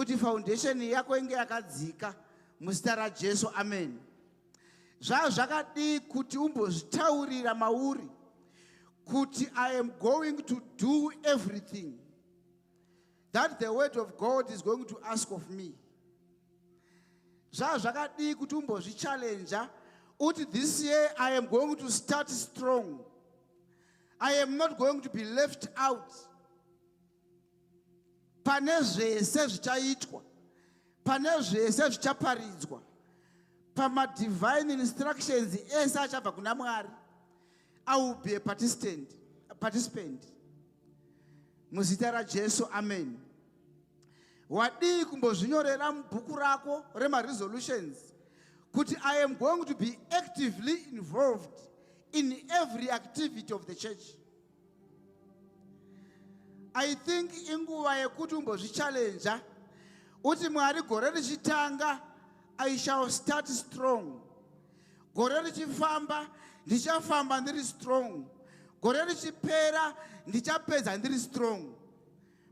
kuti foundation yako inge yakadzika muzita raJesu. Amen. Zvakadi kuti umbozvitaurira mauri kuti I am going to do everything that the word of God is going to ask of me. Zvakadi kuti umbozvichallenge uti this year I am going to start strong. I am not going to be left out. Pane zvese zvichaitwa, pane zvese zvichaparidzwa, pama divine instructions ese achabva kuna Mwari, I will be a participant. Muzita raJesu. Amen. Wadi kumbozvinyorera mubhuku rako rema resolutions kuti I am going to be actively involved in every activity of the church. I think inguva yekuti umbozvichallenge uti Mwari gore richitanga I shall start strong. Gore richifamba ndichafamba ndiri strong. Gore richipera ndichapedza ndiri strong.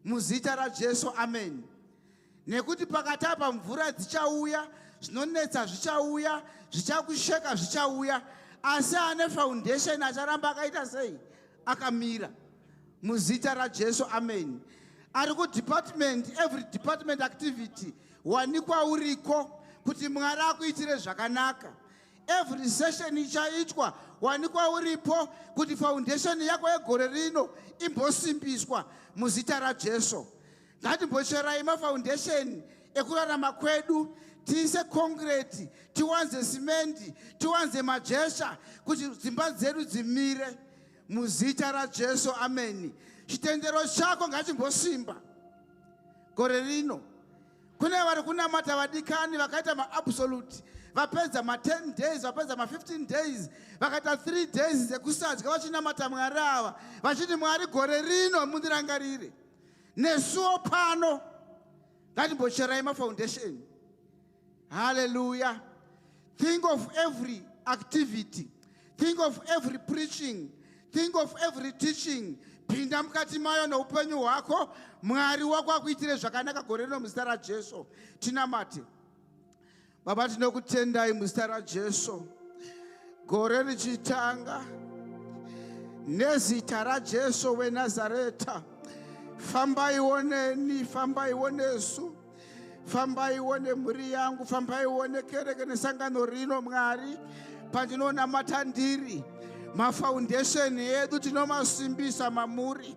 Muzita raJesu. Amen. Nekuti pakati apa mvura dzichauya, zvinonetsa zvichauya, zvichakusheka zvichauya, asi ane foundation acharamba akaita sei? Akamira. Muzita raJesu. Amen. Ari ku department, every department activity wanikwa uriko kuti Mwari akuitire zvakanaka. Every session ichaitwa wanikwa uripo kuti foundation yako yegore rino imbosimbiswa muzita raJesu. Ngatimbocherai mafoundation ekurarama kwedu, tiise concrete, tiwanze simenti, tiwanze majesha kuti dzimba dzedu dzimire muzita raJesu. Amen. Chitendero chako ngachimbosimba gore rino. Kune vari kunamata vadikani vakaita ma-absolute, vapedza ma-10 days, vapedza ma-15 days, vakaita 3 days dzekusadya vachinamata Mwari ava, vachiti Mwari gore rino mundirangarire. Nesuo pano ngatimbocherai mafoundation. Hallelujah. Think of every activity, think of every preaching, think of every teaching. Pinda mukati mayo noupenyu hwako, Mwari wako akuitire zvakanaka gore rino muzita raJesu. Tinamate. Baba, tinokutendai muzita raJesu. Gore richitanga nezita raJesu weNazareta. Fambai woneni, fambai wonesu, fambai wone mhuri yangu, fambai wone kereke nesangano rino Mwari. Pandinonamata ndiri mafoundation edu tinomasimbisa mamuri.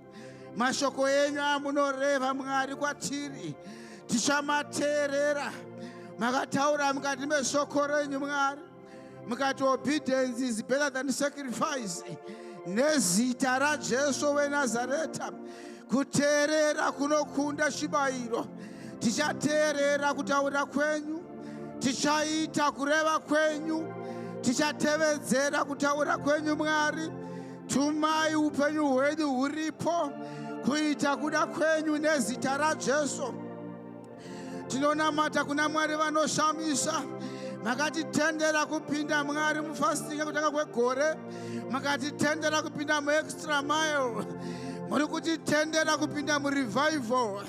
Mashoko enyu amunoreva Mwari kwatiri tichamateerera. Makataura mukati meshoko renyu Mwari, mukati obedience is better than sacrifice. Nezita raJesu weNazareta, kuteerera kunokunda chibayiro. Tichateerera kutaura kwenyu, tichaita kureva kwenyu, tichatevedzera kutaura kwenyu Mwari. Tumai upenyu hwedu huripo kuita kuda kwenyu nezita raJesu. Tinonamata kuna Mwari vanoshamisa. Makatitendera kupinda Mwari mufasting kutanga kwegore, makatitendera kupinda muextra mile, muri kutitendera kupinda murevival.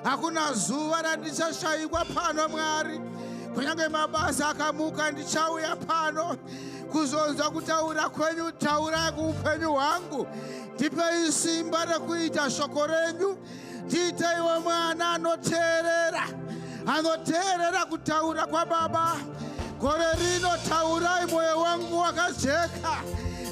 Hakuna zuva randichashayikwa pano Mwari. Kunyange mabasa akamuka ndichauya pano kuzonza kutaura kwenyu. Taurai kuupenyu hwangu, ndipei simba rekuita shoko renyu. Ndiite iwe mwana anoteerera kutaura kwa Baba. Gore rino taurai, moyo wangu wakajeka,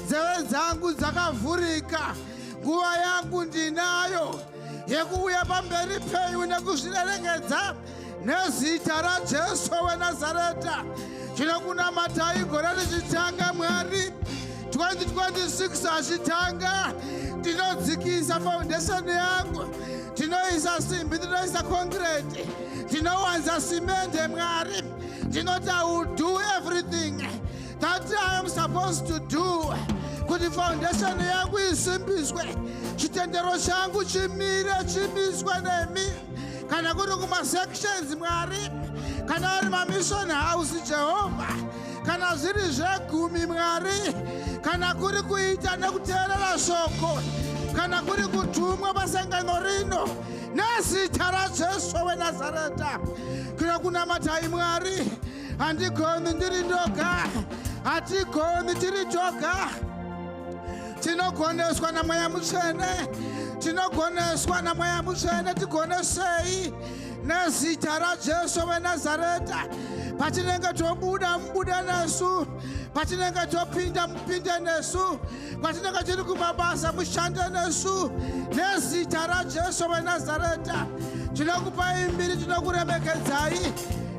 nzeve dzangu dzakavhurika. Nguva yangu ndinayo yekuuya pamberi penyu nekuzvirerengedza nezita raJesu weNazareta. Tinokunamatai gore richitanga Mwari. 2026 achitanga, tinodzikisa foundation yangu, tinoisa simbi, tinoisa concrete, tinowanza simende Mwari. Tinoti I will do everything that I am supposed to do kuti foundation yangu isimbiswe, chitendero changu chimire, chimiswe nemi. Kana kuri kuma sections Mwari, kana ari ma mission house Jehovah, kana zviri zvegumi Mwari, kana kuri kuita nekuteerera shoko, kana kuri kutumwa pasangano rino, nezita raJesu weNazareta. Kuna kunamatai Mwari, handigoni ndiri ndoga, hatigoni tiri toga. Tinogoneswa naMweya Mutsvene, tinogoneswa naMweya Mutsvene, tigonesei nezita raJesu weNazareta. Patinenge tobuda mubude nesu, patinenge topinda mupinde nesu, patinenge tiri kumabasa mushande nesu, nezita raJesu weNazareta. Tinokupai mbiri, tinokuremekedzai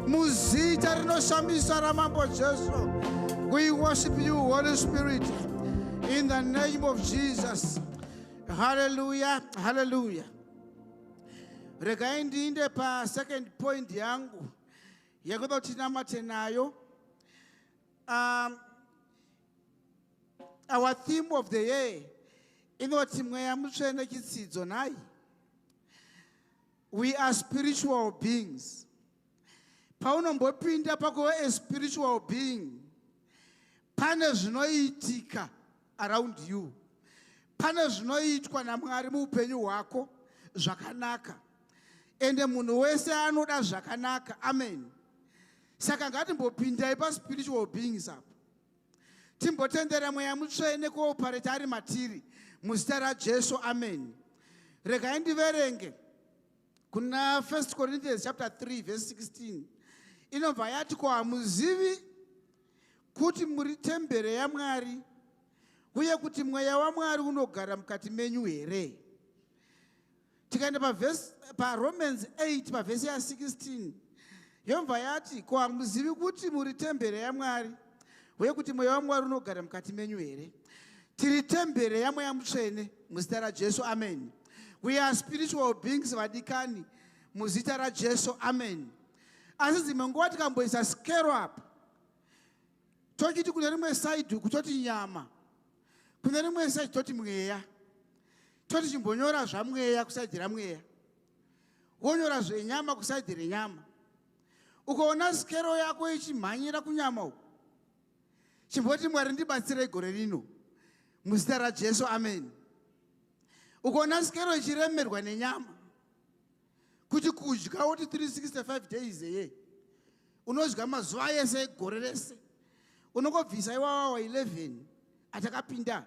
muzita rinoshambisa ramambo Jesu. We worship you, Holy Spirit, in the name of Jesus. Hallelujah, hallelujah. Regai ndiinde pa second point yangu yakuda tinamate nayo. Our theme of the year inoti Mweya Mutsvene chitsidzo nai. We are spiritual beings. Paunombopinda pakuva a spiritual being, pane zvinoitika around you. Pane zvinoitwa naMwari muupenyu hwako zvakanaka. Ende munhu wese anoda zvakanaka. Amen. Saka ngatimbopindai pa spiritual beings apa. Timbotendera Mweya Mutsvene kuopareta ari matiri muzita raJesu. Amen. Regai ndiverenge kuna 1 Corinthians chapter 3 verse 16. Inobva yati, ko hamuzivi kuti muri tembere yaMwari uye kuti Mweya waMwari unogara mukati menyu here? Tikaenda pa Romans 8 pa verse ya 16, yobva yati, ko hamuzivi kuti muri tembere yaMwari uye kuti Mweya waMwari unogara mukati menyu here? Tiri tembere yaMweya Mutsvene muzita raJesu. Amen. We are spiritual beings vadikani muzita raJesu. Amen. Asi dzimwe nguva tikamboisa scale up, tochiti kune rimwe side kutoti nyama, kune rimwe side toti mweya. Toti chimbonyora zvamweya kusaidhi ramweya, wonyora zvenyama kusaidhi renyama. Ukaona skero yako ichimhanyira kunyama uku, chimboti Mwari ndibatsirei gore rino muzita raJesu. Amen. Ukaona skero ichiremerwa nenyama, kuti kudya woti 365 days eye, unodya mazuva ese gore rese, unongobvisa iwawa 11 atakapinda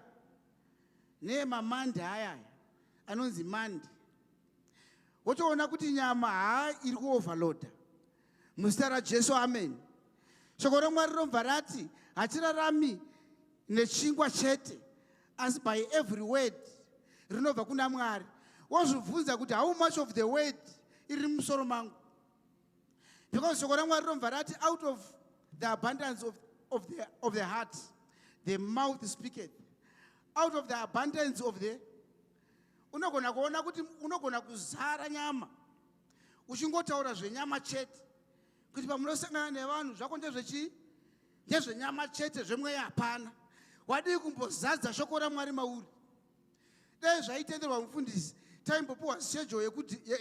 neemamandi aya anonzi mandi, wotoona kuti nyama iri kuoverloada muzita raJesu. Amen. Shoko raMwari rinobva rati hatirarami nechingwa chete, asi by every word rinobva kuna Mwari. Wozvibvunza kuti how much of the word iri musoro mangu? Because shoko raMwari rinobva rati out of the abundance of the heart the mouth speaketh. Out of the abundance of the, unogona kuona kuti unogona kuzara nyama uchingotaura zvenyama chete, kuti pamunosangana nevanhu zvako ndezvenyama chete, zvemweya hapana. Wadii kumbozadza shoko raMwari mauri. Dai zvaitenderwa mufundisi, taimbopuwa schedule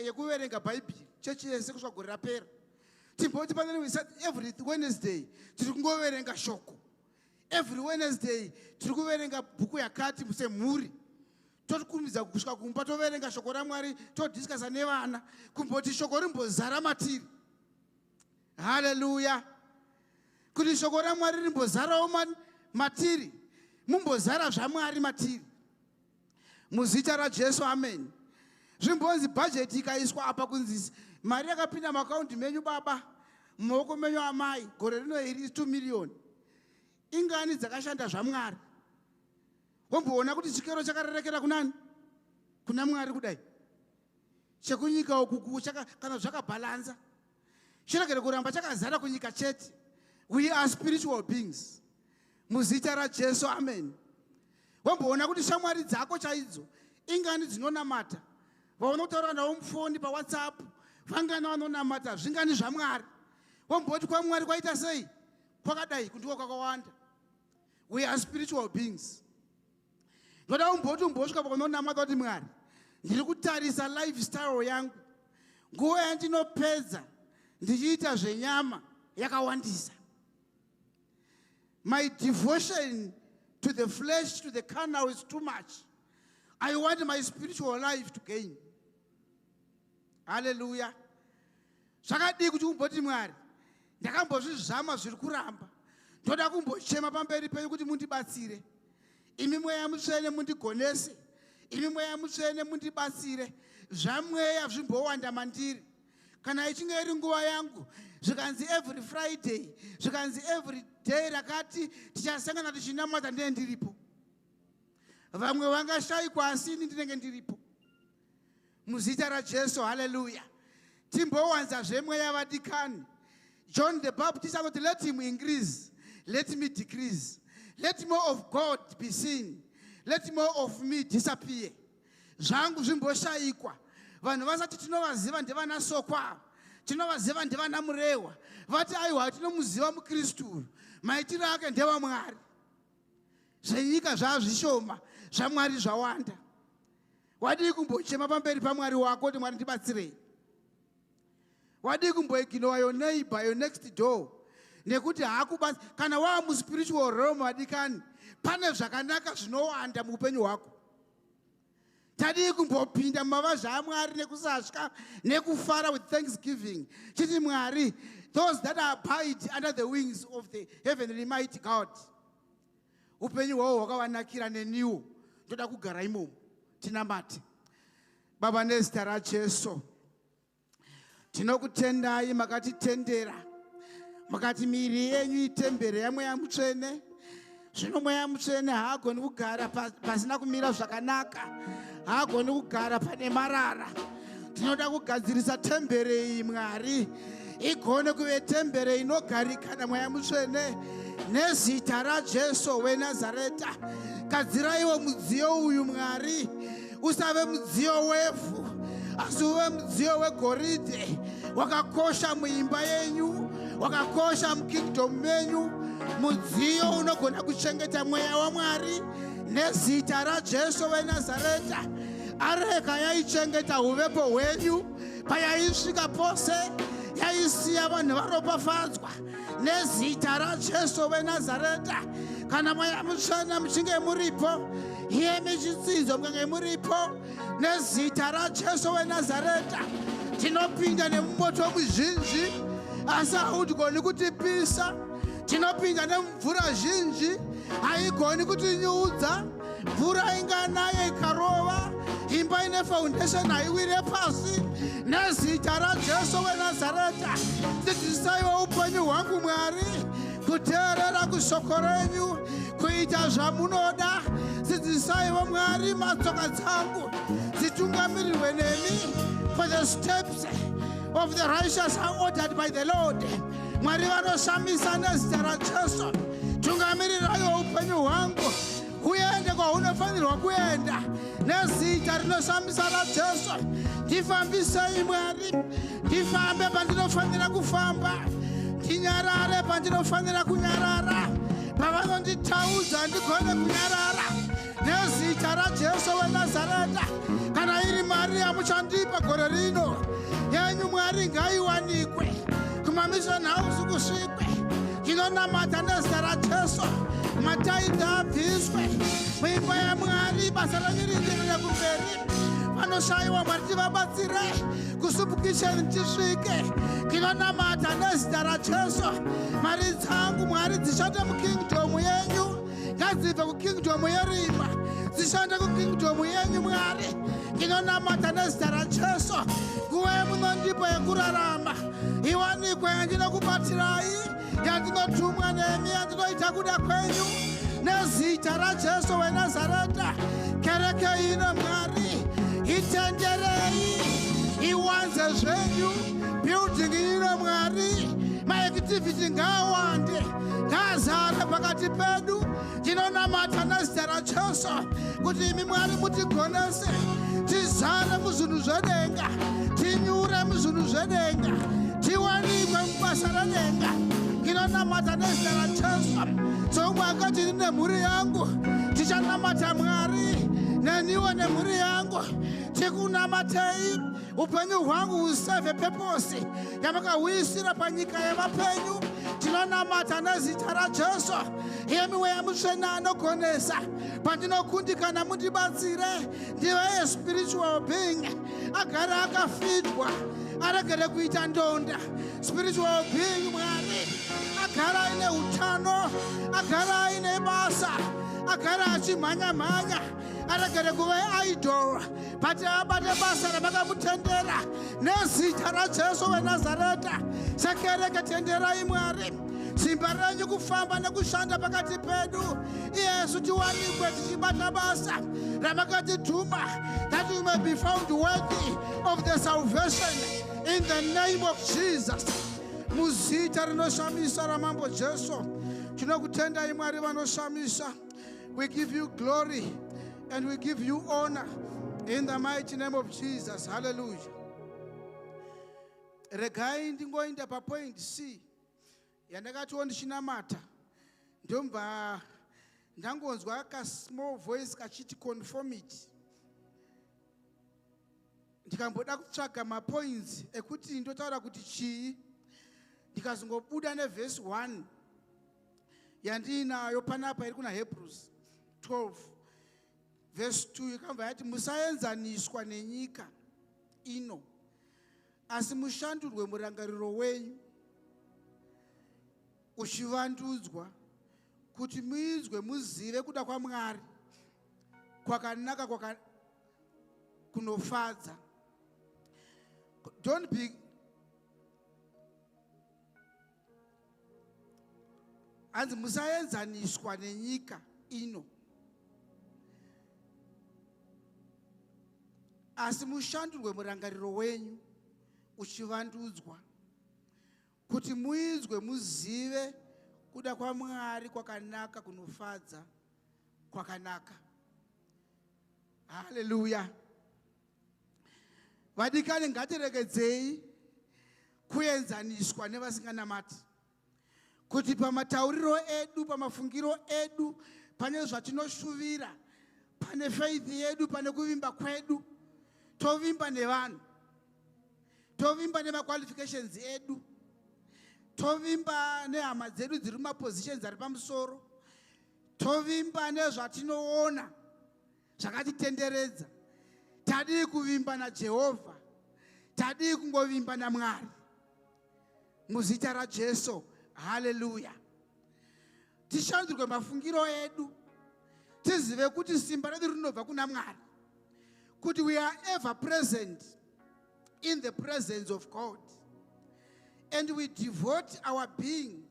yekuverenga bhaibheri chechi yese kusvika gore rapera. Timboti pane every Wednesday tiri kungoverenga shoko. Every Wednesday tiri kuverenga bhuku yakati semhuri. Tokurumbidza kusvika kumba toverenga shoko raMwari, todiscussa nevana kumboti shoko rimbozara matiri. Hallelujah. Kuti shoko raMwari rimbozarawo matiri, mumbozara zvaMwari matiri muzita raJesu. Amen. Zvimbonzi bhajeti ikaiswa apa kunzi mari yakapinda maakaunti menyu baba, mumaoko menyu amai, gore rino iri 2 million. Ingani dzakashanda zvaMwari? Womboona kuti chikero chakarerekera kunani? Kuna Mwari kudai. Chekunyika uku kana zvakabhalanza, chiregere kuramba chakazara kunyika chete. We are spiritual beings muzita raJesu. Amen. Womboona kuti shamwari dzako chaidzo ingani dzinonamata, vaunotaura navo mufoni paWhatsApp, vangani vanonamata zvingani zvaMwari. Womboti kwa Mwari kwaita sei? Kwakadai kundiko kwakawanda. We are spiritual beings. Ndoda umboti umbosvika pakunonamata kuti Mwari, ndiri kutarisa lifestyle yangu, nguva yandinopedza ndichiita zvenyama yakawandisa. My devotion to the flesh, to the carnal is too much. I want my spiritual life to gain. Haleluya. Zvakadii kuti umboti Mwari, ndakambozvizama zviri kuramba, ndoda kumbochema pamberi penyu kuti mundibatsire. Imi Mweya Mutsvene mundigonese, imi Mweya Mutsvene mundibatsire. Zvamweya zvimbowanda mandiri. Kana ichinge iri nguva yangu, zvikanzi every Friday, zvikanzi every day rakati tichasangana tichinamata ndiye ndiripo. Vamwe vangashayikwa asi ini ndinenge ndiripo. Muzita raJesu, haleluya. Timbowanza zvemweya vadikani. John the Baptist said, let him increase, let me decrease. Let more of God be seen, let more of me disappear. Zvangu zvimboshayikwa. Vanhu vasati tinovaziva ndevana Sokwa, tinovaziva ndevana Murewa. Vati aiwa tinomuziva muKristu, maitiro ake ndewa Mwari. Zvenyika zvazvishoma, zvaMwari zvawanda. Wadii kumbochema pamberi paMwari wako kuti Mwari ndibatsirei? Wadii kumboignore your neighbor, your next door? Nekuti hakuba kana wa mu spiritual realm wadikani, pane zvakanaka zvinowanda muupenyu hwako. Tadii kumbopinda mumavazha aMwari nekusatya nekufara with thanksgiving. Chiti Mwari, those that are abide under the wings of the heavenly mighty God, upenyu hwavo hwakavanakira neniwo. Ndoda kugara imomo tinamate. Baba, nezita raJesu, tinokutendai makatitendera, makati miri yenyu itembere yaMweya Mutsvene. Zvino Mweya Mutsvene haagoni kugara pasina kumira zvakanaka, haagoni kugara pane marara. Tinoda kugadzirisa tembere iyi Mwari, igone kuve tembere inogarika naMweya Mutsvene. Nezita raJesu weNazareta, gadziraiwo mudziyo uyu Mwari, usave mudziyo wevhu, asi uve mudziyo wegoridhe, wakakosha muimba yenyu, wakakosha mukingdom menyu, mudziyo unogona kuchengeta mweya waMwari. Nezita raJesu weNazareta, areka yaichengeta uvepo hwenyu payaisvika pose, yaisiya vanhu varopafadzwa. Nezita raJesu weNazareta, kana Mweya Mutsvene muchinge muripo, iyemi chitsidzo mukange muripo, nezita raJesu weNazareta, tinopinda nemumoto muzhinji asi haugoni kutipisa. Tinopinda nemvura zhinji haigoni kutinyudza. Mvura inganaye ikarova, imba ine foundation haiwire pasi. Nezita raJesu weNazareta, dzidzisaiwo upenyu hwangu Mwari, kuteerera kushoko renyu, kuita zvamunoda. Dzidzisaiwo Mwari matsoka dzangu dzitungamirirwe nemi, for the steps of the righteous are ordered by the Lord. Mwari vanoshamisa nezita raJesu, tungamirirayo upenyu hwangu uende kwaunofanirwa kuenda. Nezita rinoshamisa raJesu, ndifambisei Mwari, ndifambe pandinofanira kufamba, ndinyarare pandinofanira kunyarara, pavanonditaudza ndigone kunyarara. Nezita raJesu weNazareta, kana iri mari yamuchandipa gore rino yenyu Mwari ngaiwanikwe, kumamission house kusvikwe. Tinonamata nezita raJesu, mataita abviswe muimba yaMwari, basa renyu rienderere kumberi. Vanoshayiwa Mwari tivabatsire, kusupukisheni tisvike. Tinonamata nezita raJesu, mari dzangu Mwari dzishande mukingdom yenyu, ngadzibve kukingdom yerimba dzishande kukingdom yenyu Mwari. Tinonamata nezita raJesu, nguva yemunondipa yekurarama iwanikwe yandinokubatsirai, yandinotumwa nemi, yandinoita kuda kwenyu. Nezita raJesu weNazareta, kereke ino Mwari itenderei, iwanze zvenyu. Building ino Mwari, maactivity ngawande, ngazare pakati pedu. Tinonamata nezita raJesu kuti imi Mwari mutigonese, tizare muzvinhu zvedenga, tinyure muzvinhu zvedenga, tiwanikwe mubasa redenga. Tinonamata nezita raJesu. Somwe akati ndine mhuri yangu tichanamata Mwari, neniwo nemhuri yangu tikunamatei. Upenyu hwangu huseve purpose yamakahuisira panyika yevapenyu. tinonamata nezita raJesu. Hemi mweya mutsvene anogonesa patinokundikana mutibatsire. Ndiwe spiritual being agare akafidwa aregere kuita ndonda. Spiritual being Mwari agara aine utano, agara aine basa, agara achimhanya-mhanya, aregere kuva idol. Pati abate basa ravakamutendera nezita raJesu weNazareta. Sekereke tenderai Mwari simba renyu kufamba nekushanda pakati pedu. Yesu tiwanikwe tichibata basa ramakatituma, that we may be found worthy of the salvation in the name of Jesus. Muzita rinoshamisa ramambo Jesu. Tinokutendai Mwari vanoshamisa. We give you glory and we give you honor in the mighty name of Jesus. Hallelujah. Regai ndingoenda papoint C yandakatiwo ndichinamata, ndomba ndangonzwa ka small voice kachiti conformity. Ndikamboda kutsvaga mapoints ekuti ndotaura kuti chii, ndikazongobuda neverse 1 yandinayo panapa iri kuna Hebrews 12 verse 2 ikabva yati musaenzaniswa nenyika ino, asi mushandurwe murangariro wenyu uchivandudzwa kuti muizwe muzive kuda kwaMwari kwakanaka kunofadza. Don't be anzi musaenzaniswa nenyika ino, asi mushandurwe murangariro wenyu uchivandudzwa kuti muizwe muzive kuda kwaMwari kwakanaka kunofadza kwakanaka. Hallelujah. Vadikani ngatiregedzei kuenzaniswa nevasinganamati, kuti pamatauriro edu, pamafungiro edu, pane zvatinoshuvira, pane faith yedu, pane kuvimba kwedu, tovimba nevanhu, tovimba nemaqualifications edu, tovimba nehama dzedu dziri mumapositions ari pamusoro, tovimba nezvatinoona zvakatitenderedza. Tadii kuvimba naJehovha, tadii kungovimba naMwari muzita raJesu. Hallelujah. Tishandurwe mafungiro edu, tizive kuti simba redu rinobva kuna Mwari, kuti we are ever present in the presence of God, and we devote our beings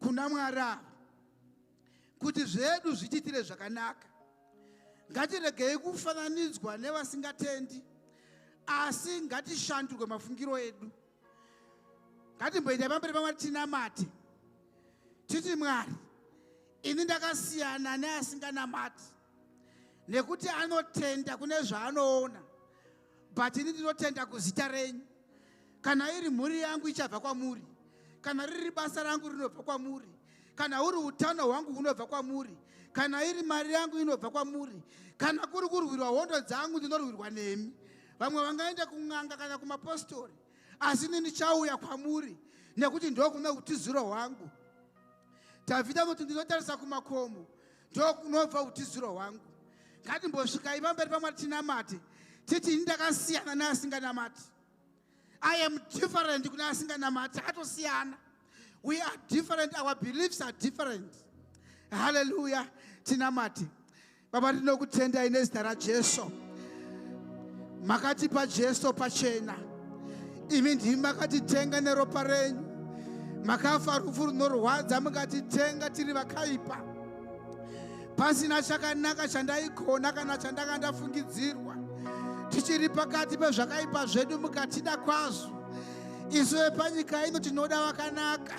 kuna Mwari, kuti zvedu zvichitire zvakanaka. Ngatiregei kufananidzwa nevasingatendi, asi ngatishandurwe mafungiro edu. Ngatimboenda pamberi paMwari tinamate, titi Mwari, ini ndakasiyana neasinganamati, nekuti anotenda kune zvaanoona, but ini ndinotenda kuzita renyu. Kana iri mhuri yangu ichabva kwamuri, kana riri basa rangu rinobva kwamuri, kana uri utano hwangu hunobva kwamuri, kana iri mari yangu inobva kwamuri, kana kuri kurwirwa hondo dzangu ndinorwirwa nemi. Vamwe vangaenda kun'anga kana kumapostori, asi ini ndichauya kwamuri nekuti ndo kune utiziro hwangu. Dhavhidhi anoti ndinotarisa kumakomo, ndo kunobva utiziro hwangu. Ngatimbosvikai pamberi paMwari tinamate, titi ini ndakasiyana neasinganamati. I am different kuna asinganamati, hatosiyana. We are different, our beliefs are different. Hallelujah. Tinamati. Baba tinokutendai nezita raJesu. Makatipa Jesu pachena. Imi ndimi makatitenga neropa renyu. Makafa rufu runorwadza mukatitenga tiri vakaipa. Pasina chakanaka chandaigona kana chandanga ndafungidzirwa. Tichiri pakati pezvakaipa zvedu mukatida kwazvo. Isu vepanyika ino tinoda vakanaka,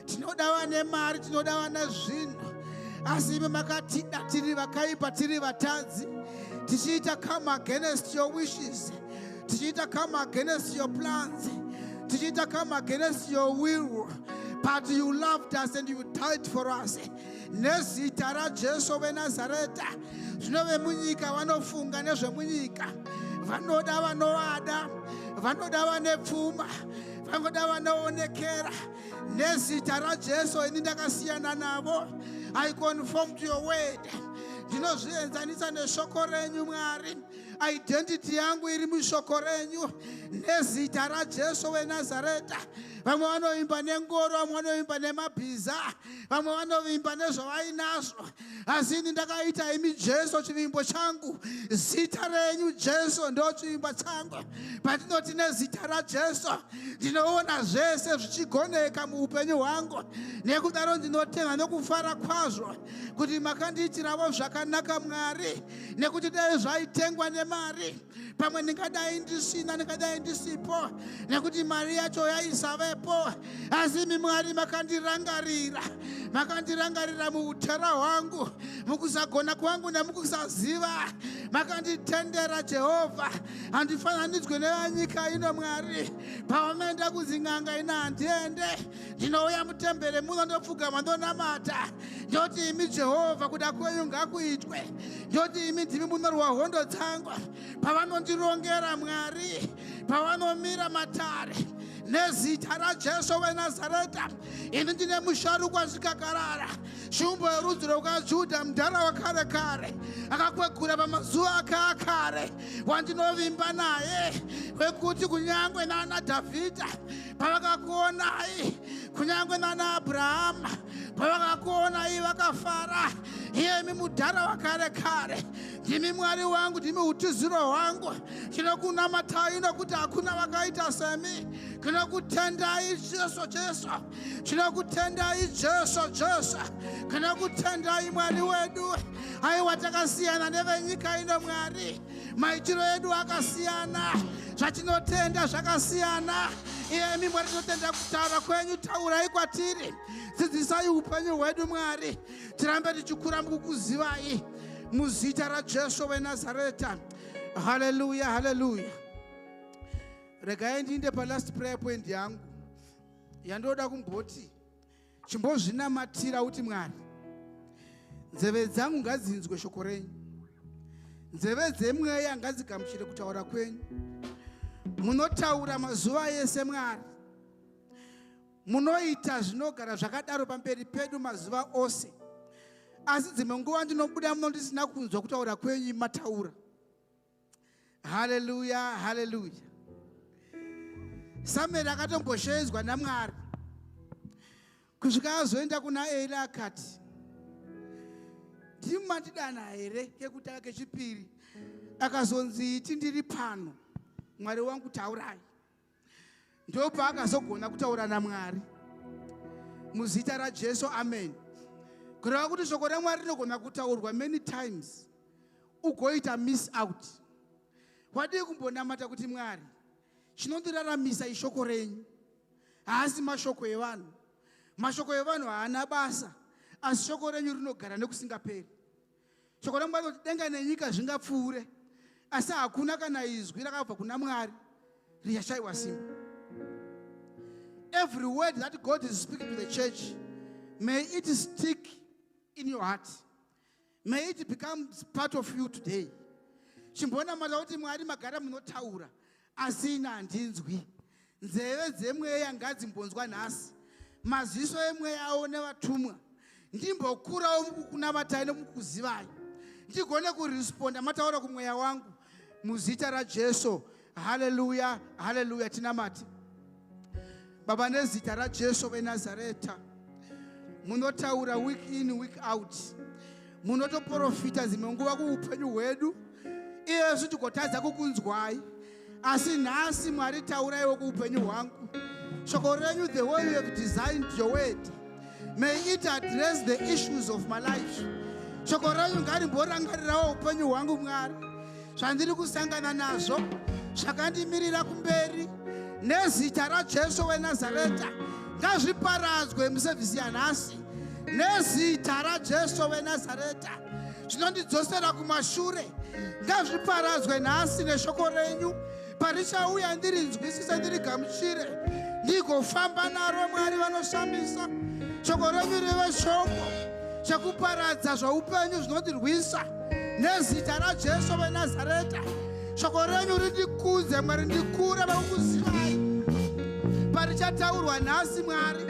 tinoda vane mari, tinoda vane zvinhu, asi imi makatida tiri vakaipa, tiri vatadzi, tichiita come against your wishes, tichiita come against your plans, tichiita come against your will, but you loved us and you died for us. Nezita raJesu weNazareta, zvino vemunyika vanofunga nezvemunyika, vanoda vanovada, vanoda vane pfuma, vanoda vanoonekera, nezita raJesu ini ndakasiyana navo. I conform to your word. Ndinozvienzanisa neshoko renyu Mwari. Identity yangu iri mushoko renyu nezita raJesu weNazareta. Vamwe vanoimba nengoro, vamwe vanoimba nemabhiza, vamwe vanoimba nezvavainazvo. Asi ini ndakaita imi Jesu chivimbo changu. Zita renyu Jesu ndo chivimbo changu. Patinoti nezita raJesu ndinoona zvese zvichigoneka muupenyu hwangu. Nekudaro ndinotenda nokufara kwazvo kuti makandiitirawo zvakanaka Mwari, nekuti dai zvaitengwa nemari pamwe ndingadai ndisina, ndingadai ndisipo, nekuti mari yacho yaisavepo. Asi imi Mwari makandirangarira muutera hwangu, mukusagona kwangu nemukusaziva. Makanditendera Jehovha. Handifananidzwe nevanyika ino Mwari. Pavamenda kuzin'anga ina handiende, ndinouya mutembere muno ndopfugama ndonamata. Ndoti imi Jehovha kuda kwenyu ngakuitwe. Ndoti imi ndimi munorwa hondo dzangu. Pavanondirongera Mwari, pavanomira matare, nezita raJesu weNazareta, ini ndine musharukwa zvikakarara, shumbo yerudzi rwakajudha, mudhara wakare kare, akakwegura pamazuva akare, wandinovimba naye, wekuti kunyangwe nana Dhavhidha pavakakuonai, kunyangwe nana Abrahama pavakakuonai vakafara. Iyemi mudhara wakare kare, ndimi Mwari wangu, ndimi utiziro hwangu. Tinokunamatai nokuti hakuna vakaita semi. Tinokutendai Jesu. Tinokutendai Jesu. Tinokutendai Mwari wedu. Aiwa takasiyana nevenyika ino Mwari. Maitiro edu akasiyana, zvatinotenda zvakasiyana. Iyemi Mwari tinotenda kutaura kwenyu, taurai kwatiri. Dzidzisai upenyu hwedu Mwari. Tirambe tichikura mukukuzivai muzita raJesu weNazareta. Hallelujah, hallelujah. Regai ndiende palast prayer point yangu yandoda kumboti chimbozvinamatira kuti Mwari, nzeve dzangu ngadzinzwe shoko renyu, nzeve dzemweya ngadzigamuchire kutaura kwenyu. Munotaura mazuva ese Mwari, munoita zvinogara zvakadaro pamberi pedu mazuva ose. Asi dzimwe nguva ndinobuda muno ndisina kunzwa kutaura kwenyu mataura. Hallelujah, hallelujah. Samueri akatomboshedzwa naMwari kusvika azoenda kuna Eli akati, ndimi mandidana here kekutanga kechipiri? Akazonzi iti ndiri pano, Mwari wangu taurai. Ndopa akazogona kutaura naMwari muzita raJesu, amen. Kureva kuti shoko raMwari rinogona kutaurwa many times ugoita miss out. Wadii kumbonamata kuti Mwari, chinondiraramisa ishoko renyu, haasi mashoko evanhu. Mashoko evanhu haana basa, asi shoko renyu rinogara nekusingaperi. Shoko raMwari kuti denga nenyika zvingapfuure, asi hakuna kana izwi rakabva kuna Mwari richashaiwa simba. Every word that God is speaking to the church, may it stick in your heart. May it become part of you today. Chimbona mata kuti Mwari magara munotaura, asina handinzwi. Nzeve dzemweya ngadzimbonzwa nhasi, maziso emweya aone vatumwa. Ndimbokurawo mukunamatai nomukuzivai, ndigone kuresponda mataura kumweya wangu muzita raJesu. Hallelujah, hallelujah. Tinamati Baba, nezita raJesu weNazareta, munotaura week in week out, munotoprofita zimwe nguva kuupenyu hwedu. Iyesu tikotadza kukunzwai, asi nhasi Mwari tauraiwo kuupenyu hwangu. Shoko renyu, the way you have designed your word, may it address the issues of my life. Shoko renyu ngarimborangarirawo upenyu hwangu Mwari, zvandiri kusangana nazvo, zvakandimirira kumberi. Nezita raJesu weNazareta ngazviparadzwe musevhisi yanhasi. Nezita raJesu weNazareta zvinondidzosera kumashure ngazviparadzwe nhasi neshoko renyu. Parichauya ndirinzwisise, ndirigamuchire, ndigofamba naro Mwari vanoshambisa. Shoko renyu rive shoko chekuparadza zvaupenyu zvinondirwisa nezita raJesu weNazareta. Shoko renyu rindikudze Mwari, ndikure pakukuzivai. Parichataurwa nhasi Mwari,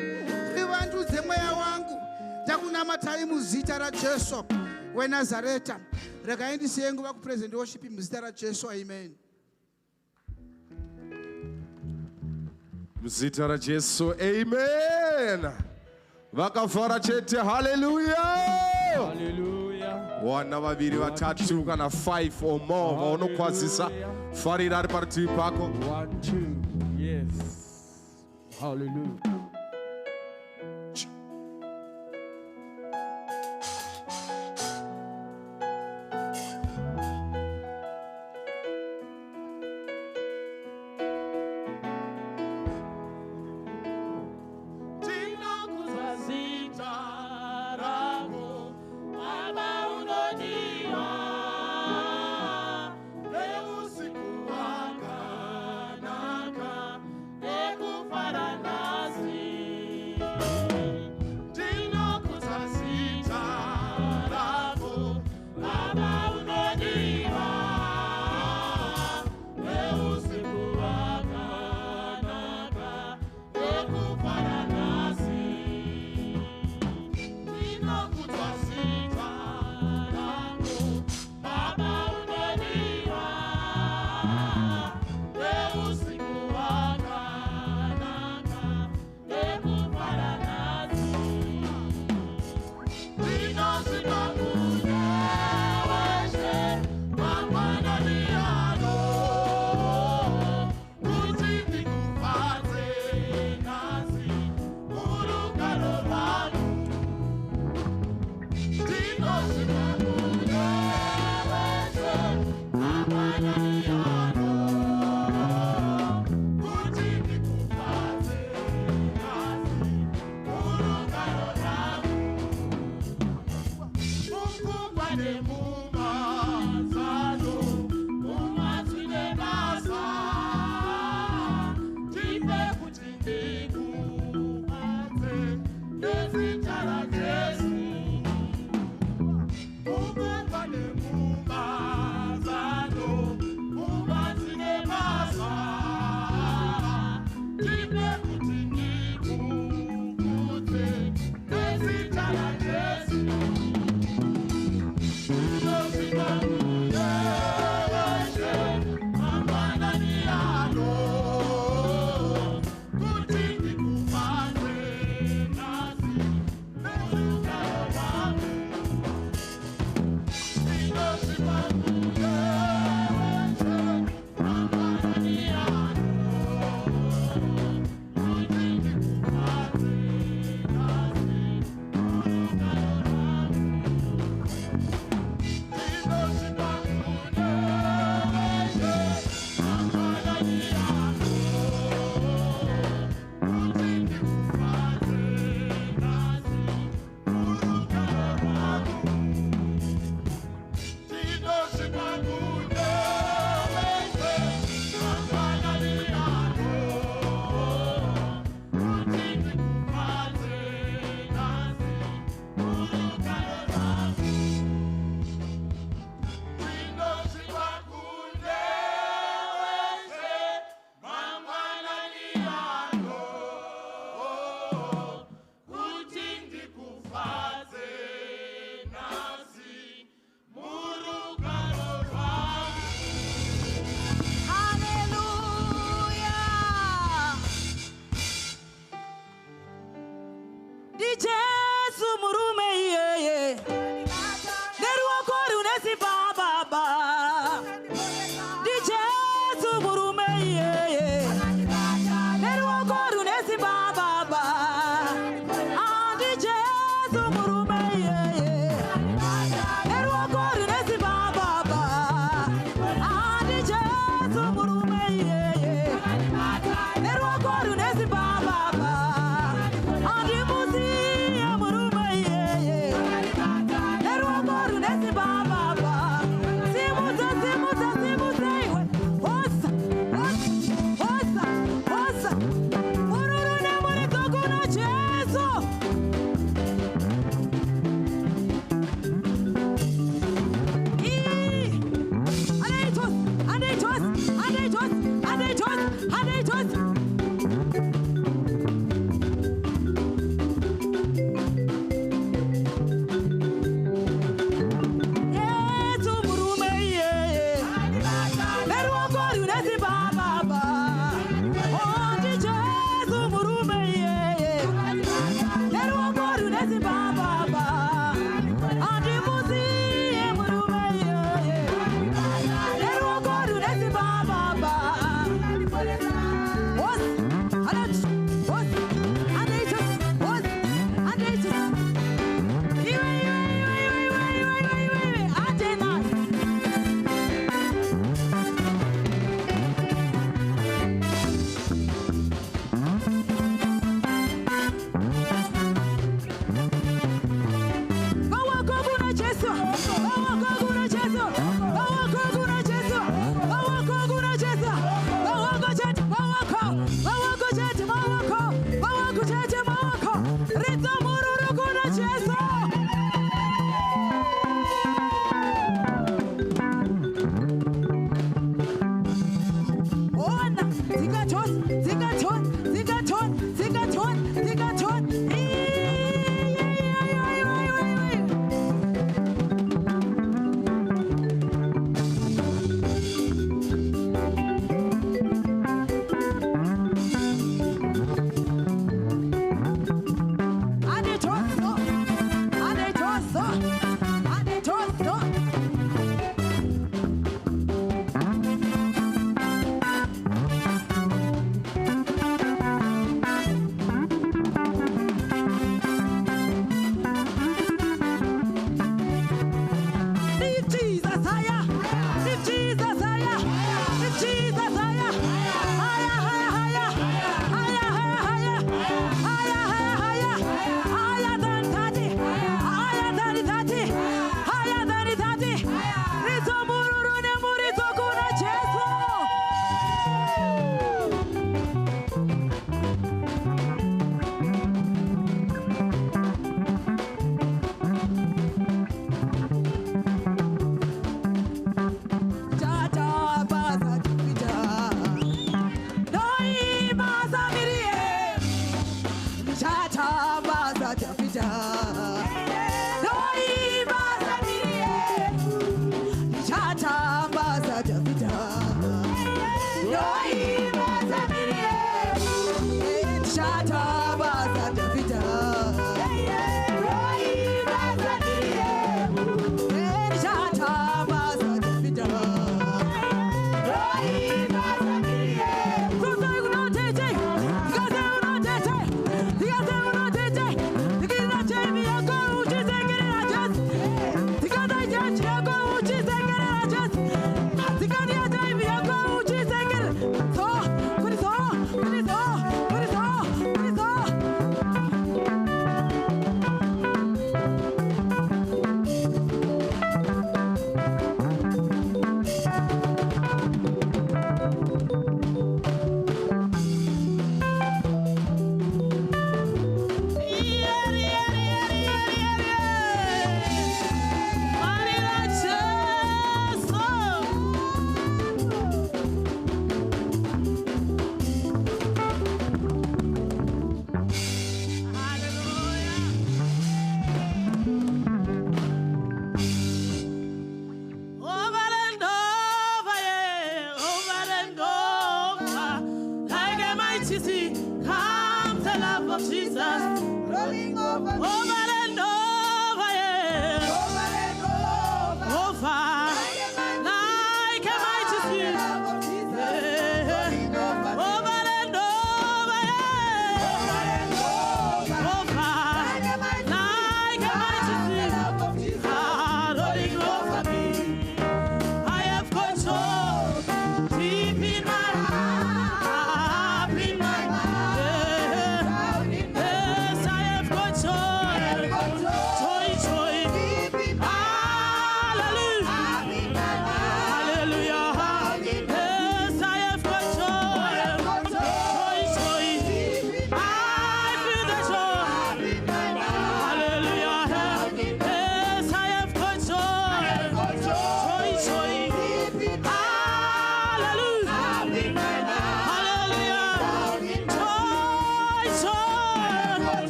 undivandudze mweya wangu. Ndakunamatai muzita raJesu weNazareta. Regai ndisiye nguva kupresent worship muzita raJesu. Amen. Muzita raJesu. Amen. Vakafara chete. Hallelujah. Hallelujah. Wana vaviri vatatu kana 5 or more vaonokwazisa farira ari parutivi pako. 1, 2. Yes. Hallelujah.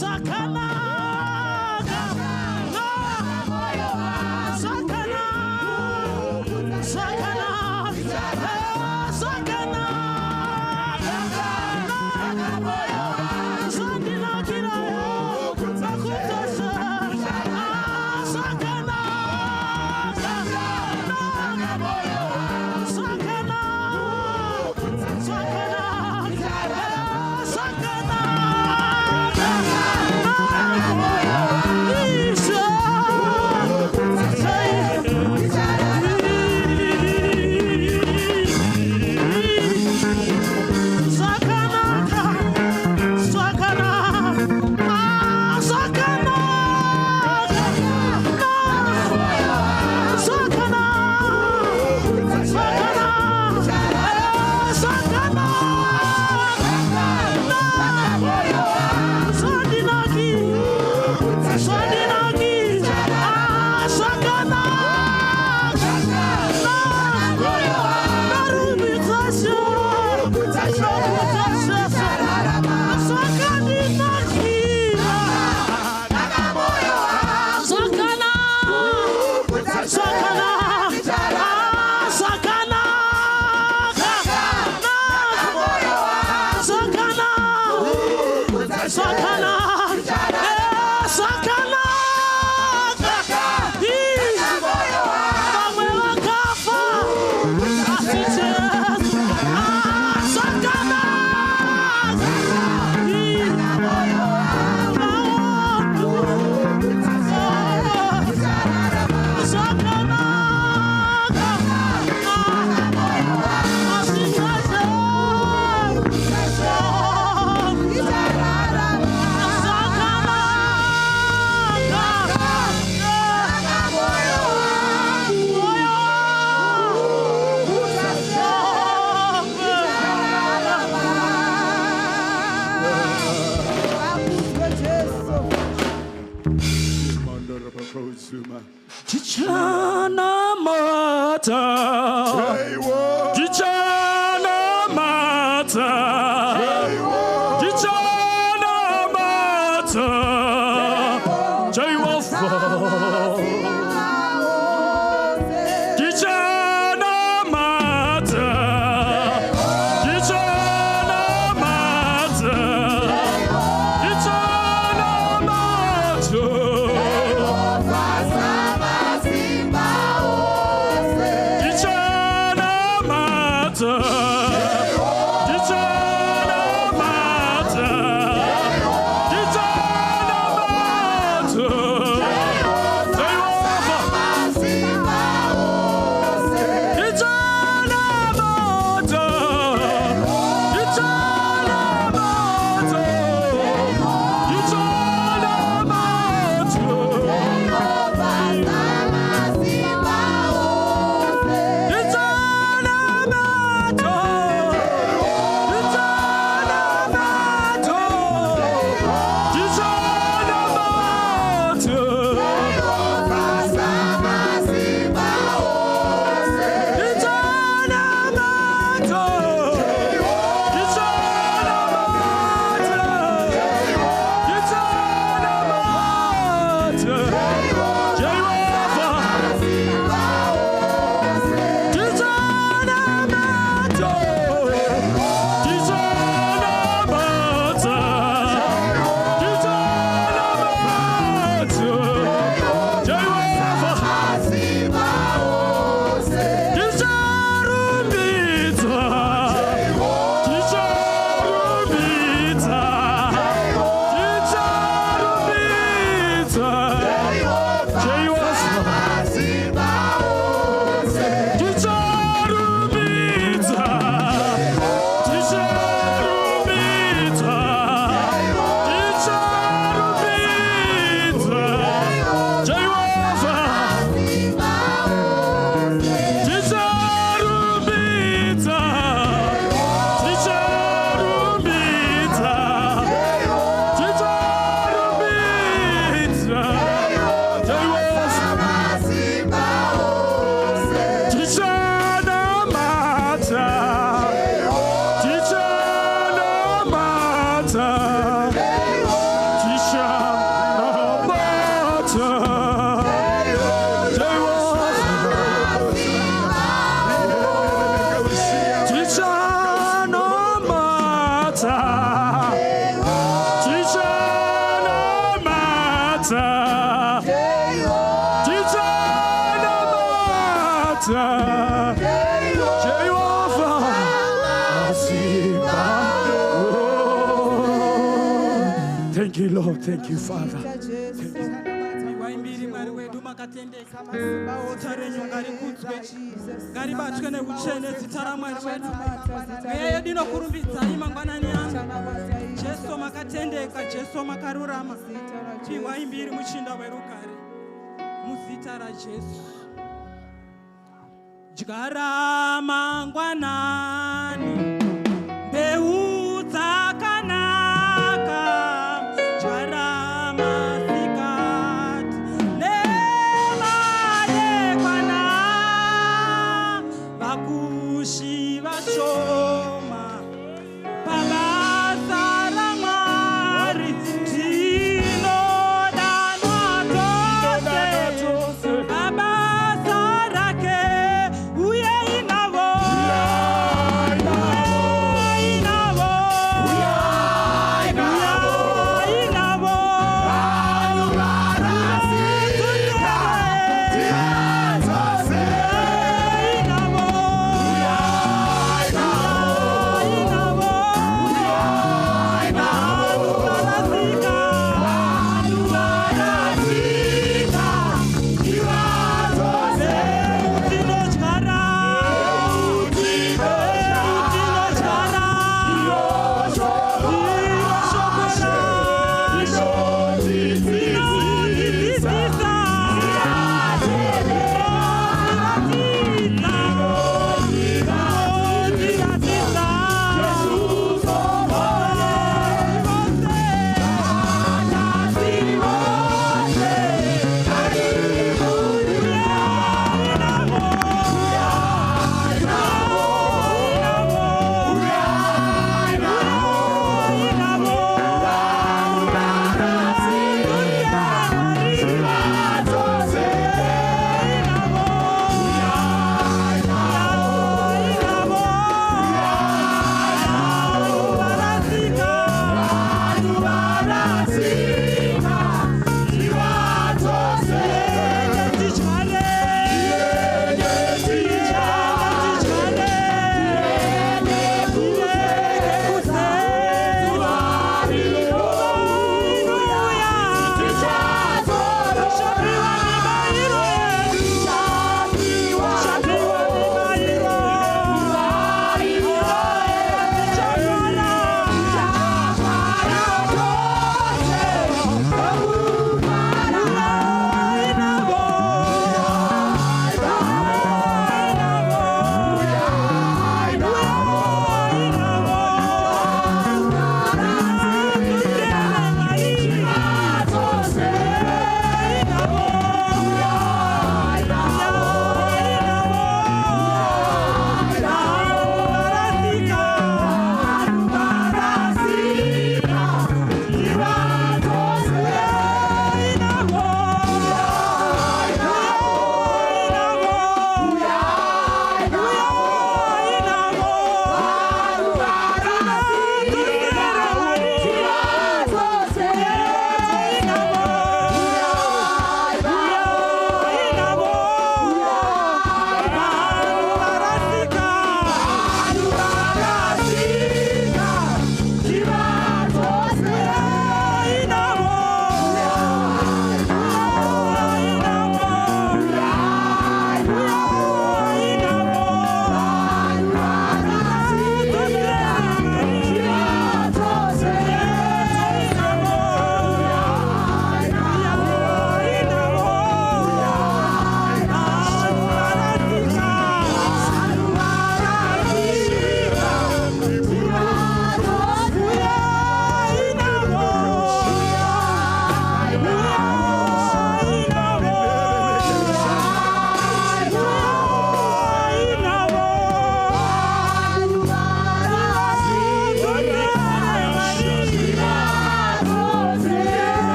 Sakana, Thank you, Lord. Thank you, Father. Jgara mangwanani mbeu dzakanaka, jgara masikati nemadekwana, vakushi vashoma pabasa raMwari tinodanwa tose pabasa rake.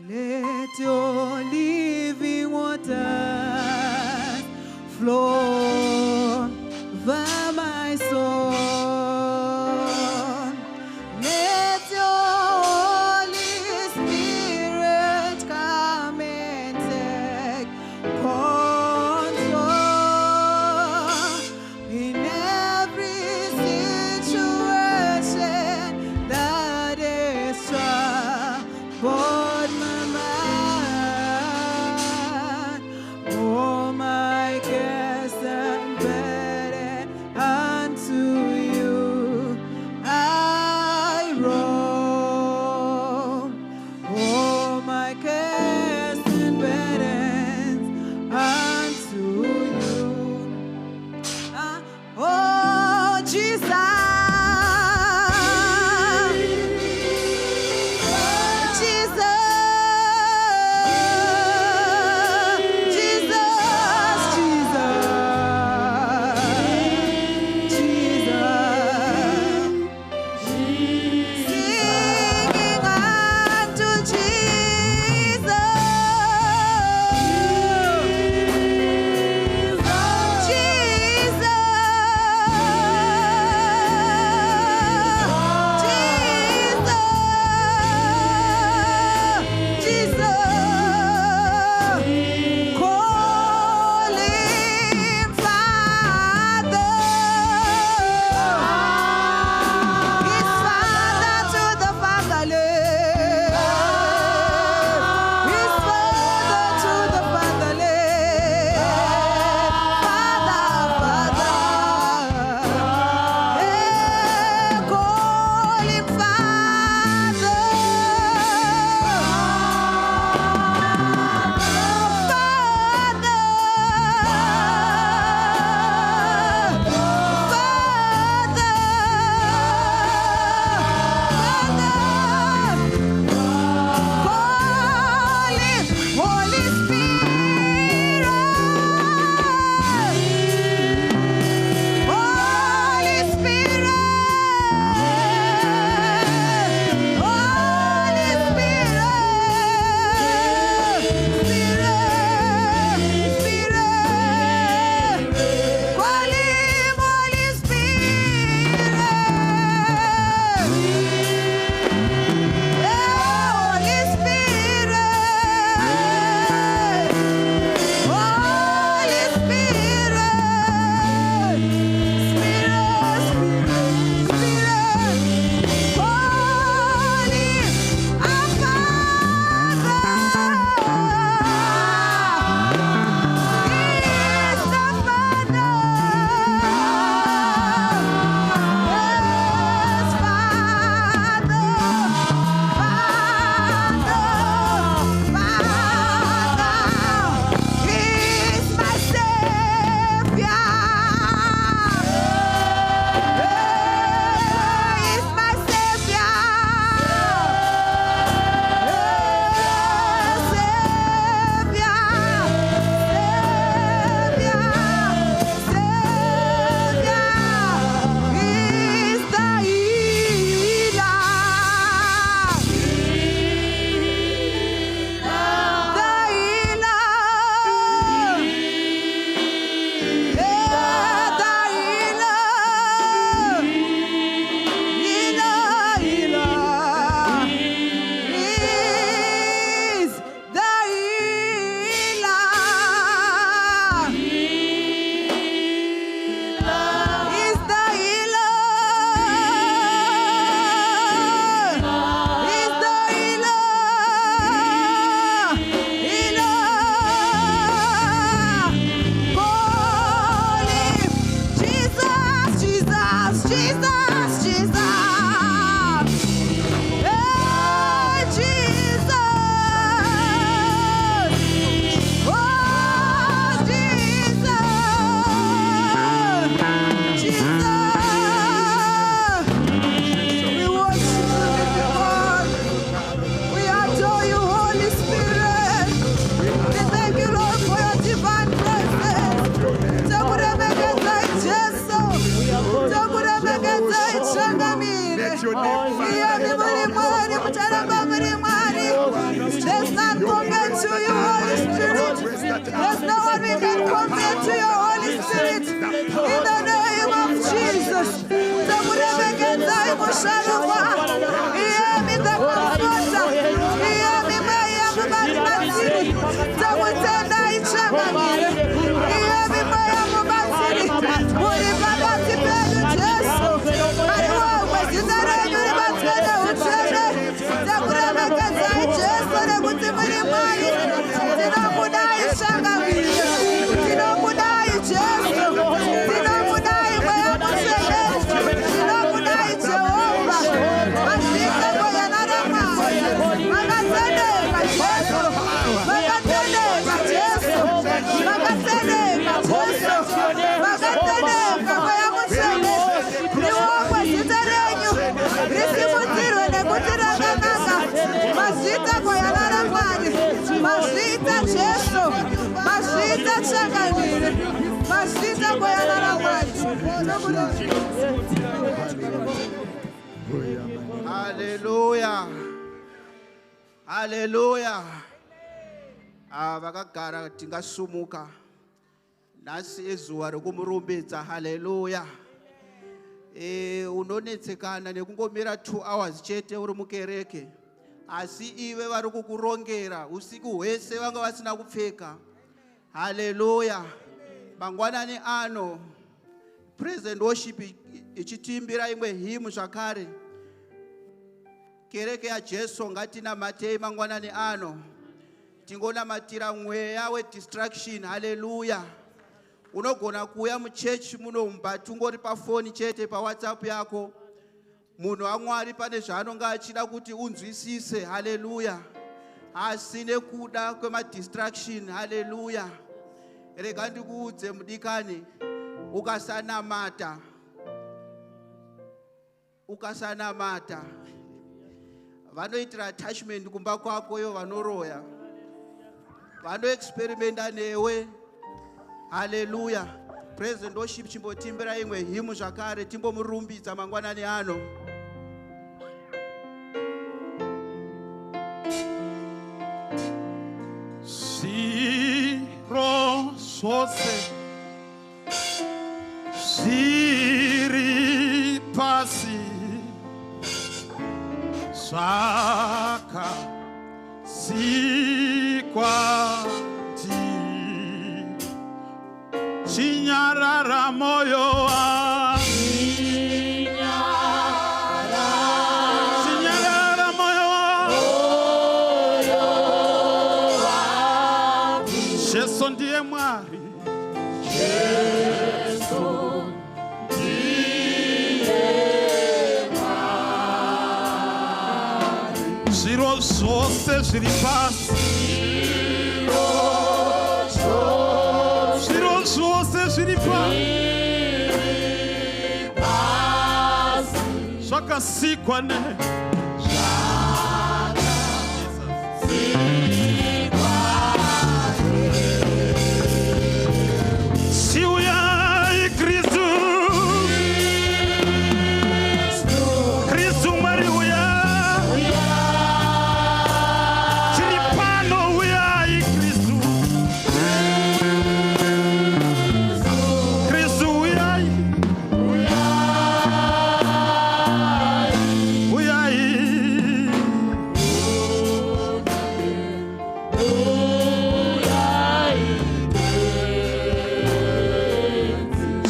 Let your living waters flow over my soul. Let your Holy Spirit come and take control in every situation that is troubled my mind. to your Holy Spirit. In the name of Jesus. Tamurebekeza imosharuwa. Iyemi the comforter. Iyemi maya mubari mansiri. Tamutenda ichamamire. Iyemi maya mubansiri. Muri babati pedu Jesu. Ariwo mwezitare muri batwede uchene. Tamurebekeza Jesu nebuti muri mwari. Tinokudai shangamire. Tinokudai Jesu. Tinokudai maya mushene. Tinokudai Jehova. Masika koya narama. Magatende ka Jesu. Magatende ka Jesu. Magatende ka Jesu. Magatende ka maya mushene. Niwokwe zitarenyu. Risimutirwe nekutirangananga. Masita koya naramani. Masita Jesu. Masita changanire. Masita koya naramani. Hallelujah. Hallelujah. Vakagara tingasumuka. Nasi izuva rekumurumbidza. Hallelujah. Unonetsekana nekungomira 2 hours chete uri mukereke. Asi ive vari kukurongera usiku hwese vanga vasina kupfeka. Hallelujah. Mangwanani ano present worship ichitimbira imwe hymn zvakare. Kereke ya Jesu ngatinamatei mangwanani ano. Tingonamatira mweya wedistraction. Hallelujah. Unogona kuya muchechi munomba tungori pafoni chete paWhatsApp yako. Munhu waMwari pane zvaanonga achida kuti unzwisise. Hallelujah. Asi nekuda kwemadistraction. Hallelujah. Rega ndikuudze mudikani, ukasanamata vanoitira attachment kumba kwako yo vanoroya. Vanoexperimenta newe. Hallelujah. Praise and worship chimbotimbira imwe hymn zvakare timbomurumbidza mangwanani ano. Ziro zvose zviri pasi zvakasikwa chinyarara moyo wangu. Chinyarara moyo wangu. Jesu ndiye Mwari. Zviro zvose zviri pasi. Zviro zvose zviri pasi. Zvakasikwa ne. Siuyai Kristu. Kristu Mwari uya. Tiri pano uyai Kristu. Kristu uyai. Uyai.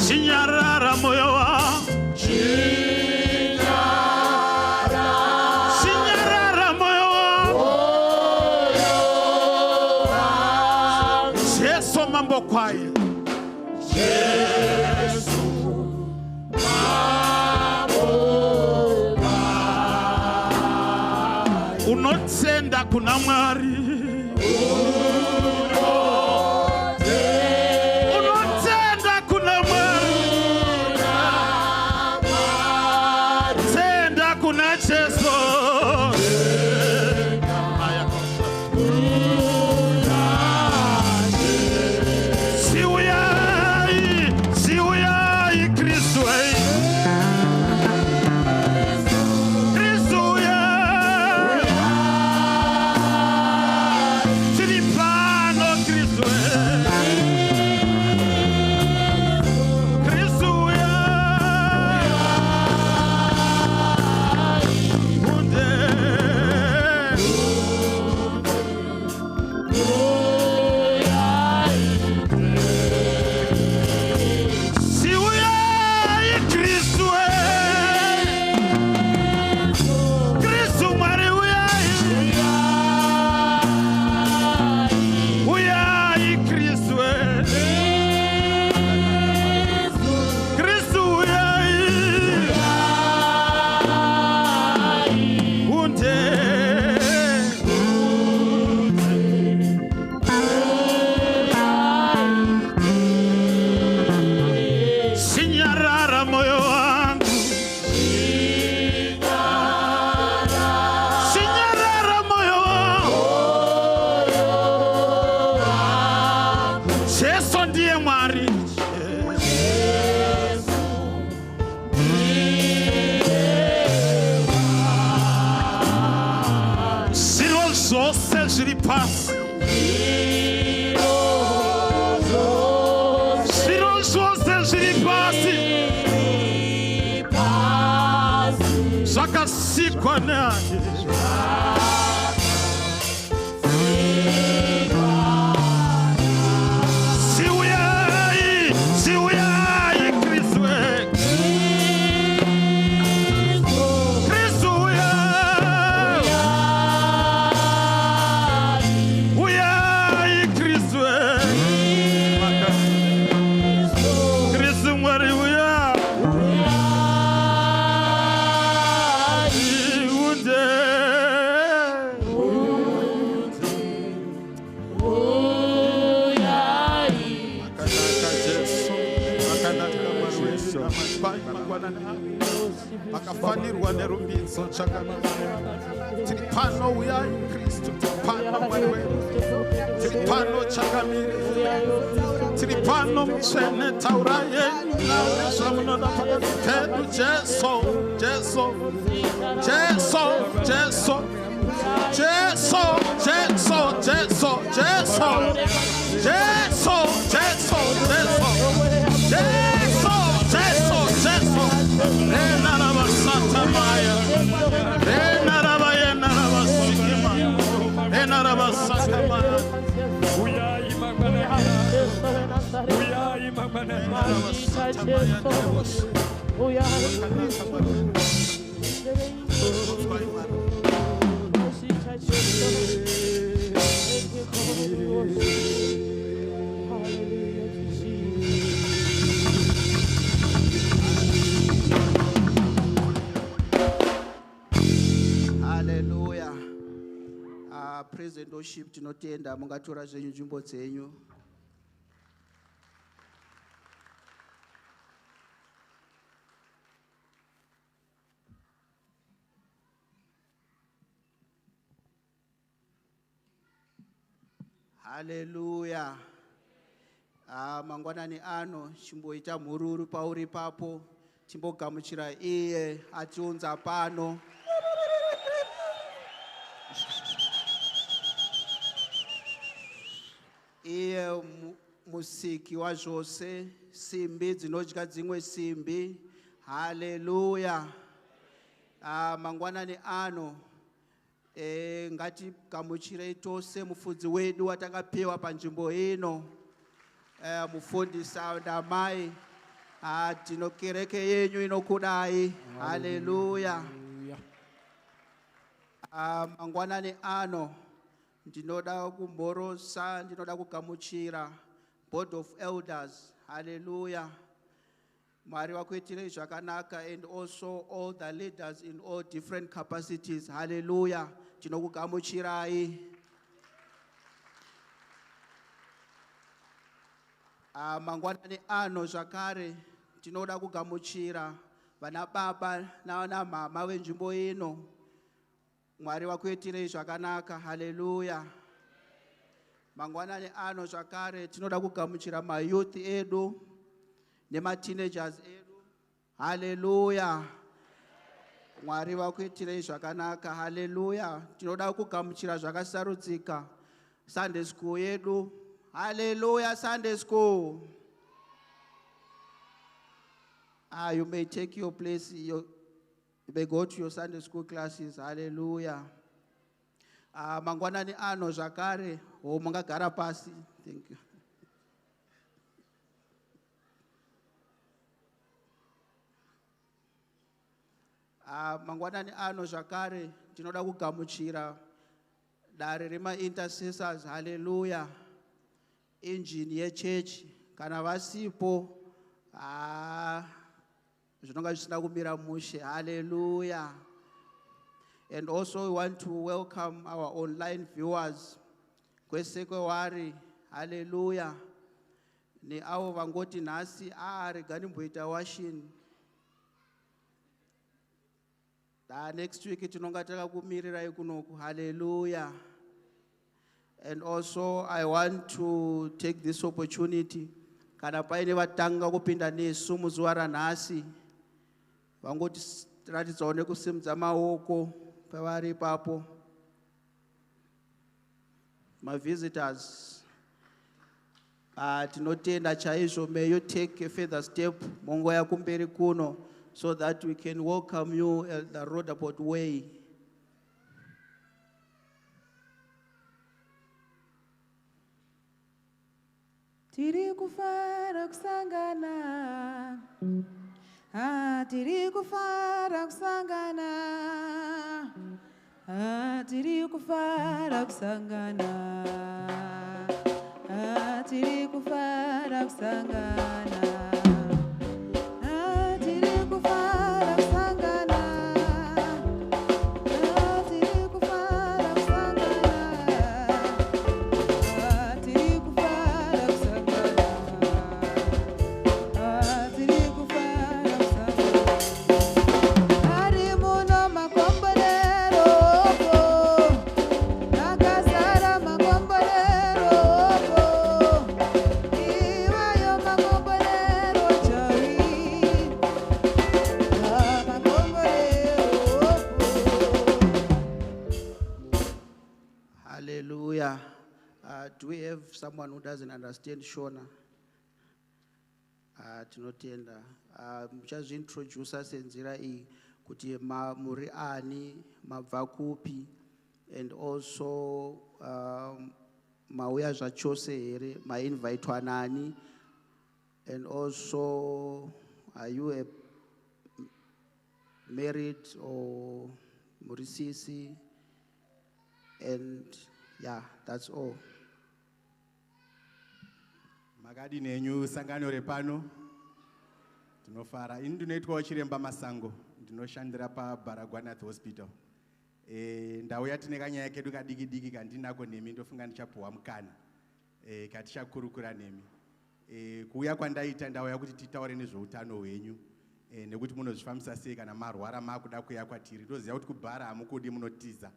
Chinyarara moyo wangu. Chinyarara moyo wangu. Jesu mambo kwaye. Unotenda kuna Mwari. Unotenda kuna Mwari. Tenda kuna Jesu. Siuyai Kristu. Kristu uyai. pasi. Zviro zvose zviri pasi zvakasikwa neani. Siuyai Kristu. Kristu uyai Kristu. Kristu Mwari uyai. Vakafanirwa nerumbidzo chakanaka. Tiri pano uyai Kristu. Tiri pano Mwari wedu. Tiri pano chakamira. Tiri pano mutsvene taurai nawe zvamunoda pakati pedu. Jesu, Jesu, Jesu, Jesu, Jesu, Jesu, Jesu, Jesu, Jesu, Jesu, Jesu, Jesu, Jesu, Jesu. Rena rava santa maya. Rena rava yena rava sikima. Rena rava santa maya. Uyai magmane. Uyai magmane. Rava santa maya. Hallelujah. Praise and worship tinotenda mungatora zvenyu nzvimbo dzenyu. Hallelujah. Mangwanani ano chimboita mhururu pauri papo, chimbogamuchira iye atiunza pano. Iye musiki wa zvose, simbi dzinodya dzimwe simbi. Hallelujah. Mangwanani ano ngatigamuchirei tose mufudzi wedu watakapiwa panzvimbo ino, mufundisi ndamai. Tinokereke yenyu inokudai. Hallelujah. Mangwanani ano ndinoda kumborosa, ndinoda kugamuchira Board of Elders. Hallelujah. Mwari wakuitirei zvakanaka, and also all the leaders in all different capacities. Hallelujah. Tinokugamuchirai. Mangwanani ano zvakare tinoda kugamuchira vana baba navana mama wenzvimbo ino. Mwari wakuitirei zvakanaka. Hallelujah. Mangwanani ano zvakare tinoda kugamuchira mayouth edu nema-teenagers edu. Hallelujah. Mwari wakuitirei zvakanaka. Hallelujah. Tinoda kugamuchira zvakasarudzika Sunday school yedu. Hallelujah. Sunday school. You may take your place. You may go to your Sunday school classes. Hallelujah. Mangwanani ano zvakare mungagara pasi. Thank you. Mangwanani ano zvakare tinoda kugamuchira dare rema-intercessors. Hallelujah. Engine yechechi kana vasipo zvinonga zvisina kumira mushe. Hallelujah. And also we want to welcome our online viewers kwese kwewari. Hallelujah. Neavo vangoti nhasi rega ndimboita washing. Next week tinonga takakumirirai kunoku. Hallelujah. And also I want to take this opportunity, kana paine vatanga kupinda nesu muzuva ranhasi vangoti ratidzawo nekusimudza maoko pavari ipapo. my visitors, tinotenda chaizvo. May you take a further step mongoya kumberi kuno, so that we can welcome you at the roundabout way. Tiri kufara kusangana, tiri kufara kusangana, tiri kufara kusangana, tiri kufara kusangana, tiri kufara kusangana, tiri kufara kusangana, tiri kufara Hallelujah. Do we have someone who doesn't understand Shona? Tinotenda. Muchazviintroduce senzira iyi kuti muri ani, mabva kupi, and also mauya zvachose here, mainvitwa nani, and also are you a married or murisisi? And yeah, that's all. Makadi nenyu sangano repano. Tinofara. Ini ndinoitwa chiremba Masango. Ndinoshandira pa Baragwanath Hospital. Ndau yatineka nyaya kedu kadiki diki kandinako nemi ndofunga ndichapuwa mukana. Katichakurukura nemi. Kuuya kwandaita ndau yakuti titaure nezveutano hwenyu. Nekuti munozvifambisa sei kana marwara makuda kuuya kwatiri. Toziva kuti kubhara hamukudi munotiza.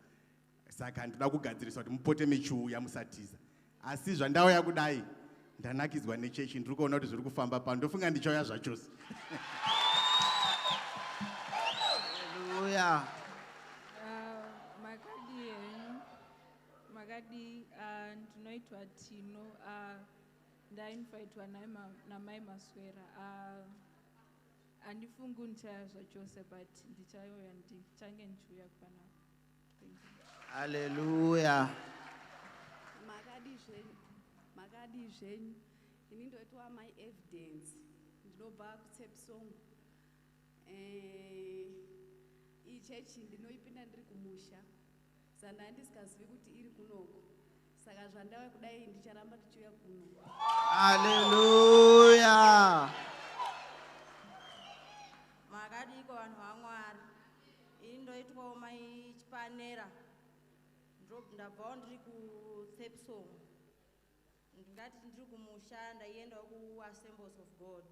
Saka ndoda kugadziriswa kuti mupote mechiuya musatiza. Asi zvandauya kudai ndanakidzwa nechechi, ndiri kuona kuti zviri kufamba pano, ndofunga ndichauya zvachose. Hallelujah. Makadi ndinoitwa Tino, ndainvitwa namai Maswera. Handifungi ndichauya zvachose, but ndichauya ndichange ndichiuya kupanapa. Hallelujah. Makadi zvenyu. Ini ndoitwa my evidence. Ndinobva kuTsepsong. Iyi chechi ndinoipinda ndiri kumusha. Saka ndisingazivi kuti iri kunoko. Saka zvandauya kudai ndicharamba ndichiuya kuno. Hallelujah. Makadi iko vanhu vaMwari. Ini ndoitwawo mai Chipanera. Ndabvawo ndiri kuTsepsong. Ndingati ndiri kumusha ndaiendawo kuAssemblies of God.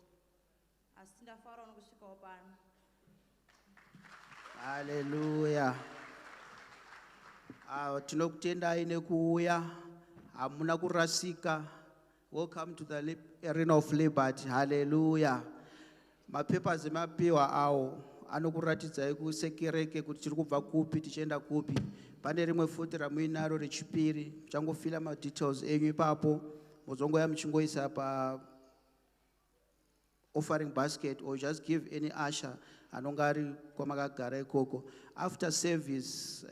Asi ndafarawo nokusvikawo pano. Hallelujah. Tinokutendai nekuuya. Hamuna kurasika. Welcome to the arena of liberty. Hallelujah. Mapapers emapiwa awo anokuratidzai kusekereke kuti tiri kubva kupi tichienda kupi. Pane rimwe futi ramuinaro rechipiri, muchangofila madetails enyu ipapo, muzongoya muchingoisa pa offering basket, or just give any usher anonga ari kwamakagara ikoko. After service,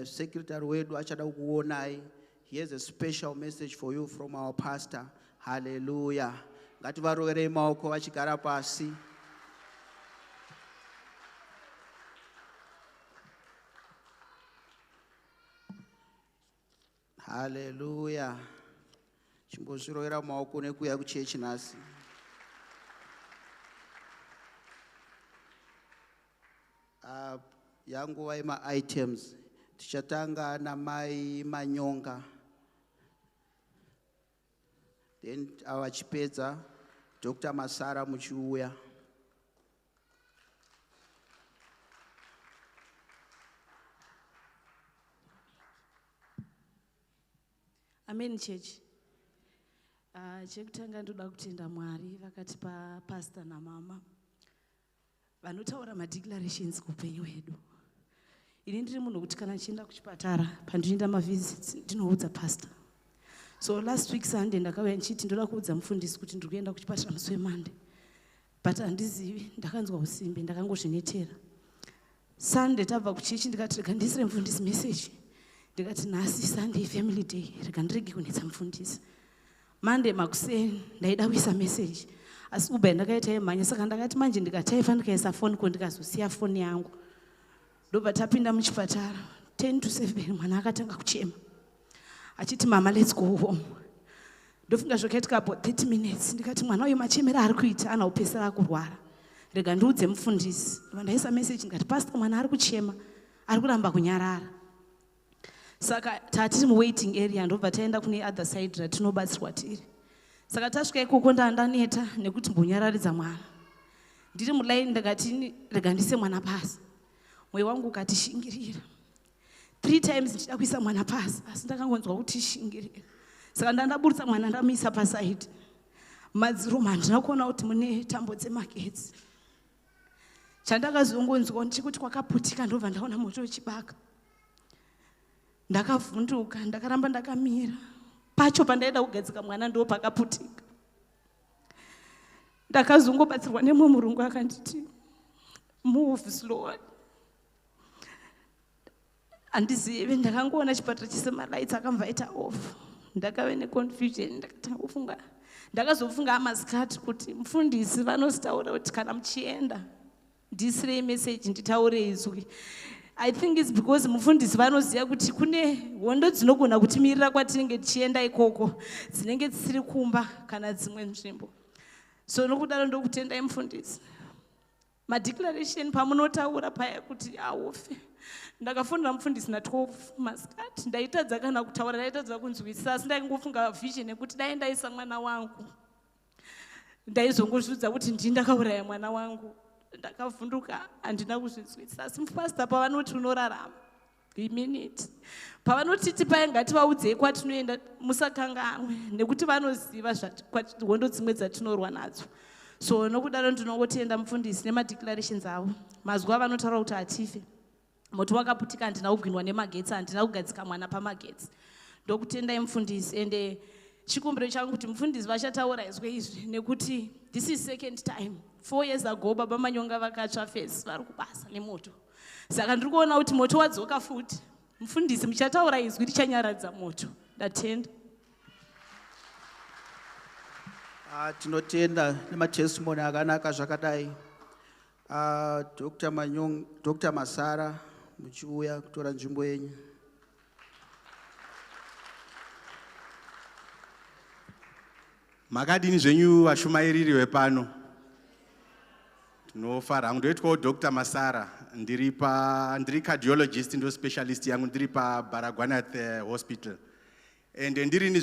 secretary wedu achada kukuonai. He has a special message for you from our pastor. Hallelujah. Ngativaroverei maoko vachigara pasi. Hallelujah. Chimbozvirovera maoko nekuuya kuchechi nhasi. Yanguva yema-items. Tichatanga namai Manyonga. Then vachipedza Dr. Masara muchiuya. Amen church. Chekutanga ndoda kutenda Mwari vakatipa pastor namama vanotaura madeclarations kuupenyu hwedu. Ini ndiri munhu kuti kana ndichienda kuchipatara pandinoenda mavisits ndinoudza pastor So last week Sunday ndakauya ndichiti ndoda kuudza mufundisi kuti ndiri kuenda kuchipatara musi weMonday, but handizivi, ndakanzwa usimbe, ndakangozvinetera. Sunday tabva kuchechi ndikati rega ndisire mufundisi message, ndikati nhasi Sunday family day, rega ndirege kunetsa mufundisi. Monday makuseni ndaida kuisa message, asi Uber ndakaita yemhanya, saka ndakati manje ndikataifa ndikaisa phone ko ndikazosiya phone yangu. Ndobva tapinda muchipatara 10 to 7 mwana akatanga kuchema achiti mama let's go home. Ndofunga zvakaita about 30 minutes ndikati mwana uyu machemera ari kuita ana upesera kurwara, rega ndiudze mufundisi. Ndaisa message ndikati pastor mwana ari kuchema, ari kuramba kunyarara. Saka tati mu waiting area, ndobva taenda kune other side ratinobatsirwa tiri. Saka tasvika ikoko ndaneta nekuti mbonyararidza mwana. Ndiri muline ndakati rega ndise mwana pasi. Mwoyo wangu ukati shingirira. 3 times ndichida kuisa mwana pasi, asi ndakangonzwa kuti shingirira. Saka ndandaburutsa mwana ndamuisa paside. Madziro handina kuona kuti mune tambo dzemagetsi. Chandakazongonzwa ndechikuti kwakaputika, ndobva ndaona moto uchibaka. Ndakavhunduka, ndakaramba ndakamira. Pacho pandaida kugadzika mwana ndo pakaputika. Ndakazongobatsirwa nemumwe murungu akanditi move slowly. Handizivi, ndakangoona chipatara chise malights akamvaita off. Ndakave neconfusion, ndakatanga kufunga. Ndakazofunga amasikati kuti mufundisi vanositaura kuti kana muchienda ndisire message nditaure izwi. I think it's because mufundisi vanoziva kuti kune hondo dzinogona kutimirira kwatinenge tichienda ikoko, dzinenge dzisiri kumba kana dzimwe nzvimbo. So nokudaro ndokutendai mufundisi. Madeclaration pamunotaura paya kuti aufe. Ndakafundira mufundisi na 12 masikati. Ndaitadza kana kutaura, ndaitadza kunzwisisa, asi ndaingofunga vision yekuti dai ndaisa mwana wangu, ndaizongozvidza kuti ndini ndakauraya mwana wangu. Ndakavhunduka, handina kuzvinzwisisa. Asi mupasita pavanoti unorarama, iminute. Pavanotiti paya ngativaudze kwatinoenda, musakanganwe, nekuti vanoziva hondo dzimwe dzatinorwa nadzo. So nokudaro ndinongotenda mufundisi nemadeclarations avo. Mazuva vanotaura kuti hatife. Moto wakaputika, handina kugwinwa nemagetsi, handina kugadzika mwana pamagetsi. Ndokutendai mufundisi, ende chikumbiro changu kuti mufundisi vachataura izwe izvi, nekuti this is second time. 4 years ago baba Manyonga vakatsva fesi vari kubasa nemoto. Saka ndiri kuona kuti moto wadzoka futi. Mufundisi muchataura izwi richanyaradza moto. Ndatenda. Tinotenda nematestimony akanaka zvakadai. Dr. Masara muchiuya kutora nzvimbo yenyu. Makadini zvenyu vashumairiri vepano. Tinofara hangu ndoitwawo Dr. Masara, ndiri cardiologist ndo specialist yangu ndiri paBaragwanath Hospital. Ende ndiri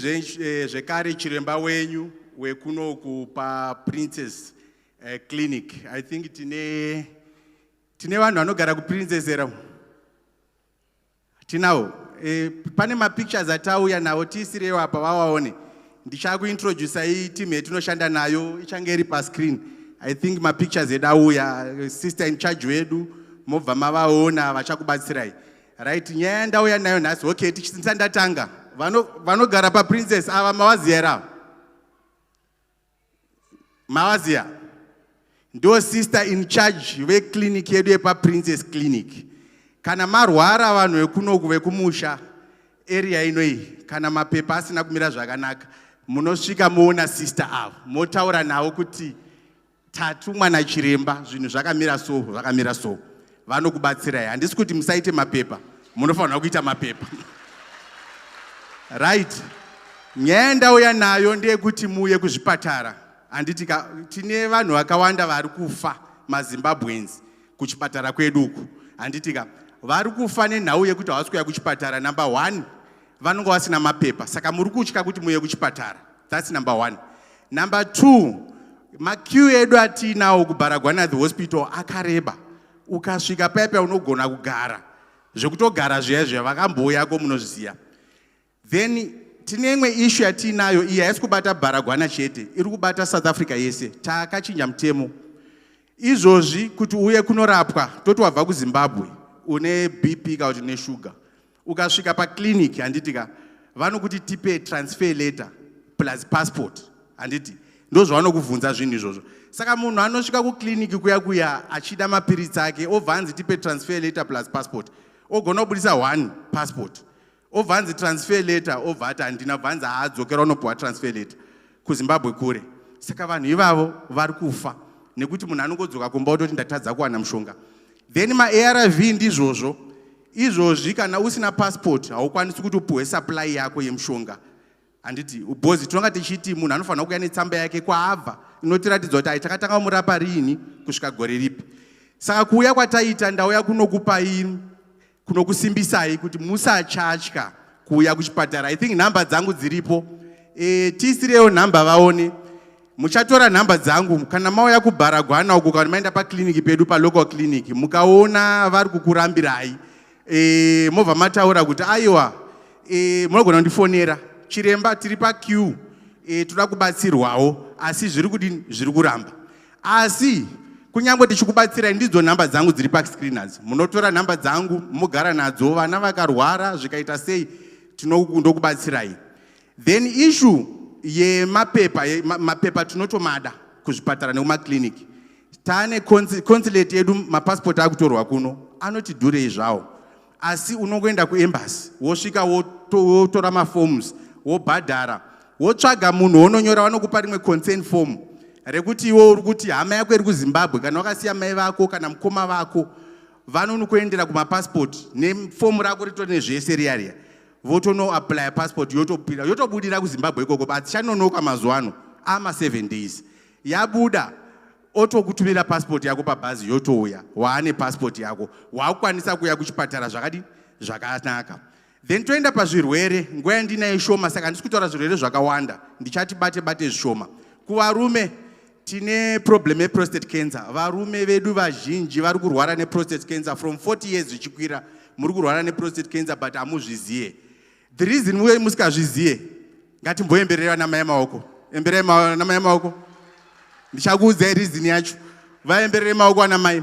zvekare chiremba wenyu wekunoku paPrincess Clinic. I think tine vanhu vanogara kuPrincess era. Tinawo pane mapictures atauya nawo tiisirewo apa vawaone. Ndichakuintroduce team yetinoshanda nayo ichange iri pascreen. I think mapictures edauya, sister in charge wedu mobva mavaona vachakubatsirai. Right, nyaya ndauya nayo nhasi. Okay, tichindatanga. Vanogara paPrincess ava mawaziya era. Mawaziya. Ndo sister in charge veclinic yedu yepaPrincess Clinic. Kana marwara vanhu vekunoku vekumusha area inoi, kana mapepa asina kumira zvakanaka, munosvika moona sister avo, motaura nawo kuti tatu mwana chiremba zvinhu zvakamira so. Vanokubatsirai. Handisi kuti musaite mapepa, munofanira kuita mapepa. Right. Nyaya ndauya nayo ndeyekuti muuye kuzvipatara. Handiti tine vanhu vakawanda vari kufa maZimbabweans kuchipatara kweduku. Handitika vari kufa nenhau yekuti havasi kuuya kuchipatara. Number 1, vanonga vasina mapepa, saka muri kutya kuti muuye kuchipatara. That's number 1. Number 2, maqueue edu atinawo kuBaragwanath Hospital akareba. Ukasvika paya unogona kugara. Zvekutogara zviya vakambouya munozviziva. Then tine imwe issue yatinayo iyi haisi kubata Baragwana chete, iri kubata South Africa yese. Takachinja mutemo. Izvozvi kuti uye kunorapwa toti wabva kuZimbabwe une BP kana kuti une sugar. Ukasvika paclinic handitika vanokuti tipe transfer letter plus passport, handiti ndozvavanokubvunza zvinhu izvozvo. Saka munhu anosvika kukliniki kuya achida mapiritsi ake obvanzi tipe transfer letter plus passport, ogona kubudisa 1 passport, obvanzi transfer letter, obvati handina, bvanzi haadzokera unopuwa transfer letter kuZimbabwe kure. Saka vanhu ivavo vari kufa nekuti munhu anongodzoka kumba utoti ndatadza kuwana mushonga. Then ma-ARV ndizvozvo, izvozvi kana usina passport haukwanisi kuti upuhwe supply yako yemushonga. Handiti bhozi tinonga tichiti munhu anofanira kuuya netsamba yake kwaabva inotiratidza kuti ai takatanga kumurapa riini kusvika gore ripi. Saka kuuya kwataita ndauya kunokupai, kunokusimbisai kuti musachatya kuuya kuchipatara. I think nhamba dzangu dziripo, tiisirewo nhamba vaone. Muchatora nhamba dzangu kana mauya kuBaragwana uko kana maenda pakliniki pedu palocal clinic mukaona vari kukurambirai, mobva mataura kuti aiwa munogona kundifonera chiremba, tiri paqueue, toda kubatsirwawo, asi zviri kuramba. Asi kunyange tichikubatsirai ndidzo nhamba dzangu dziri pascreeners, munotora nhamba dzangu mugara nadzo, vana vakarwara zvikaita sei tinokubatsirai. Then issue mapepa tinotomada kuzvipatara nekumakliniki. Tane consulate yedu mapassport akutorwa kuno anotidhurei zvawo, asi unongoenda kuembassy wosvika wotora maforms wobhadhara, wotsvaga munhu wononyora, vanokupa rimwe consent form rekuti iwo uri kuti hama yako iri kuZimbabwe, kana wakasiya mai vako kana mukoma vako, vanonokuendera kumapassport nefomu rako ritori nezvese riya, votono apply passport yotobudira kuZimbabwe ikoko, but chanonoka mazuva ano ama 7 days. Yabuda otokutumira passport yako pabhazi yotouya, waane passport yako, wakukwanisa kuya kuchipatara zvakanaka. Then toenda pazvirwere, nguva yandinayo shoma, saka ndisi kutaura zvirwere zvakawanda, ndichati bate zvishoma. Kuvarume tine problem yeprostate cancer. Varume vedu vazhinji vari kurwara neprostate cancer from 40 years zvichikwira, muri kurwara neprostate cancer but hamuzviziye. The reason musikazviziye, ngatimboemberera namai maoko. Embererai namai maoko. Ndichakuudzai reason yacho. Vaemberere maoko anamai.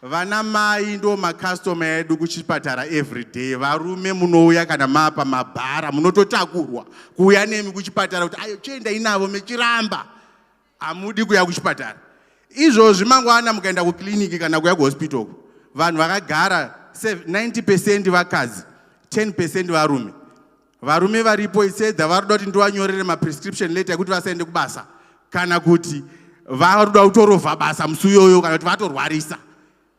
Vana mai ndo makastoma edu kuchipatara every day. Varume munouya kana mapa mabhara, munototakurwa kuuya nemi kuchipatara kuti ayo chienda inavo mechiramba, hamudi kuya kuchipatara. Izvozvi mangwana mukaenda kukliniki kana kuya kuhospital, vanhu vakagara 90% vakadzi, 10% varume. Varume varipo isedza varuda kuti ndivanyorere maprescription letter yekuti vasaende kubasa, kana kuti varuda kutorovha basa musi iyoyo, kana kuti vatorwarisa.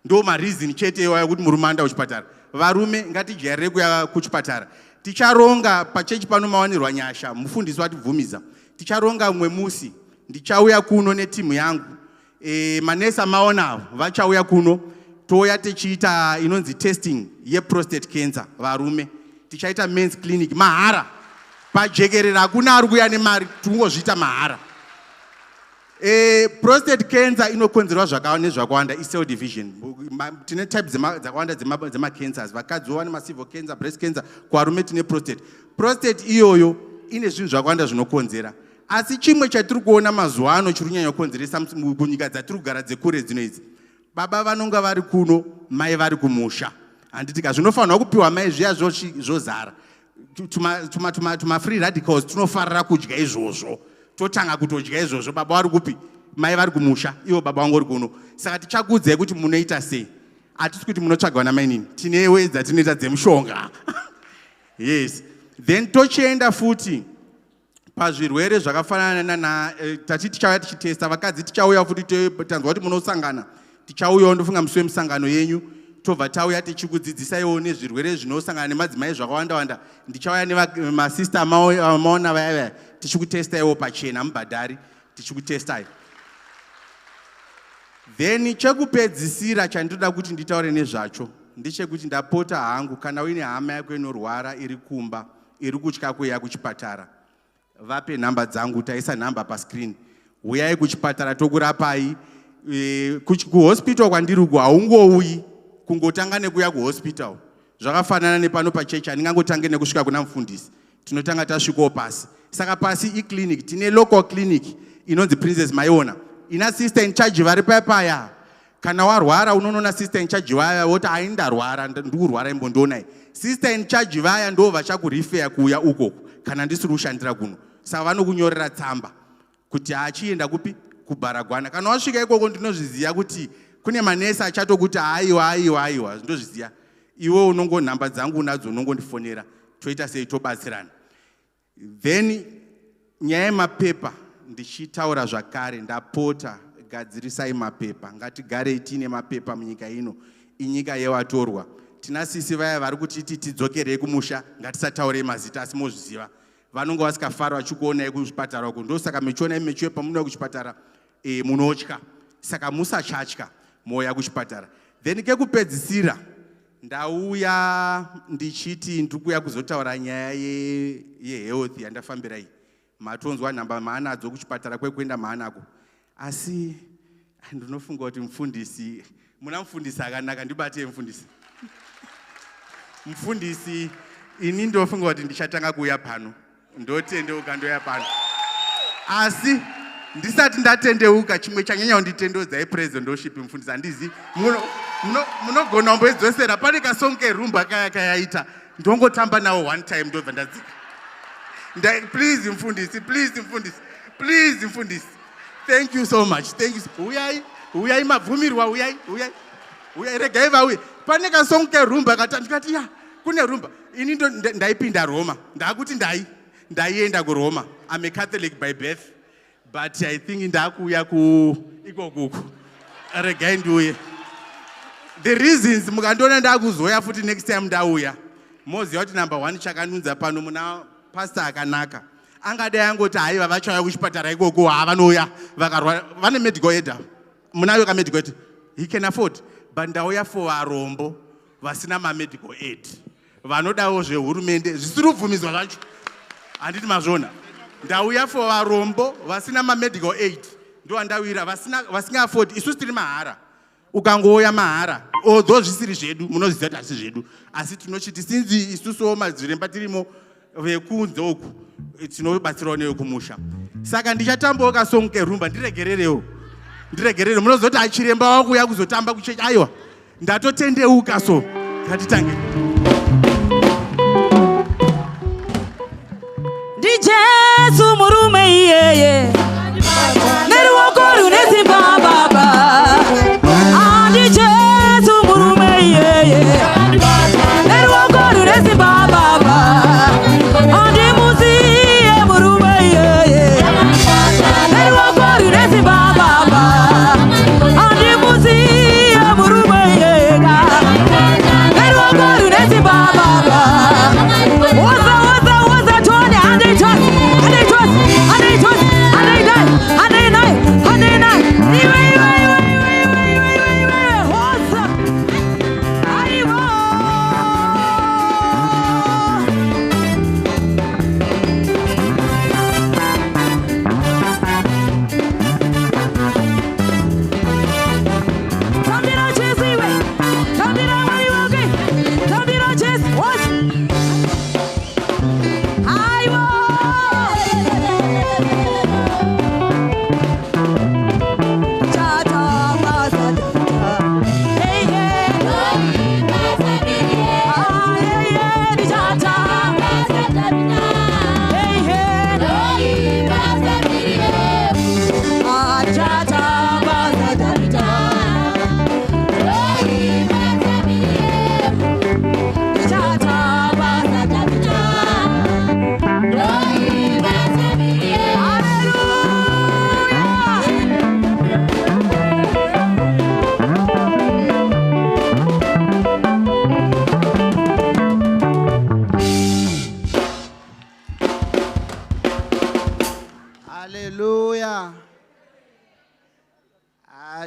Ndo mareason chete iwayo kuti murume aenda kuchipatara. Varume ngatijairire kuya kuchipatara. Ticharonga pachechi pano mawanirwa nyasha, mufundisi watibvumiza. Ticharonga umwe musi, ndichauya kuno netimu yangu. Manesa maona vachauya kuno, toya tichiita inonzi testing yeprostate cancer varume. Tichaita men's clinic mahara. Pajekerera hakuna ari kuya nemari, tungozviita mahara. Prostate cancer inokonzerwa zvakawanda cell division. Tine types dzakawanda dzema-cancers. Vakadzi vane ma-cervical cancer, breast cancer, kuvarume tine prostate. Prostate iyoyo ine zvinhu zvakawanda zvinokonzera. Asi chimwe chatiri kuona mazuva ano chiri kunyanya kukonzeresa kunyika dzatiri kugara dzekure dzino idzi, baba vanonga vari kuno, mai vari kumusha. Handitika zvinofanirwa kupiwa mai zviya zvozara. Tuma-free radicals tunofarira kudya izvozvo. Totanga kutodya izvozvo, baba vari kupi, mai vari kumusha, ivo baba vangu vari kuno. Saka tichakuudzai kuti munoita sei. Hatisi kuti munotsvagwa namai nini, tinewe dzatinoita dzemushonga. Yes. Then tochienda futi pazvirwere zvakafanana tati tichauya tichitesta, vakadzi tichauya futi tanzwa kuti munosangana, tichauya ndofunga musi wemusangano yenyu, tobva tauya tichikudzidzisaiwo nezvirwere zvinosangana nemadzimai zvakawanda. Ndichauya nemasista maona vaya tichikutestaiwo pachena mubhadhari, tichikutestai. Then chekupedzisira chandoda kuti nditaure nezvacho ndechekuti ndapota hangu, kana uine hama yako inorwara iri kumba, iri kutya kuya kuchipatara, vape nhamba dzangu, taisa nhamba pascreen. Uyai kuchipatara tokurapai. Kuhospital kwandiri uku haungouyi kungotanga nekuya kuhospital. Zvakafanana nepano pachechi, handingangotange nekusvika kuna mufundisi. Tinotanga tasvikawo pasi. Saka pasi iclinic, tine local clinic inonzi Princess Maiona. Ina sister in charge vari paya. Kana warwara unoona sister in charge waya woti aindarwara, ndikurwara imbondonai. sister in charge vaya ndo vachakurifeya kuuya ukoko kana ndisiri kushandira kuno. Saka vanokunyorera tsamba kuti achienda kupi kuBaragwana. Kana wasvika ikoko ndinozviziva kuti kune manesi achatokuti aiwa ndozviziva. Iwe unongo nhamba dzangu unadzo unongondifonera toita sei tobatsirana. Then nyaya yemapepa ndichitaura zvakare ndapota gadzirisai mapepa. Ngatigarei tine mapepa munyika ino. Inyika yevatorwa. Tina sisi vaya vari kutiti tidzokerei kumusha ngatisataurei mazita asi mozviziva. Vanongo vasikafara vachikuonai kuzvipatara uko. Ndosaka mechiona mechiwe pamunouya kuchipatara munotya. Saka musachatya moya kuchipatara. Then kekupedzisira ndauya ndichiti ndikuya kuzotaura nyaya yehealth yandafambira iyi. Matonzwa nhamba maanadzo kuchipatara kwekuenda maanako. Asi ndinofunga kuti mufundisi muna mufundisi akanaka ndibate mufundisi. Mufundisi ini ndofunga kuti ndichatanga kuuya pano. Ndotendeuka ndoya pano. Asi ndisati ndatendeuka chimwe chanyanya kunditendeudza ipresidentship mufundisi handizi munogona kumboidzosera pane kasonke rumba kayaita ndongotamba nawo one time ndobva ndadzika. Please mfundisi. Thank you so much. Thank you. Uyai mabvumirwa uyai. Regai vauye. Pane kasonke rumba ndikati ya kune rumba. Ini ndo ndaipinda Roma. Ndakuti ndaienda kuRoma. I'm a Catholic by birth. But I think ndakuya ikokuku. Regai ndiuye. The reasons mukandiona ndakuzoya futi next time ndauya. Moziva kuti number 1 chakanunza pano muna pastor akanaka. Angadai angoti haiva vachauya kuchipatara ikoko havanoya vakarwara vane medical aid. Munayo ka medical aid. He can afford. But ndauya for varombo vasina medical aid. Vanodawo zvehurumende zvisiri kubvumidzwa zvacho. Handiti mazvona. Ndauya for varombo vasina medical aid. Ndo andawira vasinga afford. Isu tiri mahara. Ukangoya mahara. Although zvisiri zvedu munoziva kuti hasi zvedu. Asi tinochiti sinzi isusuwo madziremba tirimo vekunze uku tinobatsirawo newe kumusha. Saka ndichatambawo kasonke rumba ndiregererewo. Munozoti achiremba wakuya kuzotamba kuchechi. Aiwa ndatotendeuka so. Ngatitange. Ndijesu murume iyeye neruoko runezimba baba. Ndijesu murume iyeye neruoko runezimba baba. Ndimuziye murume iyeye neruoko runezimba baba. Ndimuziye murume iyeye neruoko runezimba baba. Woza tone ande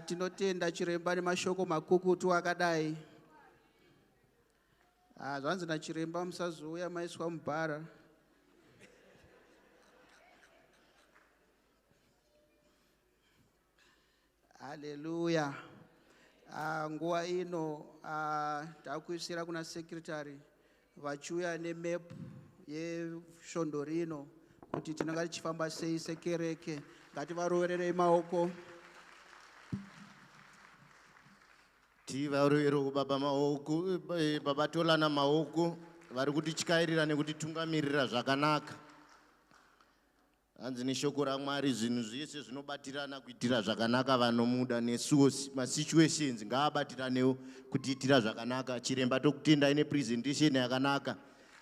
Tinotenda chiremba nemashoko makukutu akadai. Zvanzi nachiremba musazouya maiswa mubhara. Haleluya. Nguva ino takuisira kuna secretary vachiuya nemap yesvondo rino kuti tinenge tichifamba sei sekereke. Ngativarovererei maoko. tivarero baba maoko baba tolana maoko vari kutityairira nekutitungamirira zvakanaka. Hanzi neshoko raMwari zvinhu zvese zvinobatirana kuitira zvakanaka vanomuda, nesuwo masituations ngaabatiraneo kutiitira zvakanaka. Chiremba tokutendai nepresentation yakanaka.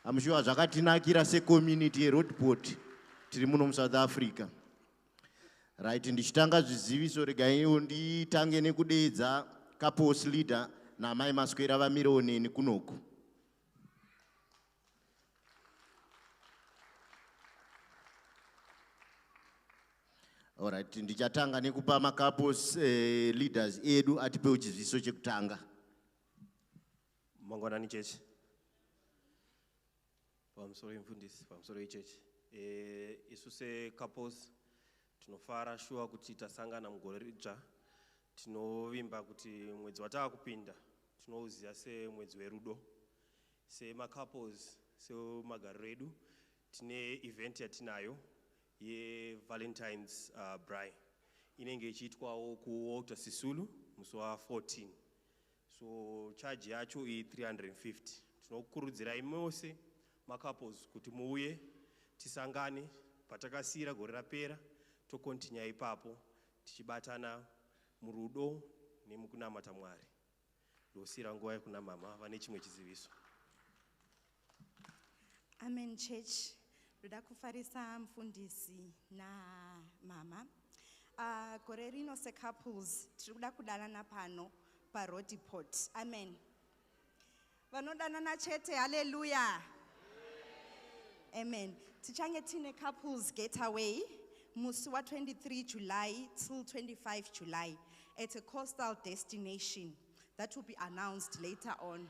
Amushuwa zvakatinakira secommunity yeRoadport tiri muno muSouth Africa. Right, ndichitanga zviziviso regaiwo nditange nekudeedza couples leader naamai maswera vamironeni kunoku. Alright, ndichatanga nekupa macouples leaders edu atipewo chiziviso chekutanga. Mangwanani church. Pamusoro yemfundisi, pamusoro yechurch. Isu secouples tinofara shuwa kuti tasangana mugore ridzva. Tinovimba kuti mwedzi watava kupinda tinouziva semwedzi werudo. Semacouples, semagariro edu tine event yatinayo ye-Valentine's Braai. Inenge ichiitwawo kuWalter Sisulu musi wa14. So charge yacho i350. Tinokurudzirai mose macouples kuti muuye tisangane patakasira gore rapera tokontinya ipapo tichibatana murudo nemukunamata Mwari. Ndosira nguva yekuna mama vane chimwe chiziviso. Amen church. Ndoda kufarisa mfundisi na mama. Gore rino secouples tiri kuda kudanana pano paRoadport. Amen. Vanodanana chete, hallelujah. Amen. Tichange tine couples getaway musi wa 23 July till 25 July at a coastal destination that will be announced later on.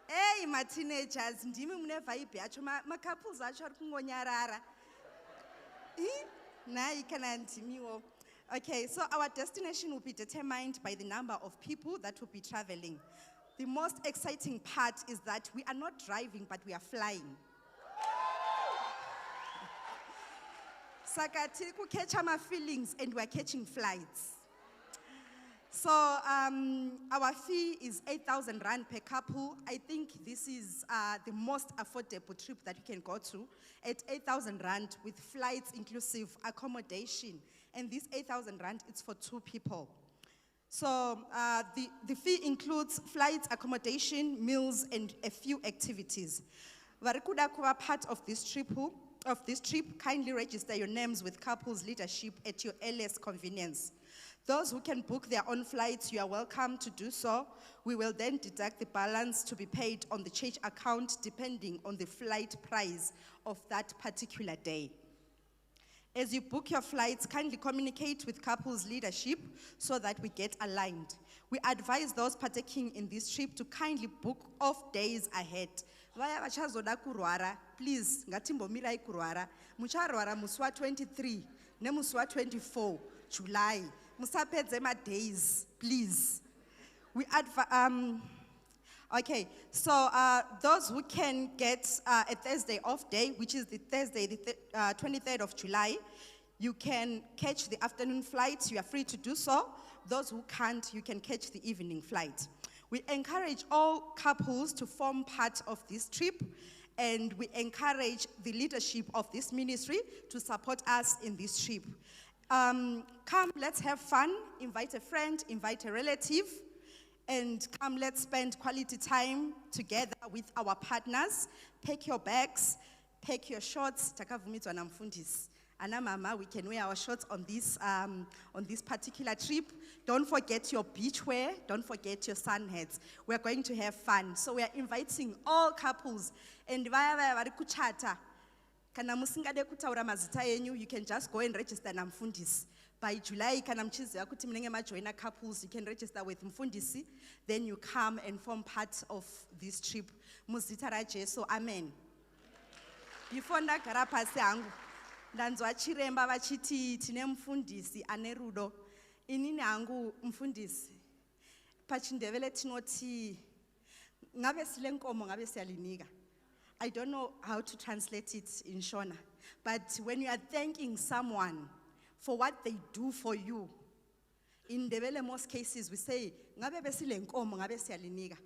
Hey, my teenagers, ndimi mune vibe yacho, ma couples acho ari kungonyarara. Nai kana ndimiwo. Okay, so our destination will be determined by the number of people that will be traveling. The most exciting part is that we are not driving, but we are flying. Saka tiri kukecha ma feelings and we are catching flights. So our fee is 8,000 rand per couple. I think this is the most affordable trip that you can go to at 8,000 rand with flights inclusive accommodation. And this 8,000 rand is for 2 people. So the fee includes flights, accommodation, meals, and a few activities. Varikuda kuwa part of this trip, kindly register your names with couples leadership at your earliest convenience. Those who can book their own flights, you are welcome to do so. We will then deduct the balance to be paid on the church account depending on the flight price of that particular day. As you book your flights, kindly communicate with couples leadership so that we get aligned. We advise those partaking in this trip to kindly book off days ahead. Vaya vachazoda kurwara, please, ngatimbomirai kurwara. Mucharwara musi wa 23, ne musi wa 24 July. Musapedze ma days, please. We okay, so those who can get a Thursday off day, which is the Thursday, the 23rd of July, you can catch the afternoon flights. You are free to do so. Those who can't, you can catch the evening flight. We encourage all couples to form part of this trip, and we encourage the leadership of this ministry to support us in this trip. Come, let's have fun. Invite a friend, invite a relative, and come, let's spend quality time together with our partners. Pack your bags, pack your shorts. Takavumitwa na mfundisi. Ana mama, we can wear our shorts on this particular trip. Don't forget your beach wear. Don't forget your sun hats. We're going to have fun. So we are inviting all couples. And vaya vari kuchata. Kana musingade kutaura mazita yenyu, you can just go and register na mfundisi. By July, kana mchiziva kuti mnenge majoina couples, you can register with mfundisi. Then you come and form part of this trip. Muzita ra Jesu, amen. Before ndagara pasi hangu, ndanzwa chiremba vachiti tine mfundisi ane rudo. Inini hangu mfundisi. Pachindevele tinoti ngabe silenkomo ngabe siyaliniga. I don't know how to translate it in Shona, but when you are thanking someone for what they do for you, In Ndebele, most cases we say, "Ngabe besile nkomo, ngabe siyalinika."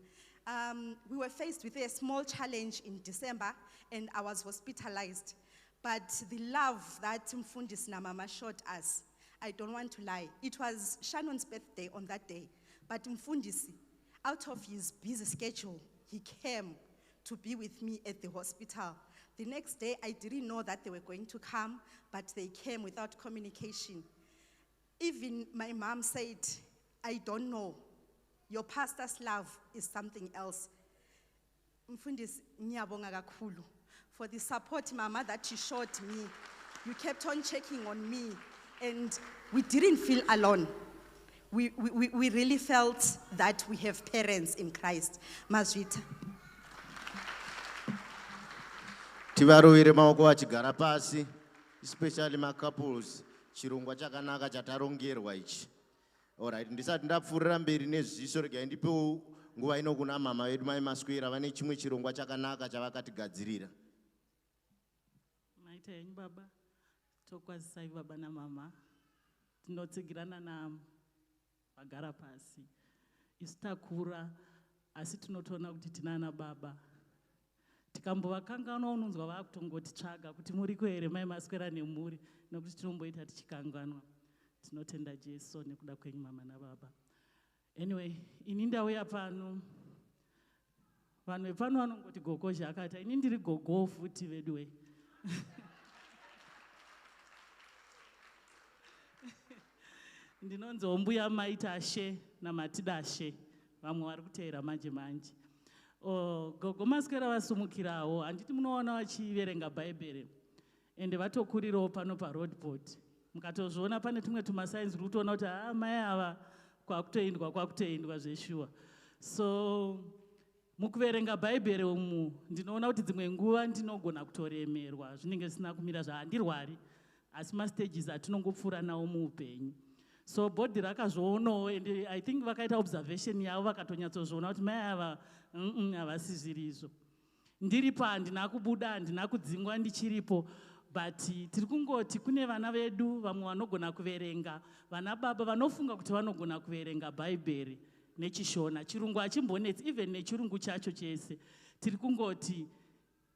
We were faced with a small challenge in December, and I was hospitalized. But the love that Mfundisi na Mama showed us, I don't want to lie. It was Shannon's birthday on that day, but Mfundisi, out of his busy schedule, he came to be with me at the hospital. The next day, I didn't know that they were going to come, but they came without communication. Even my mom said, "I don't know. Your pastor's love is something else." Mfundisi, ngiyabonga kakhulu for the support, Mama, that you showed me. You kept on checking on me, and we didn't feel alone. We really felt that we have parents in Christ. Mazvita. Tivarovere maoko vachigara pasi, especially couples. Chirongwa chakanaka chatarongerwa ichi. Alright, ndisati ndapfuurira mberi nezviso regai ndipewo nguva ino kuna mama vedu mai Maswera vane chimwe chirongwa chakanaka chavakatigadzirira. Maita henyu baba, tokwazisai baba namama. Tinotsigirana na vagara pasi. Isu takura, asi tinotoona kuti tinana baba. Tikambovakangana unonzwa vakutongotitsvaga kuti muriko here mai Maswera nemuri, nokuti tinomboita tichikanganwa. Tinotenda Jesu nekuda kwenyu mama nababa. Anyway, ini ndauya pano. Vanhu vepano vanongoti gogozha akati, ini ndiri gogo futi veduwe. Ndinonzi mbuya maita She namatida She. Vamwe vari kuteera manje manje. Gogo Maswera vasumukirawo, handiti munoona vachiverenga Bhaibheri. Ende vatokurirawo pano paRoadport. Mukatozviona pane tumwe tumasainzi rutoona kuti mai ava kwakutoendwa zveshuwa. So mukuverenga Bhaibheri umu ndinoona kuti dzimwe nguva ndinogona kutoremerwa, zvinenge zvisina kumira zvahandirwari, asi mastages atinongopfuura nawo muupenyu. So bhodhi rakazvoonawo, and I think vakaita observation yavo vakatonyatsoziona kuti mai ava havasi zviri izvo. Ndiri pa handina kubuda, handina kudzingwa ndichiripo. But tiri kungoti kune vana vedu vamwe vanogona kuverenga, vana baba vanofunga kuti vanogona kuverenga Bhaibheri nechishona. Chirungu hachimbonetsi, even nechirungu chacho chese. Tiri kungoti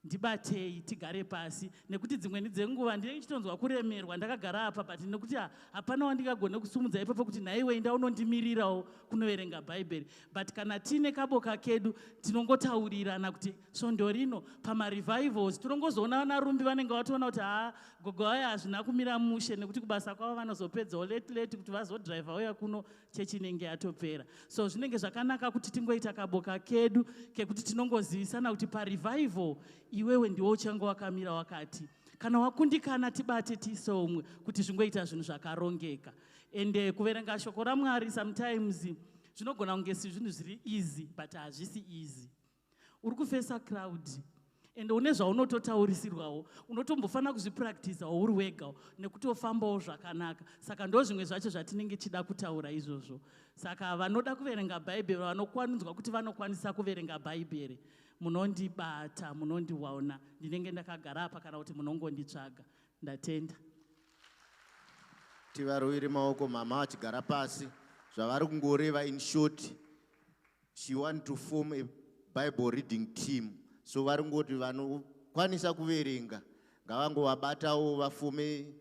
ndibatei tigare pasi, nekuti dzimweni dzenguva ndinenge chitonzwa kuremerwa ndakagara apa, but nekuti hapana wandingagone kusumudza ipapo kuti naiwe enda unondimirirawo kunoverenga Bhaibheri. But kana tine kaboka kedu tinongotaurirana kuti svondo rino pamarevivals tinongozoona vanarumbi vanenge vatoona kuti gogo aya hazvina kumira mushe, nekuti kubasa kwavo vanozopedzawo leti kuti vazodhiraivha uya kuno chechi inenge yatopera. So zvinenge zvakanaka kuti tingoita kaboka kedu kekuti tinongozivisana kuti parevival iwewe ndiwo uchange wakamira wakati. Kana wakundikana tibate tiise umwe kuti zvingoita zvinhu zvakarongeka. Ende kuverenga shoko raMwari sometimes zvinogona kunge zvinhu zviri easy, but hazvisi easy. Uri kufesa crowd, ende une zvaunototaurisirwawo, unotombofana kuzvipracticeawo uri wegawo, nekutofambawo zvakanaka. Saka ndo zvimwe zvacho zvatinenge chida kutaura izvozvo. Saka vanoda kuverenga Bhaibheri, vanokwanisa kuti vanokwanisa kuverenga Bhaibheri, munondibata, munondiwaona, ndinenge ndakagara apa kana kuti munongonditsvaga. Ndatenda. Tivarovere maoko mama vachigara pasi. Zvavari kungoreva in short, she want to form a Bible reading team. So vari ngoti vanokwanisa kuverenga ngavangovabatawo vafome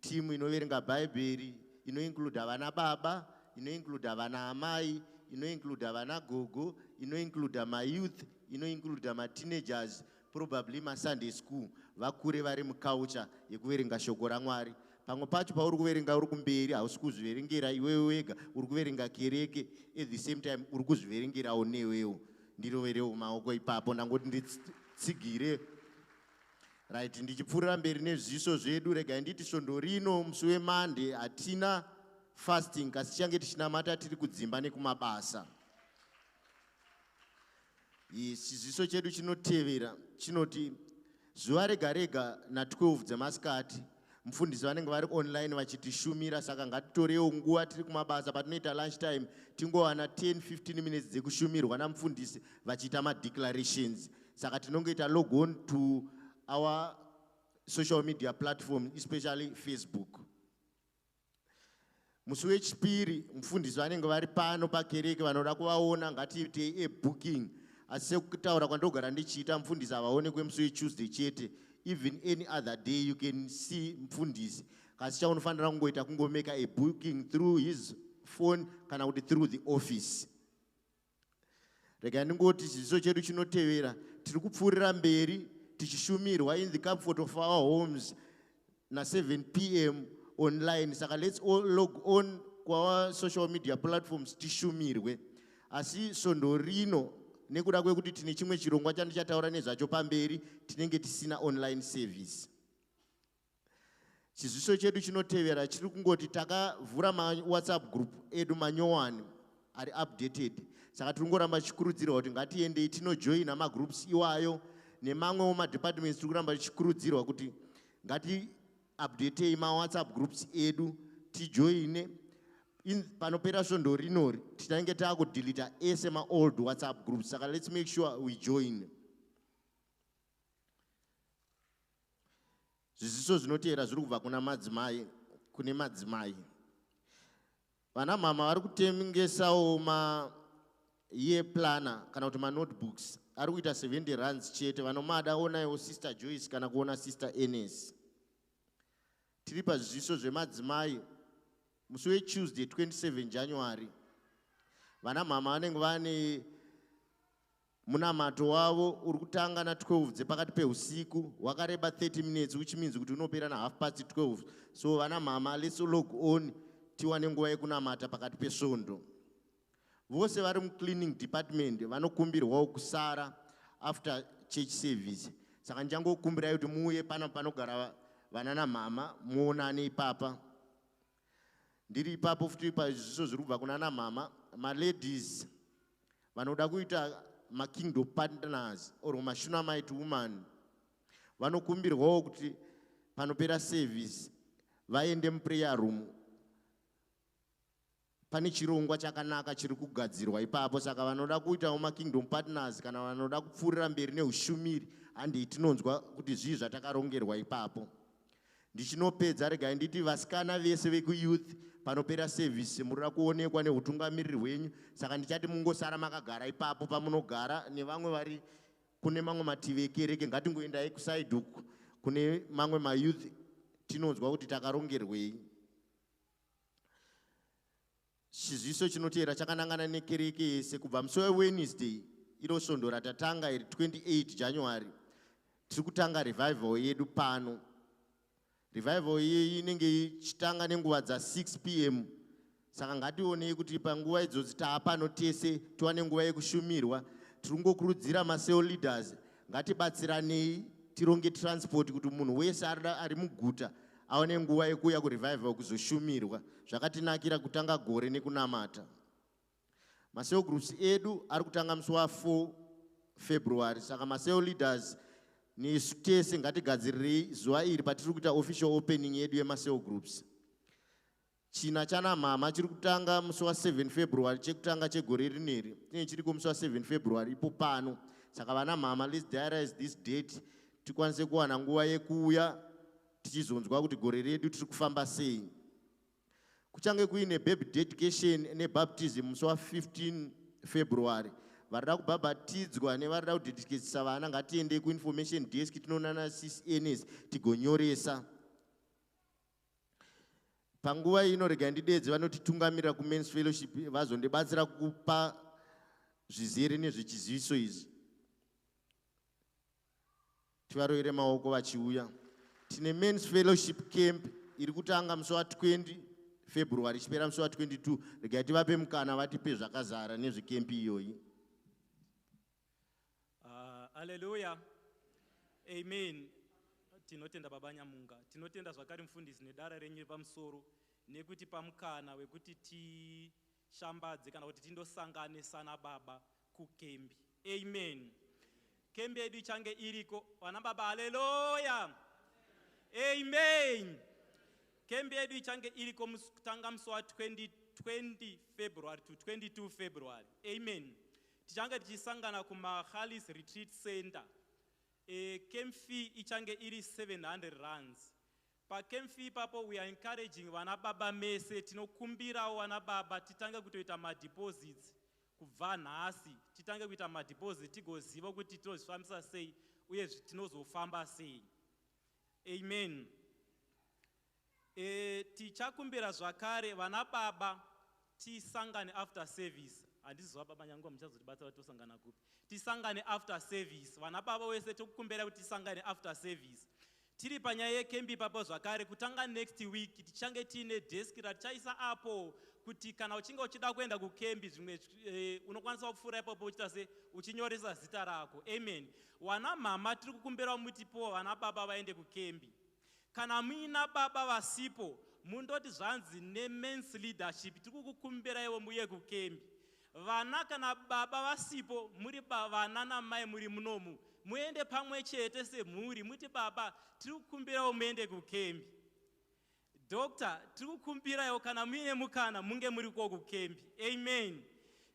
team inoverenga Bhaibheri, inoinclude vana baba, inoinclude vana amai, inoinclude vana gogo, inoinclude youth, inoinclude teenagers, probably Sunday school, vakure vari muculture yekuverenga shoko raMwari. Pamwe pacho pauri kuverenga uri kumberi hausi kuzviverengera iwewe wega, uri kuverenga kereke, at the same time uri kuzviverengerawo newewo. Ndiroverewo maoko ipapo ndangoti nditsigire. Right, ndichipfuurira mberi nezviso zvedu, regai nditi svondo rino musi weMonday hatina fasting, asi tichange tichinamata tiri kudzimba nekumabasa. Chiziso chedu chinotevera chinoti zuva rega rega na12 dzemasikati mufundisi vanenge vari online vachitishumira, saka ngatitorewo nguva tiri kumabasa patinoita lunch time tingowana 10-15 minutes dzekushumirwa namufundisi vachiita madeclarations. Saka tinongoita log on to our social media platform, especially Facebook. musi wechipiri mufundisi vanenge vari pano pakereke vanoda kuvaona ngatiite ebooking. Asi sekutaura kwandogara ndichiita mufundisi havaonekwe musi weTuesday chete. Even any other day you can see mufundisi. Kasi chaunofanira kungoita kungomeka a booking through his phone kana kuti through the office. Rega ndingoti chiziso chedu chinotevera tiri kupfuurira mberi tichishumirwa in the comfort of our homes na 7 p.m. online. Saka let's all log on kwa social media platforms tishumirwe. Asi sondo rino nekuda kwekuti tine chimwe chirongwa chandichataura nezvacho pamberi tinenge tisina online service. Chiziso chedu chinotevera chiri kungoti takavhura WhatsApp group edu manyowani ari updated. Saka tirongoramba chikurudzirwa kuti ngatiendei tinojoina magroups iwayo nemamwewo madepartments tiri kuramba tichikurudzirwa kuti ngati updatei WhatsApp groups edu tijoine. Panopera svondo rinori tinenge takudeleta ese old WhatsApp groups. Saka let's make sure we join. Zviziso zvinotevera zviri kubva kuna madzimai, kune madzimai. Vana mama vari kutengesawo year planner kana kuti notebooks. Ari kuita 70 rands chete. Vanomada onaiwo Sister Joyce kana kuona Sister Enes. Tiri pazviziso zvemadzimai musi weTuesday 27 January. Vana mama vanenge vane munamato wavo uri kutanga na 12 dzepakati peusiku wakareba 30 minutes, which means kuti unopera na 12:30. So vana mama, let's log on tiwane nguva yekunamata pakati pesvondo. Vose vari mucleaning department vanokumbirwawo kusara after church service. Saka ndichangokumbirai kuti muuye panogara vana namama muonane ipapa. Ndiri ipapo futi pazviziso zviri kubva kuna namama, maladies vanoda kuita makingdom partners or mashunammite woman vanokumbirwawo kuti panopera service vaende muprayer room. Pane chirongwa chakanaka chiri kugadzirwa ipapo. Saka vanoda kuitawo makingdom partners kana vanoda kupfuurira mberi neushumiri handei tinonzwa kuti zvii zvatakarongerwa ipapo. Ndichinopedza regai nditi vasikana vese vekuyouth panopera service murira kuonekwa neutungamiriri hwenyu. Saka ndichati mungosara makagara ipapo pamunogara nevamwe vari kune mamwe mativi ekereke. Ngatingoendai kuside uku kune mamwe mayouth tinonzwa kuti takarongerwei. Chiziso chinotevera chakanangana nekereke yese kubva musi weWednesday iro svondo ratatanga iri 28 January. Tiri kutanga revival yedu pano. Revival iyi inenge ichitanga nenguva dza6 p.m. Saka ngationei kuti panguva idzodzi taapano tese tiwane nguva yekushumirwa. Tiringokurudzira macell leaders ngatibatsiranei tironge transport kuti munhu wese ari muguta aone nguva yekuuya kurevival kuzoshumirwa. Zvakatinakira kutanga gore nekunamata. Macell groups edu ari kutanga musi wa4 February. Saka macell leaders nesu tese ngatigadzirirei zuva iri patiri kuita official opening yedu yemacell groups. China chana mama chiri kutanga musi wa7 February chekutanga chegore rineri. Tine chiriko musi wa7 February ipo pano. Saka vana mama, let's diarize this date tikwanise kuwana nguva yekuuya tichizonzwa kuti gore redu tiri kufamba sei. Kuchange kuine baby dedication nebaptism musi wa15 February. Varida kubhabhatidzwa nevarida kudediketisa vana ngatiendei kuinformation desk tinoonana Sis Enes tigonyoresa. Panguva ino rega ndidedze vanotitungamirira kumen's fellowship vazondibatsira kupa zvizere nezvechiziviso izvi. Tivaroere maoko vachiuya. Tine men's fellowship camp iri kutanga musi wa20 February ichipera musi wa22. Rega tivape mukana vatipe zvakazara nezvekempi iyoyi. Hallelujah. Amen. Tinotenda baba Nyamunga. Tinotenda zvakare mufundisi nedara renyu pamusoro nekuti pamukana wekuti tishambadze kana kuti tindosanganisana baba kukembi. Amen. Kembi yedu ichange iriko vana baba. Hallelujah. Amen. Kembi yedu ichange iriko kutanga musi wa 20 February to 22 February. Amen. Tichange tichisangana kuMahalis Retreat Center. Camp fee ichange iri 700 rands. pakemfi ipapo we are encouraging vana baba mese, tinokumbirawo vana baba titange kutoita madeposits kubva nhasi, titange kuita madeposit tigoziva kuti tinozvifambisa sei uye tinozofamba sei. Amen. Tichakumbira zvakare vana baba tisangane after service. Handizwa baba nyangu muchazotibatsira tosangana kupi. Tisangane after service. Vana baba wese tokukumbira kuti tisangane after service. Tiri panyaya yekembi ipapo zvakare, kutanga next week tichange tiine desk ratichaisa apo kuti kana uchinge uchida kuenda kukembi zvimwe unokwanisa kupfuura ipapo uchita se uchinyoresa zita rako. Amen. Wana mama tiri kukumbira mutipo vana baba vaende kukembi. Kana muina baba vasipo mundoti zvanzi nemen's leadership tiri kukukumbira iwo muye kukembi. Vana kana baba vasipo muri vana namai muri munomu muende pamwe chete semhuri muti baba tiri kukumbirawo muende kukembi. Doctor tiri kukumbirawo kana muine mukana munge muri ko kukembi. Amen.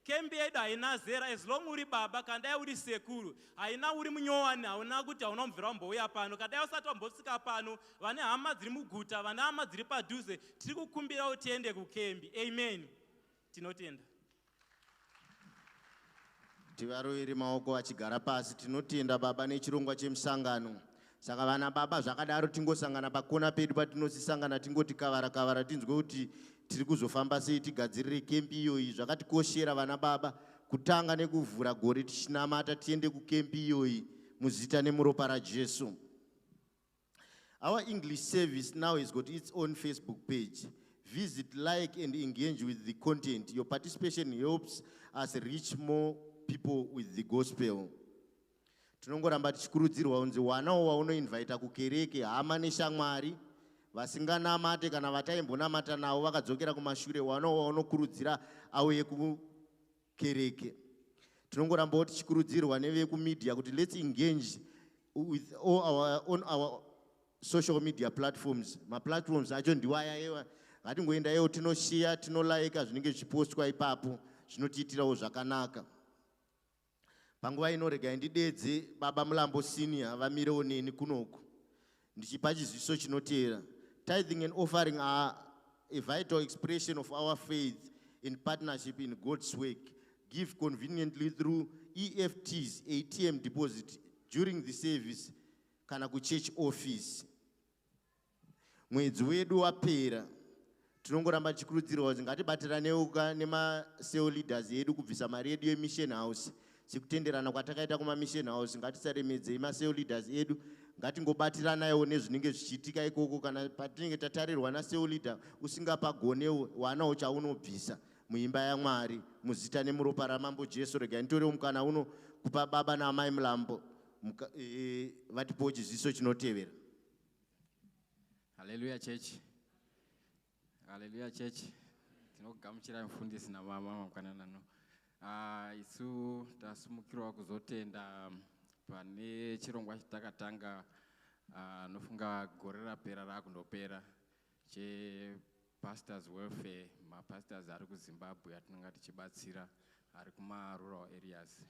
Kembi yedu haina zera, as long uri baba kana dai uri sekuru, haina uri munyowani, hauna kuti hauna mubvira wambouya pano, kana dai usati wambosvika pano, vane hama dziri muguta, vane hama dziri padhuze, tiri kukumbirawo tiende kukembi. Amen. Tinotenda. Tivaroveri maoko achigara pasi, tinotenda baba nechirongwa chemusangano. Saka vana baba zvakadaro tingosangana pakona pedu patinosisangana tingoti kavara kavara tinzwe kuti tiri kuzofamba sei tigadzirire kempi iyoyi. Zvakatikoshera vana baba kutanga nekuvhura gore tichinamata tiende kukempi iyoyi muzita nemuropa raJesu. Our English service now has got its own Facebook page. Visit, like and engage with the content. Your participation helps us reach more people with the gospel. Tinongoramba tichikurudzirwa kunzi wanawo waunoinvita kukereke hama neshamwari vasinganamate kana vataimbonamata navo vakadzokera kumashure, wanawo waunokurudzira auye kukereke. Tinongorambawo tichikurudzirwa nevekumedia kuti let's engage with on our social media platforms. Maplatforms acho ndiwo aya ngatingoendayo tinoshare tinolaika zvinenge zvichipostwa ipapo zvinotiitirawo zvakanaka. Panguva ino regai ndidedze baba Mulambo senior vamirewo neni kunoku ndichipa chiziviso chinoteera. Tithing and offering are a vital expression of our faith in partnership in God's work. Give conveniently through EFTs, ATM deposit during the service kana kuchurch office. Mwedzi wedu wapera, tinongoramba tichikurudzirwa kuti ngatibatiranewo nemaseo leaders edu kubvisa mari yedu yemission house. Sikutenderana kwatakaita kuma-mission house, ngatisaremedzei maseo leaders edu, ngatingobatiranayo nezvinenge zvichiitika ikoko. Kana patinenge tatarirwa naseo leader usingapagonewo, wanawo chaunobvisa muimba yaMwari muzita nemuropa raMambo Jesu. Regai nditorewo mukana uno kupa baba naamai Mulambo vatipowo chiziviso chinotevera. Hallelujah church. Hallelujah church. Tinogamuchira mufundisi namama mangwanana ano. Isu tasumukirwa kuzotenda pane chirongwa chitakatanga nofunga gore rapera rakundopera chepastors welfare. Mapastors ari kuZimbabwe atinenge tichibatsira ari kuma-rural areas.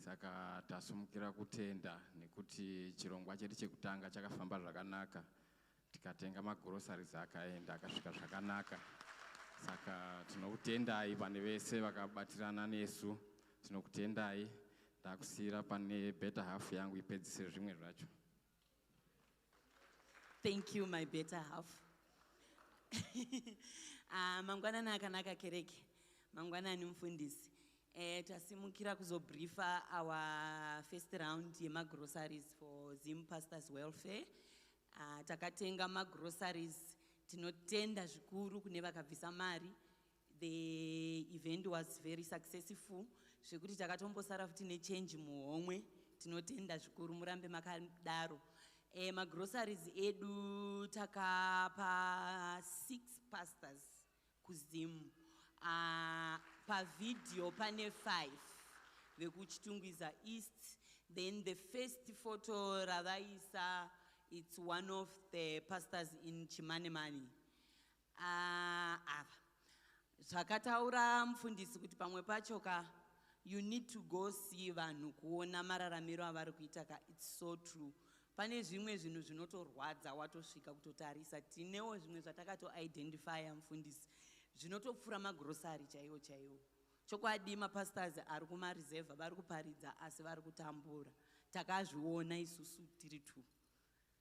Saka tasumukira kutenda nekuti chirongwa chedu chekutanga chakafamba zvakanaka, tikatenga magroceries akaenda akasvika zvakanaka. Saka tinokutendai pane vese vakabatirana nesu, tinokutendai. Ndakusiyira pane better half yangu ipedzise zvimwe zvacho. Thank you, my better half. Mangwanani akanaka kereke, mangwanani mufundisi. Tasimukira kuzobriefa our first round yemagroceries for Zim Pastors Welfare. Takatenga magroceries. Tinotenda zvikuru kune vakabvisa mari. The event was very successful. Zvekuti takatombosara futi nechange muhomwe. Tinotenda zvikuru, murambe makadaro. Magroceries edu takapa 6 pastors kuZim. Pavideo pane 5 vekuchitungwiza East. Then the first photo ravaisa, it's one of the pastors in Chimanimani. Zvakataura mufundisi kuti pamwe pachoka you need to go see vanhu kuona mararamiro avari kuita ka. It's so true. pane zvimwe zvinhu zvinotorwadza watosvika kutotarisa. Tinewo zvimwe zvatakato-identifya mufundisi zvinotopfuura magrosari chaiwo chaiwo. Chokwadi mapastors ari kumarizevha vari kuparidza asi vari kutambura. Takazviona isusu tiri tu.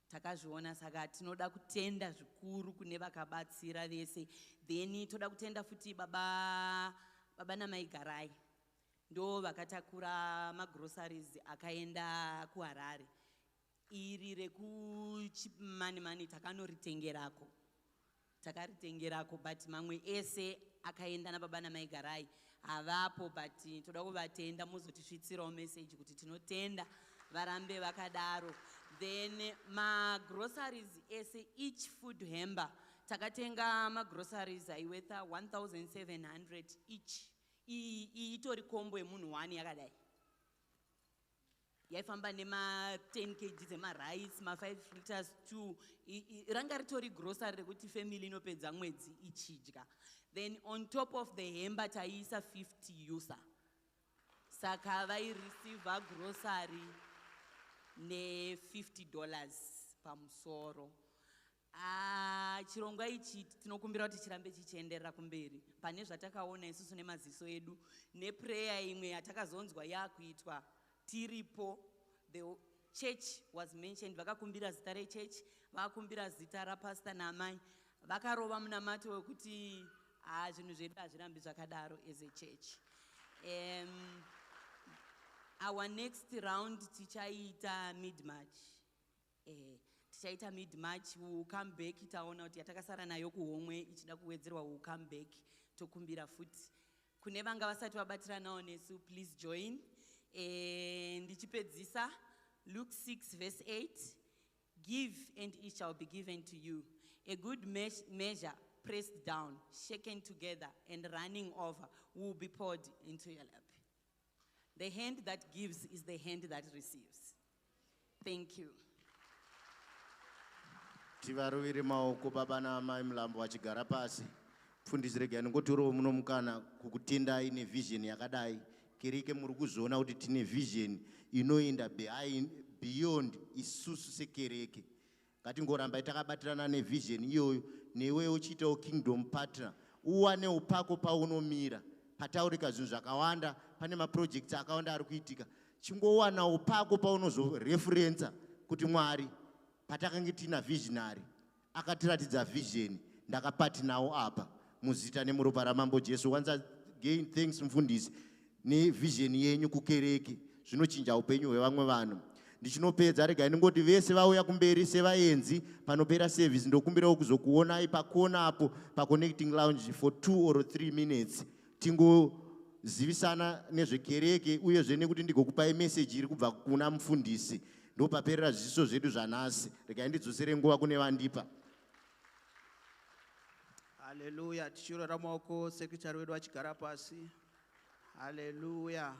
Takazviona, saka tinoda kutenda zvikuru kune vakabatsira vese. Then toda kutenda futi baba namai Garai. Ndo vakatakura magroceries akaenda kuHarare. Iri rekuchimani takanoritengerako. Takaritengerako, but mamwe ese akaenda nababa namai Garai. Havapo, but toda kuvatenda muzotisvitsirawo message kuti tinotenda varambe vakadaro. Then groceries ese, each food hamper takatenga groceries worth 1,700 each. Itori kombo yemunhu 1 yakadai. Yaifamba nema 10 kg rice, 5 liters 2. Ranga ritori grocery rekuti family inopedza mwedzi ichidya. Then on top of the hamper taisa 50 user. Saka vai receive grocery ne $50 pamusoro. Chirongwa ichi tinokumbira kuti chirambe chichienderera kumberi. Pane zvatakaona isusu nemaziso edu neprayer imwe yatakazonzwa yakuitwa tiripo. The church was mentioned. Vakakumbira zita rechurch, vakakumbira zita rapastor namai. Vakarova munamato wekuti zvinhu zvedu hazvirambi zvakadaro as a church. Our next round tichaita mid-March. Tichaita mid-March, we will come back. Taona kuti yatakasara nayo kuhomwe ichida kuwedzerwa, we will come back tokumbira futi. Kune vanga vasati vabatira nawo nesu, please join. Ndichipedzisa Luke 6 verse 8. Give and it shall be given to you. A good measure pressed down, shaken together and running over will be poured into your lap. The hand that gives is the hand that receives. Thank you. Tivarovire maoko baba namai Mulambo vachigara pasi. Mufundisi regai ningotorowo munomukana kukutendai nevision yakadai. Kereke muri kuzoona kuti tine vision inoenda beyond isusu sekereke. Ngatingoramba takabatirana nevision iyoyo, newe uchiitawo kingdom partner. Uwane upako paunomira. Pataurika zvinhu zvakawanda, pane maprojects akawanda ari kuitika. Chingowana upako paunozoreferensa kuti Mwari patakange tina visionary akatiratidza vision, ndakapati nawo apa muzita nemuropa ramambo Jesu. Once again, thanks mufundisi nevision yenyu kukereke, zvinochinja upenyu hwevamwe vanhu. Ndichinopedza regai ndingoti vese vauya kumberi sevaenzi panopera service, ndokumbirawo kuzokuonai pakona apo paconnecting lounge for 2 or 3 minutes. Tingozivisana nezvekereke uyezve nekuti ndigokupai message iri kubva kuna mufundisi. Ndopaperera zviso zvedu zvanhasi. Regai ndidzosere nguva kune vandipa. Haleluya. Tichirora maoko sekretary wedu achigara pasi. Haleluya.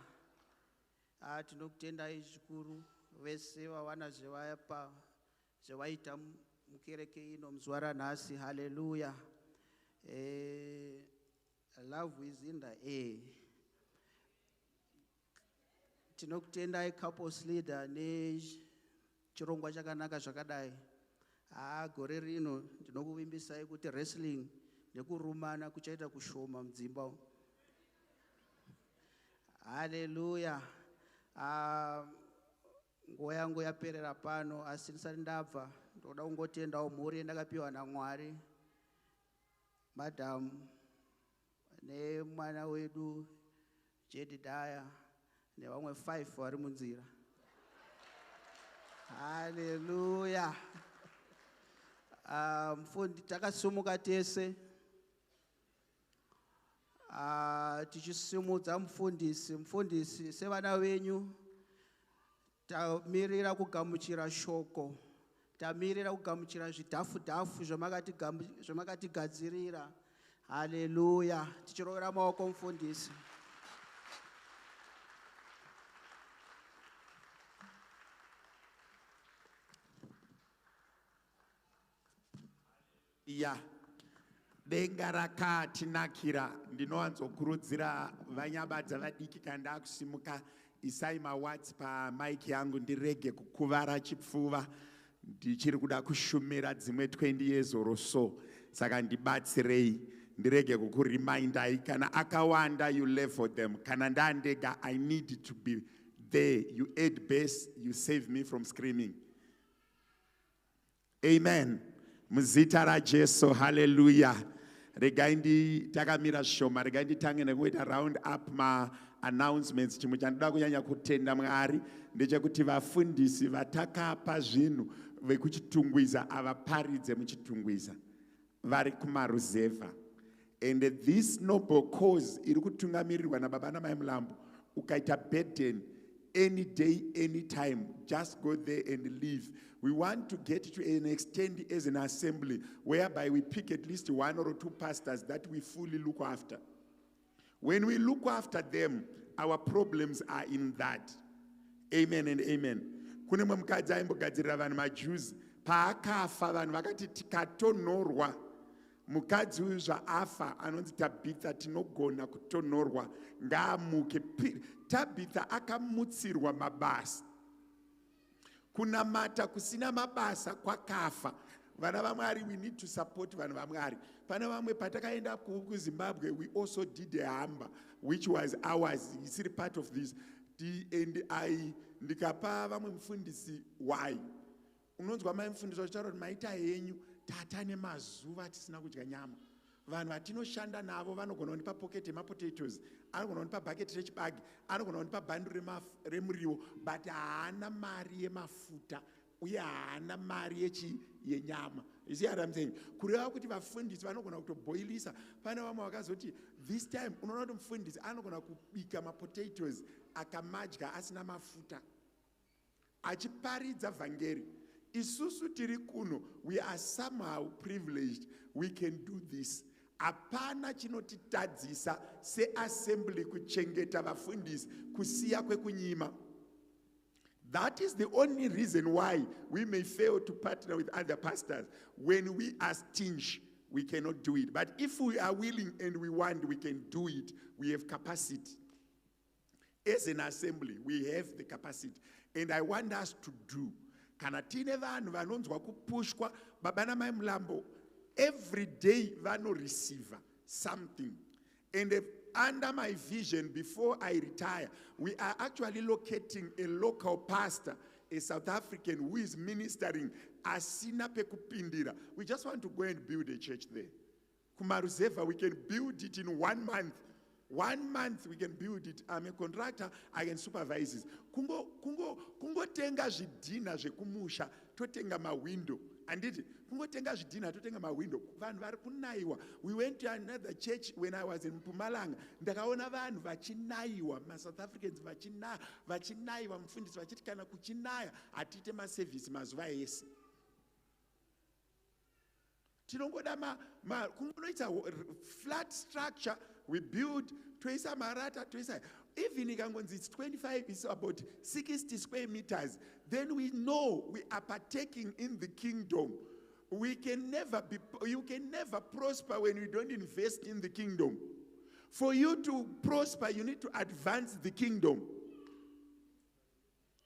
Tinokutendai zvikuru vese vawana zvevaita mukereke ino muzuva ranhasi. Haleluya. Love is in the air. Tinokutendai couples leader nechirongwa chakanaka zvakadai. Gore rino ndinokuvimbisai kuti wrestling nekurumana kuchaita kushoma mudzimba. Haleluya. Nguva yangu yaperera pano, asi ndisati ndabva ndoda kungotendawo mhuri yandakapiwa naMwari. Madam nemwana wedu Jedediah nevamwe 5 vari munzira. Haleluya. Mfundi takasimuka tese. Tichisimudza mufundisi sevana venyu. Tamirira kugamuchira shoko. Tamirira kugamuchira zvidhafu zvamakatigadzirira. Haleluya. Tichirovera maoko mufundisi. Ya, denga rakatinakira. Ndinowanzokurudzira vanyabadza vadiki kana ndakusimuka isai mawatsi pamaiki yangu ndirege kukuvara chipfuva ndichiri kuda kushumira dzimwe 20 years or so. Saka ndibatsirei ndirege kukurimindai kana akawanda you level them. Kana ndandega I need to be there. You aid base, you save me from screaming. Amen. Muzita ra Jesu, hallelujah. Regai takamira shoma, regai nditange nekuita round up ma announcements. Chimwe chandoda kunyanya kutenda Mwari ndechekuti vafundisi vatakapa zvinhu vekuchitungwiza avaparidze muchitungwiza vari kumaruzevha. And this noble cause iri kutungamirirwa nababa namai Mulambo, ukaita burden any day, any time, just go there and leave. We want to get to an extent as an assembly whereby we pick at least 1 or 2 pastors that we fully look after. When we look after them, our problems are in that. Amen and amen. Kune mukadzi aimbogadzirira vanhu maJews paakafa vanhu vakati tikatonorwa mukadzi uyu zvaafa anonzi Tabitha tinogona kutonorwa ngaamuke. Tabitha akamutsirwa mabasa. Kunamata kusina mabasa kwakafa. Vana vaMwari, we need to support vanhu vaMwari. Pana vamwe patakaenda kuZimbabwe, we also did a hamba which was ours. It's part of this. And ndikapa vamwe mufundisi why. Unonzwa mai mufundisi wachitaura kuti maita henyu tata nemazuva tisina kudya nyama. Vanhu vatinoshanda navo vanogona kundipa pocket yemapotatoes, anogona kundipa bucket rechibagi, anogona kundipa bhandu remuriwo, but haana mari yemafuta uye haana mari yenyama. You see what I'm saying? Kureva kuti vafundisi vanogona kutoboilisa. Pana vamwe vakazoti this time unoona kuti mufundisi anogona kubika mapotatoes akamadya asina mafuta achiparidza vhangeri. Isusu tiri kuno, we are somehow privileged. We can do this. Apana chinotitadzisa se-assembly kuchengeta vafundisi kusiya kwekunyima. That is the only reason why we may fail to partner with other pastors. When we are stingy, we cannot do it. But if we are willing and we want, we can do it. We have capacity. As an assembly, we have the capacity. And I want us to do. Kana tine vanhu vanonzwa kupushwa baba namai Mulambo, every day vano receive something. And under my vision, before I retire, we are actually locating a local pastor, a South African who is ministering asina pekupindira. We just want to go and build a church there. Kumaruzeva, we can build it in 1 month. 1 month we can build it. I'm a contractor, I can supervise it. Kungo tenga zvidhina zvekumusha, totenga mawindow. And it kungo tenga zvidhina, totenga mawindow. Vanhu vari kunaiwa. We went to another church when I was in Mpumalanga. Ndakaona vanhu vachinaiwa, ma South Africans vachinaiwa, mufundisi vachiti kana kuchinaya atite ma service mazuva ese. Tinongoda kungoita flat structure. We build toisa marata toisa. Even it's 25, it's about 60 square meters. Then we know we are partaking in the kingdom. You can never prosper when you don't invest in the kingdom. For you to prosper, you need to advance the kingdom.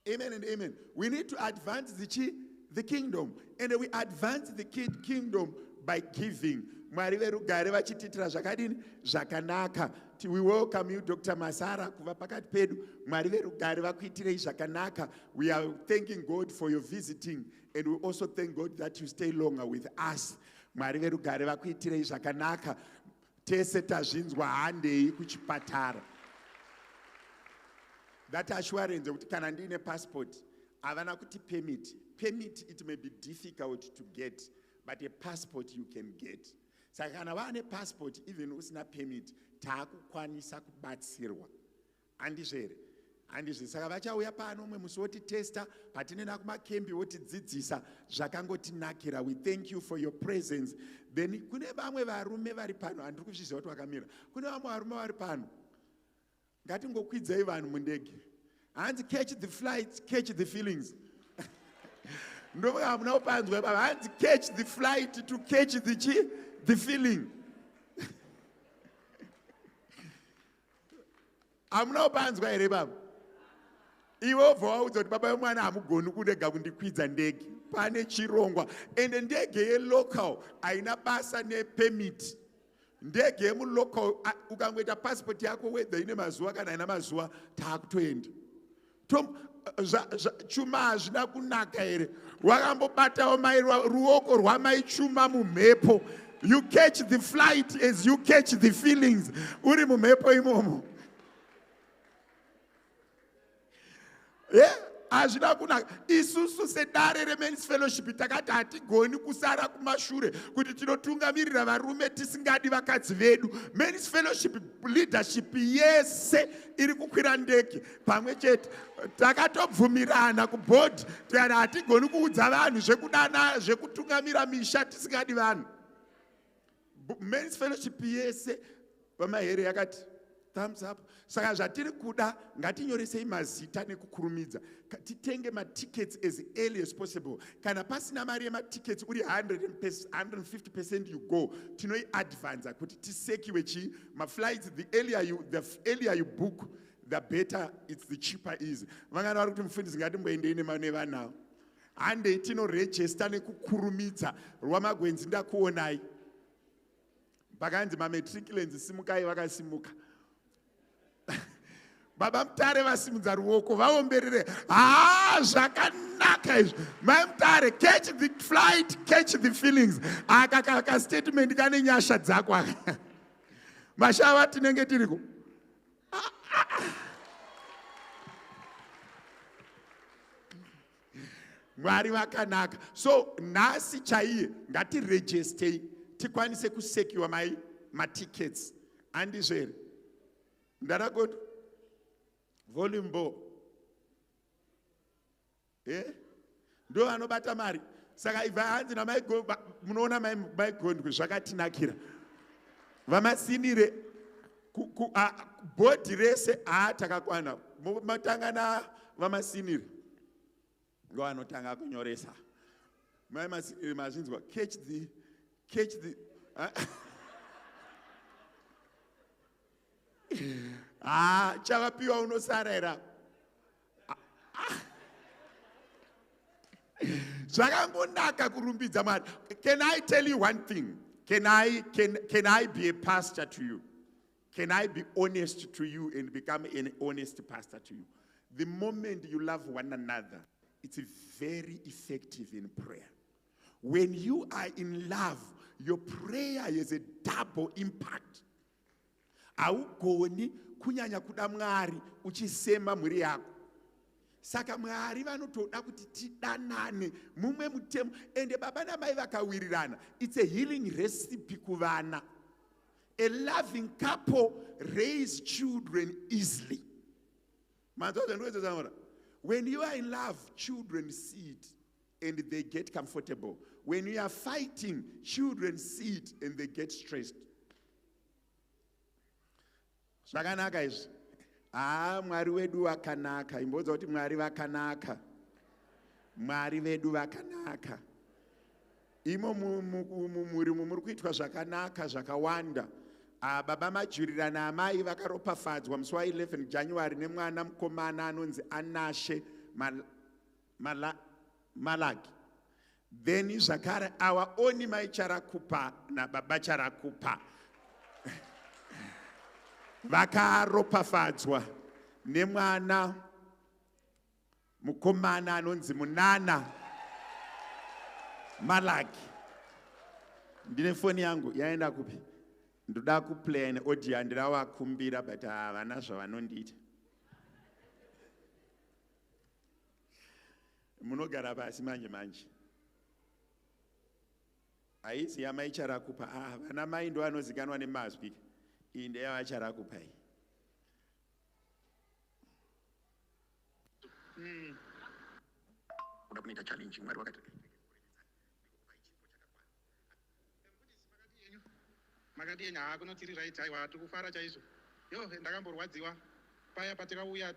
Amen and amen. We need to advance the kingdom. And we advance the kingdom by giving. Mwari verugare vachititira zvakadini zvakanaka. We welcome you, Dr. Masara, kuva pakati pedu. Mwari verugare vakuitirei zvakanaka. We are thanking God for your visiting, and we also thank God that you stay longer with us. Mwari verugare vakuitirei zvakanaka. Tese tazvinzwa handei kuchipatara. That assurance kuti kana ndine passport havana kuti permit. Permit, it may be difficult to get, but a passport you can get. Saka kana vane passport, even usina permit, taakukwanisa kubatsirwa. Andizvere. Saka vachauya pano umwe musi wotitesta, patinoenda kumakembi wotidzidzisa zvakangotinakira. We thank you for your presence. Then kune vamwe varume vari pano, handiri kuzviziva kuti vakamira. Kune vamwe varume vari pano. Ngatingokwidzai vanhu mundege. Hanzi catch the flight, catch the feelings. Hanzi catch the flight to catch the feeling. Amuna upanzwa here baba. iwe ubva waudza kuti baba vemwana hamugoni kurega kundikwidza ndege pane chirongwa ende ndege yelocal haina basa nepemiti ndege yemulocal ukangoita passport yako wedha ine mazuva kana haina mazuva taakutoenda chuma hazvina kunaka here wakambobatawo mai ruoko rwamai chuma mumhepo. You catch the flight as you catch the feelings uri mumhepo imomo. Hazvina kunaka. Isusu sedare remen's fellowship takati hatigoni kusara kumashure kuti tinotungamirira varume tisingadi vakadzi vedu. Men's fellowship leadership yese iri kukwira ndege pamwe chete. Takatobvumirana kuboard tikati hatigoni kuudza vanhu zvekudana zvekutungamira misha tisingadi vanhu. Men's fellowship yese vamahere yakati thumbs up. Saka zvatiri kuda ngatinyoresei mazita nekukurumidza. Titenge tickets as early as possible. Kana pasina mari yematickets uri 150% you go. Tinoi advance kuti tisekiwe chi flights the earlier you book the better the cheaper is. Vangana vari kuti mufundisi ngatimboendei nevanawo. Hande tinoregister nekukurumidza rwamagwenzi ndakuonai. Bakanzi mametriculants simukai vakasimuka. Baba Mutare vasimudza ruoko vaomberere. Zvakanaka izvo. Mai Mutare, catch the flight, catch the feelings. Aka statement kane nyasha dzako. Mashava tinenge tiriko. Mwari vakanaka. So nhasi chaiye ngatiregistei tikwanise kusekiwa matickets. Handizvo here? Ndaragodo volume bo ndo vanobata mari. Saka ibva hanzi munoona maigondwe zvakatinakira vamasinire bhodhi rese takakwana matanga vamasinire ndo vanotanga kunyoresa. Mai masinire mazvinzwa catch the chavapiwa unosarira. Zvakambonaka kurumbidza Mwari. Can I tell you one thing? Can I be a pastor to you? Can I be honest to you and become an honest pastor to you? The moment you love one another, it's very effective in prayer. When you are in love, your prayer has a double impact. Haugoni kunyanya kuda Mwari uchisema mhuri yako. Saka Mwari vanotoda kuti tidanane mumwe mutemo ende baba namai vakawirirana. It's a healing recipe kuvana. A loving couple raise children easily. When you are in love, children see it and they get comfortable. When you are fighting, children see it and they get stressed. Zvakanaka izvi. Mwari wedu vakanaka. Imbodza kuti Mwari vakanaka. Mwari vedu vakanaka. Imo muri kuitwa zvakanaka zvakawanda. Baba majurirana amai vakaropafadzwa musi wa11 January nemwana mukomana anonzi Anashe Malaki. Then zvakare our own mai Charakupa na baba Charakupa vakaropafadzwa nemwana mukomana anonzi Munana Malaki. Ndine foni yangu yaenda kupi? Ndoda kuplan audio ndirawakumbira but havana zvavanondiita. Munogara pasi manje. Haisi yamai Charakupa. Vana mai ndo vanozikanwa nemazwi. Iyi ndeyava Charakupa iyi. Uda kuita challenge Mwari wakati. Makati yenyu kunotiri right aiwa tikufara chaizvo. Ndakamborwadziwa paya patikauya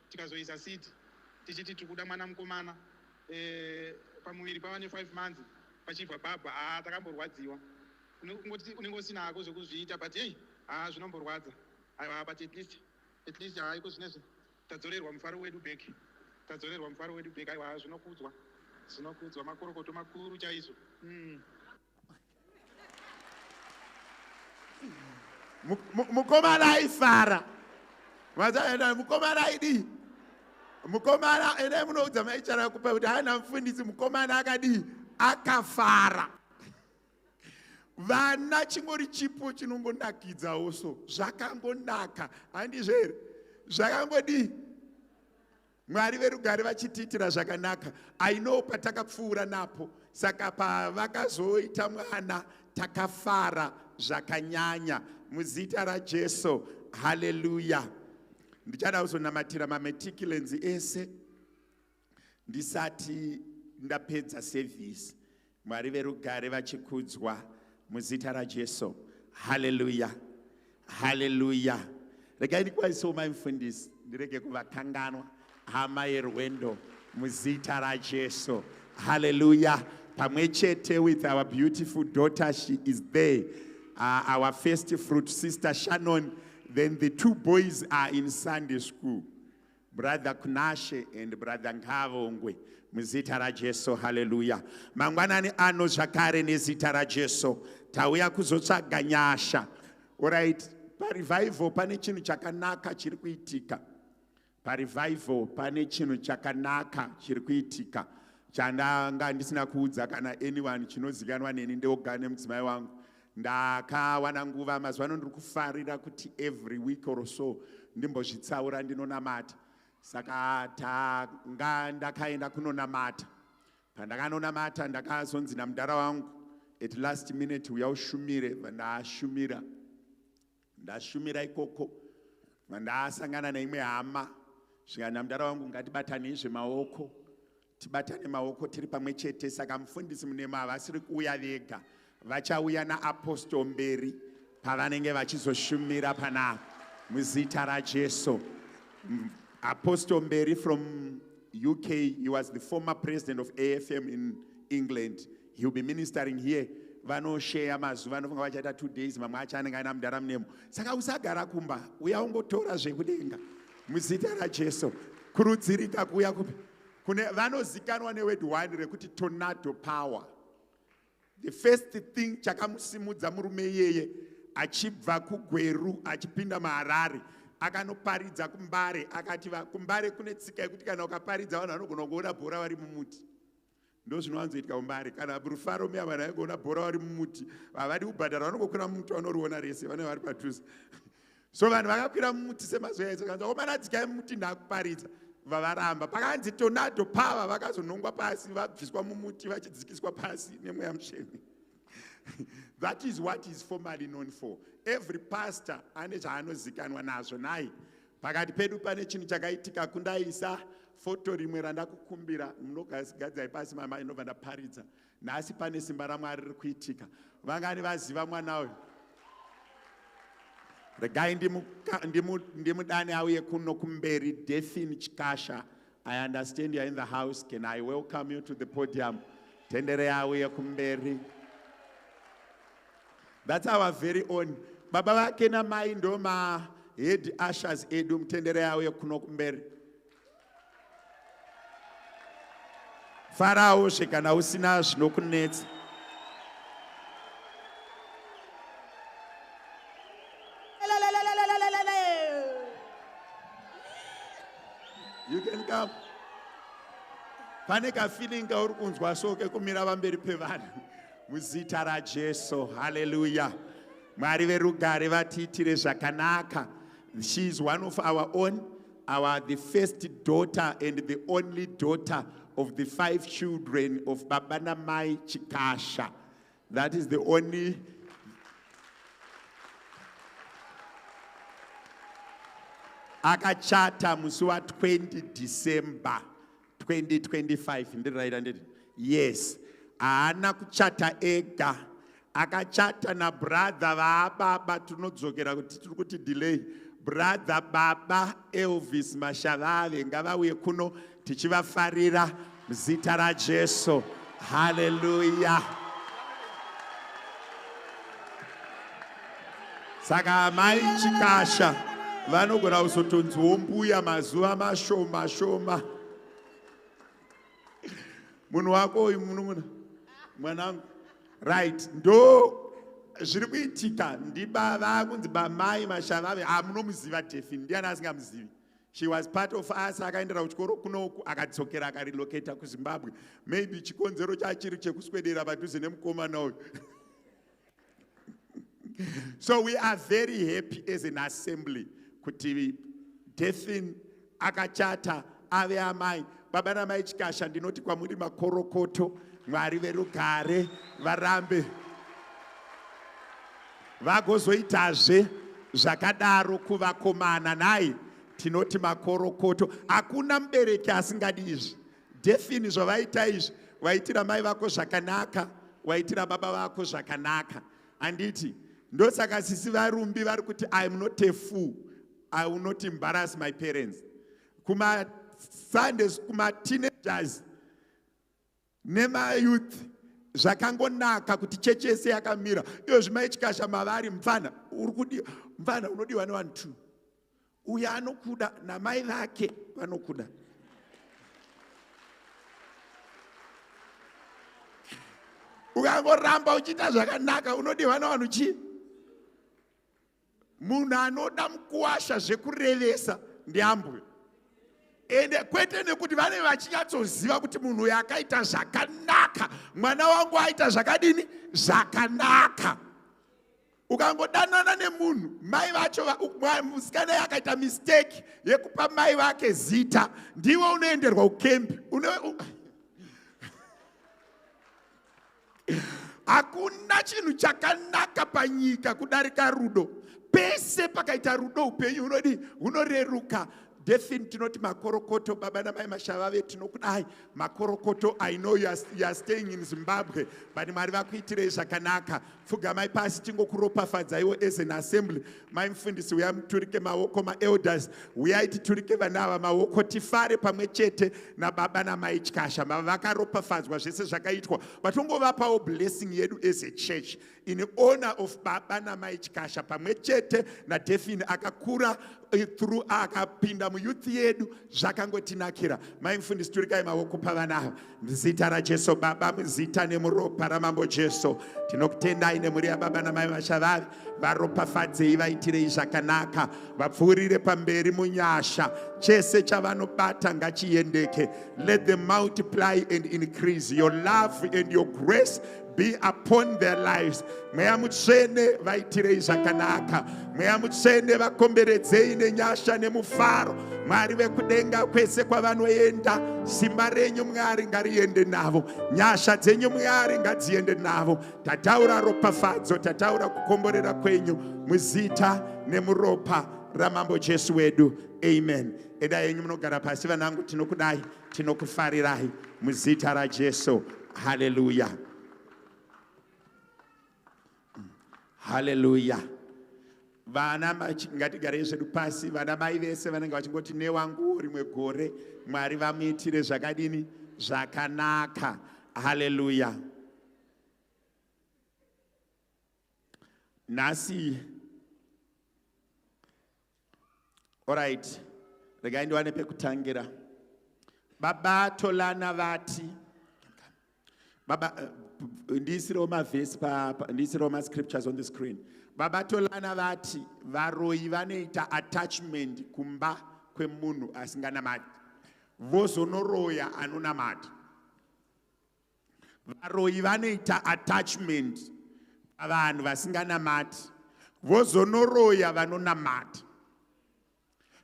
tikazoisa seed tichiti tikuda mwana mukomana pamuviri pava ne5 months pachibva baba takamborwadziwa. Unenge usina hako zvekuzviita but hey zvinomborwadza. Aiwa but at least haiko zvinezvi tadzorerwa mufaro wedu bheki, tadzorerwa mufaro wedu bheki. Aiwa, zvinokudzwa makorokoto makuru chaizvo. Mukomana aifara. Mazaenda mukomana aidi. Mukomana ene munoudza maichara kupa kuti hana mufundisi mukomana akadi akafara. Vana chingori chipo chinongonakidzawo so. Zvakangonaka. Handizvo here? Zvakangodi. Mwari verugare vachitiitira zvakanaka. I know patakapfuura napo. Saka pavakazoita mwana takafara zvakanyanya muzita raJesu. Hallelujah. Ndichada kuzonamatira mameticulence ese ndisati ndapedza service. Mwari verugare vachikudzwa muzita raJesu. Hallelujah. Hallelujah. Regai ndikwaziso mufundisi ndirege kuvakanganwa hama yerwendo muzita raJesu. Hallelujah. Pamwechete with our beautiful daughter, she is there. Our first fruit, Sister Shannon. Then the two boys are in Sunday school. Brother Kunashe and Brother Nkavongwe. Muzita raJesu. Hallelujah. Mangwanani ano zvakare nezita raJesu. Tauya kuzotsvaga nyasha. Alright. Parivival pane chinhu chakanaka chiri kuitika. Parivival pane chinhu chakanaka chiri kuitika. Chandanga ndisina kuudza kana anyone chinozikanwa neni ndeogane mudzimai wangu. Ndakawana nguva mazuva ndiri kufarira kuti every week or so ndimbozvitsaura ndinonamata. Saka tanga ndakaenda kunonamata. Pandakanonamata ndakazonzi namudhara wangu at last minute uya ushumire. Ndashumira ikoko. Ndasangana neimwe hama. Svika namudhara wangu ngatibatane zvemaoko. Tibatane maoko tiri pamwe chete. Saka mufundisi munema havasiri kuuya vega. Vachauya naApostle Mberi pavanenge vachizoshumira pana muzita raJesu. Apostle Mberi from UK, he was the former president of AFM in England. He will be ministering here. Vanoshare mazuva vanofunga vachaita 2 days mamwe acho anenge aina mudhara munemo. Saka usagara kumba, uya ungotora zvekudenga muzita raJesu. Kurudzirika kuya kupi kune vanozikanwa neword 1 rekuti tornado power. The first thing chakamusimudza murume iyeye achibva kuGweru achipinda muHarare akanoparidza kuMbare akati kuMbare kune tsika yekuti kana ukaparidza vanhu vanogona kuona bhora vari mumuti. Ndo zvinowanzoitika kuMbare kana Rufaro meya vanhu vaigona bhora vari mumuti havadi kubhadhara vanongokwira mumuti vanoriona rese vanenge vari padhuze. So vanhu vakakwira mumuti semazuva edzo kanzi komana dzikai mumuti ndakuparidza vavaramba. Pakanzi tornado power vakazonongwa pasi vabviswa mumuti vachidzikiswa pasi nemweya mutsvene. That is what is formally known for. Every pastor ane zvaanozikanwa nazvo naye. Pakati pedu pane chinhu chakaitika kundaisa foto rimwe randakukumbira munogadzai pasi mama inobva ndaparidza. Nhasi pane simba raMwari riri kuitika. Vangani vaziva mwana uyu? Regai ndimudane auye kuno kumberi. Delphine Chikasha, I understand you are in the house. Can I welcome you to the podium? Tendere auye kumberi. That's our very own. Baba vake na mai ndo ma head ushers edu. Mtendere auye kuno kumberi. Farao shekana usina zvinokunetsa. You can come. Pane feeling ka uri kunzwa so ke kumira pamberi pevanhu muzita raJesu. Hallelujah. Mwari verugare vatiitire zvakanaka. She is one of our own, the first daughter and the only daughter of the 5 children of Baba na Mai Chikasha. That is the only. Akachata musi wa 20 December 2025. Ndiri right? Yes. Haana kuchata ega. Akachata na brother vaababa tunodzokera kuti tiri kuti delay. Brother Baba Elvis Mashavave ngavauye kuno tichivafarira muzita raJesu. Hallelujah. Saka Mai Chikasha vanogona kuzotonziwo mbuya mazuva mashoma shoma. Munhu wako uyu munun'una mwanangu, right? Ndo zviri kuitika ndibaba kunzi bamai Mashavave. Munomuziva Delphine, ndiani asingamuzivi? She was part of us. Akaendera kuchikoro kunoku akadzokera akarelocata kuZimbabwe. Maybe chikonzero chachiri chekuswedera padhuze nemukomana uyu. So we are very happy as an assembly kuti Delphine akachata ave amai. Baba namai Chikasha, ndinoti kwamuri makorokoto, Mwari verugare varambe vagozoitazve zvakadaro kuvakomana. Nai tinoti makorokoto. Hakuna mubereki asingadi izvi. Delphine zvavaita izvi, waitira mai vako zvakanaka, waitira baba vako zvakanaka. Anditi ndosaka sisi varumbi vari kuti I am not a fool, I will not embarrass my parents. Kuma Sundays, kuma teenagers nema youth zvakangonaka kuti chechi yese yakamira. Iyo zvimai Chikasha mavari mfana mfana unodiwa ne 1 2. Uya anokuda namai vake vanokuda. Ukangoramba uchiita zvakanaka unodiwa navanhu chii? Munhu anoda mukuwasha zvekurevesa ndiambwe. Ende kwete nekuti vane vachinyatsoziva kuti munhu uyu akaita zvakanaka, mwana wangu aita zvakadini zvakanaka. Ukangodanana nemunhu mai vacho musikana yakaita mistake yekupa mai vake zita, ndiwe unoenderwa ukembi. Hakuna chinhu chakanaka panyika kudarika rudo. Pese pakaita rudo upenyu hunoreruka. Delphine tinoti makorokoto. Baba namai Mashavave tinokudai makorokoto. I know you are staying in Zimbabwe, but Mwari vakuitirei zvakanaka. Pfugamai pasi tingokuropafadzaiwo as an assembly. Mai mufundisi uyai muturike maoko, ma-elders uyai titurike vana ava maoko, tifare pamwe chete nababa namai Chikasha. Vakaropafadzwa zvese zvakaitwa, vatongovapawo blessing yedu as a church in honor of baba namai Chikasha pamwe chete naDelphine akakura through akapinda muyouth yedu zvakangotinakira. Mai mufundisi turikai maoko pavanava. Muzita raJesu Baba, muzita nemuropa ramambo Jesu, tinokutendai nemhuri yababa namai Mashavave. Varopafadzei, vaitirei zvakanaka, vapfuurire pamberi munyasha. Chese chavanobata ngachiendeke. Let them multiply and increase. Your love and your grace be upon their lives. Mweya mutsvene vaitirei zvakanaka. Mweya mutsvene vakomberedzei nenyasha nemufaro. Mwari vekudenga kwese kwavanoenda, simba renyu Mwari ngariende navo. Nyasha dzenyu Mwari ngadziende navo. Tataura ropafadzo, tataura kukomborera kwenyu muzita nemuropa ramambo Jesu wedu. Amen. Eda yenyu munogara pasi vanangu, tinokudai, tinokufarirai muzita raJesu. Hallelujah. Hallelujah. Vana ngatigarei zvedu pasi. Vana mai vese vanenge vachingoti newangu rimwe gore, Mwari vamuitire zvakadini zvakanaka. Hallelujah. Nasi. All right. Regai ndiwane pekutangira. Baba tolana vati. Baba ndisiro mavhesi ndisiro mascriptures on the screen. Baba tolana vati varoi vanoita attachment kumba kwemunhu asinganamati, vozonoroya anonamata. Varoi vanoita attachment pavanhu vasinganamati, vozonoroya vanonamata.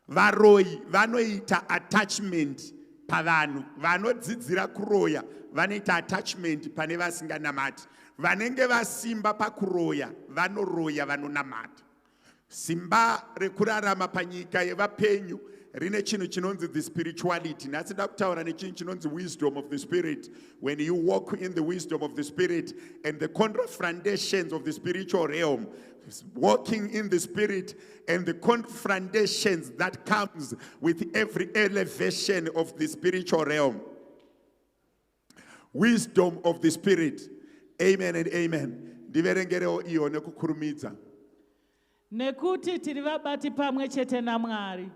Varoi vanoita attachment pavanhu vanodzidzira kuroya, vanoita attachment pane vasinganamati. Vanenge vasimba pakuroya vanoroya vanonamata. Simba rekurarama panyika yevapenyu rine chinhu chinonzi the spirituality. Nhasi ndakutaura nechinhu chinonzi wisdom of the spirit. When you walk in the wisdom of the spirit and the confrontations of the spiritual realm, walking in the spirit and the confrontations that comes with every elevation of the spiritual realm. Wisdom of the spirit. Amen and amen. Ndiverengerewo iyo nekukurumidza. nekuti tiri vabati pamwe chete naMwari,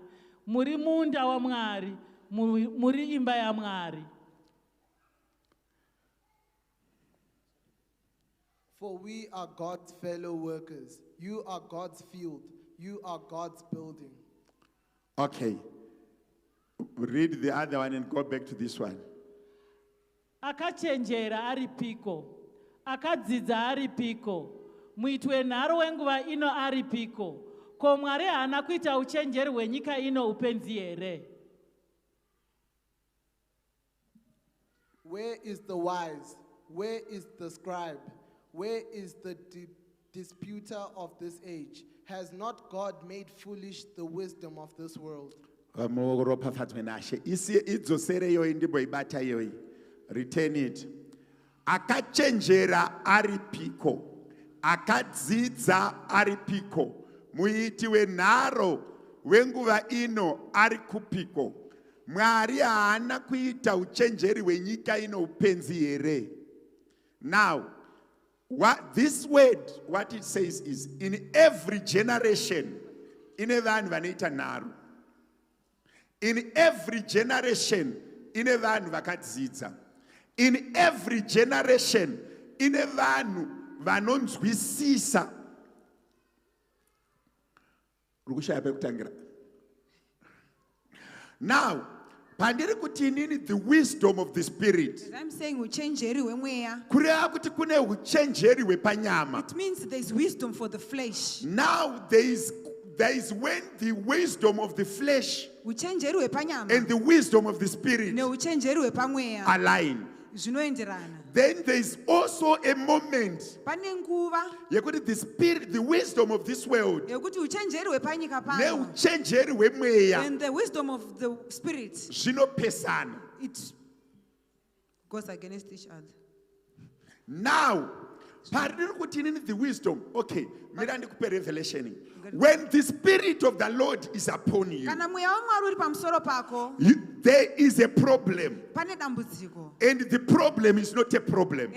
muri munda waMwari, muri imba yaMwari. For we are God's fellow workers. You are God's field. You are God's building. Okay. Read the other one and go back to this one. Akachenjera aripiko, akadzidza aripiko, muitwe nharo wenguva ino aripiko, ko Mwari haana kuita uchenjeri hwenyika ino upenzi here? Where is the wise? Where is the scribe? Where is the disputer of this age? Has not God made foolish the wisdom of this world? Return it. Akachenjera aripiko, akadzidza aripiko, muiti wenharo wenguva ino arikupiko. Mwari haana kuita uchenjeri hwenyika ino upenzi here. Now, this word, what it says is, in every generation, ine vanhu vanoita nharo. In every generation, ine vanhu vakadzidza. In every generation, ine vanhu vanonzwisisa. Rukushaya pekutangira. Now, pandiri kuti inini the wisdom of the spirit. I'm saying uchenjeri hwemweya. Kureva kuti kune uchenjeri hwepanyama. It means there's wisdom for the flesh. Now there is when the wisdom of the flesh uchenjeri hwepanyama and the wisdom of the spirit neuchenjeri hwepamweya align. Zvinoenderana. Then there is also a moment pane nguva yekuti the spirit, the wisdom of this world yekuti uchenjeri hwepanyika pano neuchenjeri hwemweya and the wisdom of the spirit zvinopesana. It goes against each other. Now, the wisdom, okay, revelation. When the spirit of the Lord is upon you, there is a problem. And the problem is not a problem.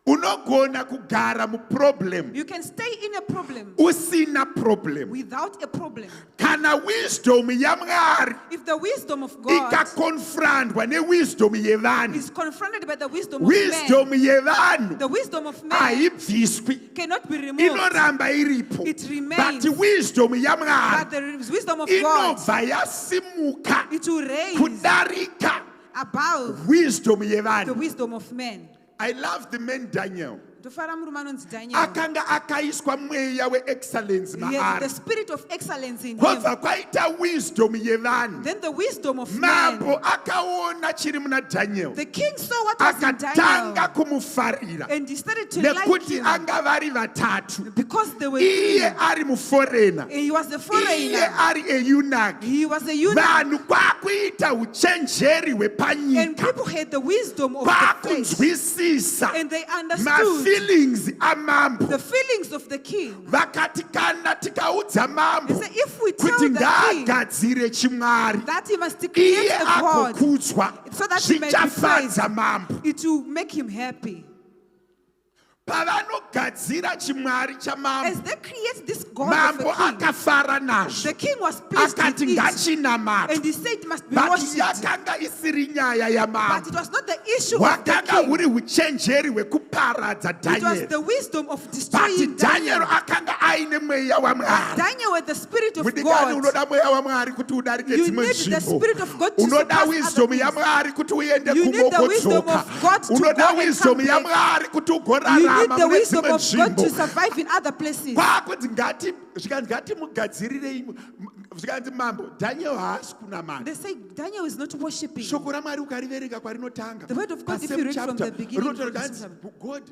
Unogona kugara mu problem. You can stay in a problem usina problem without a problem. Kana wisdom yaMwari If the wisdom of God ikakonfrontwa newisdom yevanhu is confronted by the wisdom wisdom of man, yevanhu the wisdom of man aibviswi cannot be removed. Inoramba iripo. It remains. But wisdom yaMwari But the wisdom of God, inobva yasimuka it will raise kudarika above wisdom the yevanhu. wisdom of men. I love the man Daniel. Ndofara murume anonzi Daniel. Akanga akaiswa mweya weexcellence He had the maari. spirit of excellence in him. Kwabva kwaita wisdom yevanhu. Then the wisdom of Mambo man. akaona chiri muna Daniel. The king saw what was in Akatanga Daniel kumufarira. and he started to like Nekuti him anga vari vatatu. because they were Iye three. ari muforena. And he was the Iye foreigner. ari a eunuch. He was a eunuch. Vanhu kwakuita uchenjeri And hwepanyika. people had the wisdom of the flesh. Kwakunzwisisa And they understood mafeelings amambo. the feelings of the king. Vakati kana tikaudza mambo They say, if we tell kuti the king ngaagadzire chimwari that he must create iye a god agokudzwa so that he may be praised, zvichafadza mambo. it will make him happy. Pavanogadzira chimwari As chamambo, they create this god mambo of a king, akafara nazvo the king was pleased akati with it. ngachinamata. And he said it must be But worshipped. yakanga isiri nyaya But yamambo, it was not the issue of the hwakanga king. huri uchenjeri hwekuparadza It was Daniel. the wisdom of But destroying Daniel Daniel. akanga aine mweya wamwari. Daniel with the spirit of Mudikani God. unoda mweya wamwari kuti udarike You dzimwe need the nzvimbo. spirit of God to Unoda surpass wisdom other things. yamwari kuti uende You need the wisdom kumogotsoka. of God to Unoda go and wisdom come back. yamwari kuti You need ugorarama the mune wisdom dzimwe of God to nzvimbo. survive in other places. Kwakuti ngatimugadzirire zvikanzi mambo Daniel haasi kunamata. They say Daniel is not worshipping. Shoko raMwari ukariverenga kwarinotanga. The word of God, if Pasame you read from chapter, the beginning, rinotaura kuti God,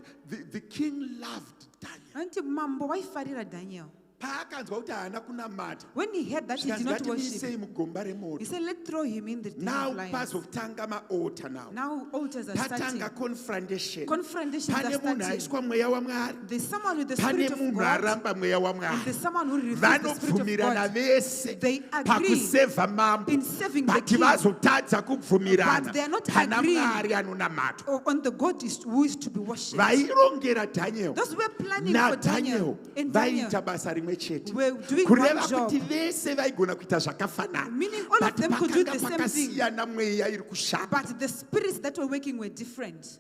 the king loved Daniel. Anti mambo waifarira Daniel. paakanzwa kuti haana kunamata When he heard that he did not worship, ngatimuisei mugomba remoto he said, let's throw him in the den now of lions. pazotanga maota now Now altars are starting. patanga confrontation Confrontations pane are munhu starting. aiswa mweya wamwari There's someone with the pane spirit of munhu God, aramba mweya and wamwari there's someone who refuses the spirit of vanobvumirana God. vese They agree pakusevha mambo in saving the bati king, vazotadza kubvumirana but they are not pana agreeing mwari anonamatwa on the God who is to be worshipped. vairongera dhaniel Those who were planning for Daniel nadhaniel and Daniel vaita basa rimwe chete were doing kureva one job, kuti vese vaigona kuita zvakafanana meaning all of but them could do the pakanga same thing, pakasiyana mweya iri kushanda but the spirits that were working were different.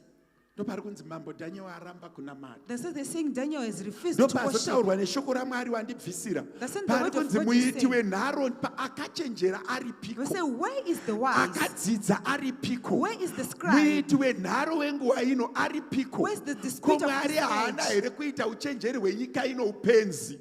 ndopari kunzi mambo dhaniel aramba kunamata They're saying Daniel has refused to worship. ndopazotaurwa neshoko ramwari wandibvisira That's in the pari word of kunzi God is muiti saying. wenharo akachenjera We aripiko say, where is the wise? akadzidza aripiko Where is the scribe? muiti wenharo wenguva ino aripiko Where is the ko spirit of mwari this haana age? here kuita uchenjeri hwenyika ino upenzi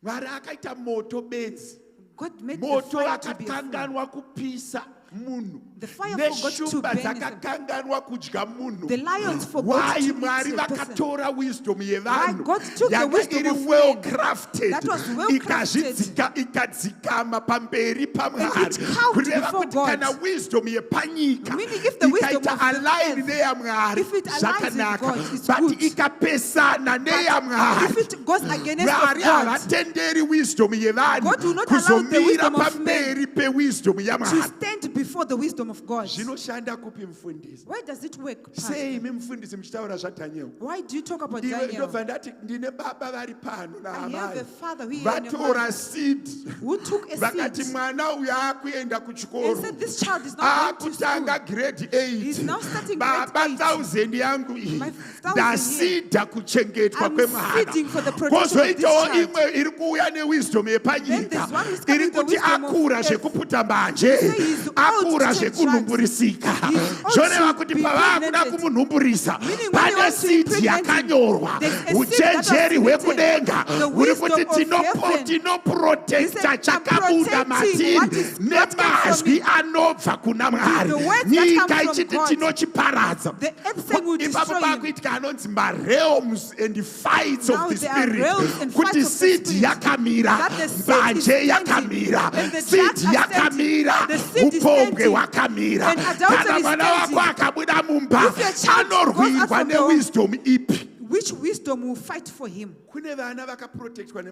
mwari akaita moto benzi God made the moto fire to be a flame. akakanganwa kupisa munhu The fire forgot to neshumba burn his- dzakakanganwa kudya munhu The lions forgot why to eat mwari a person. vakatora wisdom Why yevanhu God took the yanga wisdom iri of well men crafted that was well crafted, ikadzikama pamberi and pamwari it count kureva before kuti God. kana wisdom yepanyika Meaning if the wisdom ikaita of the align earth, neyamwari if it aligns with zvakanaka God, it's but good. ikapesana neyamwari If it goes against mwari of God, havatenderi wisdom yevanhu God will not allow the kuzomira wisdom of men pamberi pewisdom to yamwari stand before the wisdom of God. zvinoshanda kupi mufundisi Why does it work, Pastor? sei imi mufundisi muchitaura zvadhaniel Why do you talk about iwe Daniel? ndobva ndati ndine baba vari pano I have a naamai father here and a vatora mother seed who took a vakati seed mwana uyu aakuenda and kuchikoro said, this child is not going to school. aakutanga grade He's 8 now starting grade baba 8. 1000 yangu iyi My 1,000 ndasidha kuchengetwa I'm kwemwana feeding for the protection of this kozoitawo child. imwe iri kuuya newisdom Then yepanyika there's one who's coming iri with the kuti wisdom of akura earth. zvekuputa mbanje He say he's old akura to take zvekunhumburisika He's old zvoreva to kuti be pavaakuda impregnated. kumunhumburisa Meaning when you pane want to sidi impregnate him, yakanyorwa there's a seed that was uchenjeri written. hwekudenga The huri wisdom kuti of heaven. tinoprotekta He said, chakabuda I'm protecting matiri what is not come from nemazwi me. anobva kuna mwari The words that nyika come from ichiti God. tinochiparadza The earth saying will ipapo destroy him. pakuitika anonzi marealms and fights Now of the there are spirit realms and kuti fights of the sidi spirit. yakamira That the seed is mbanje standing, yakamira and the sidi judge are standing, yakamira the seed is upombwe standing, hwakamira and adultery kana is mwana standing. wako akabuda mumba If your child goes out anorwirwa from the home, newisdom ipi which wisdom will fight for him? kune vana vakaprotektwa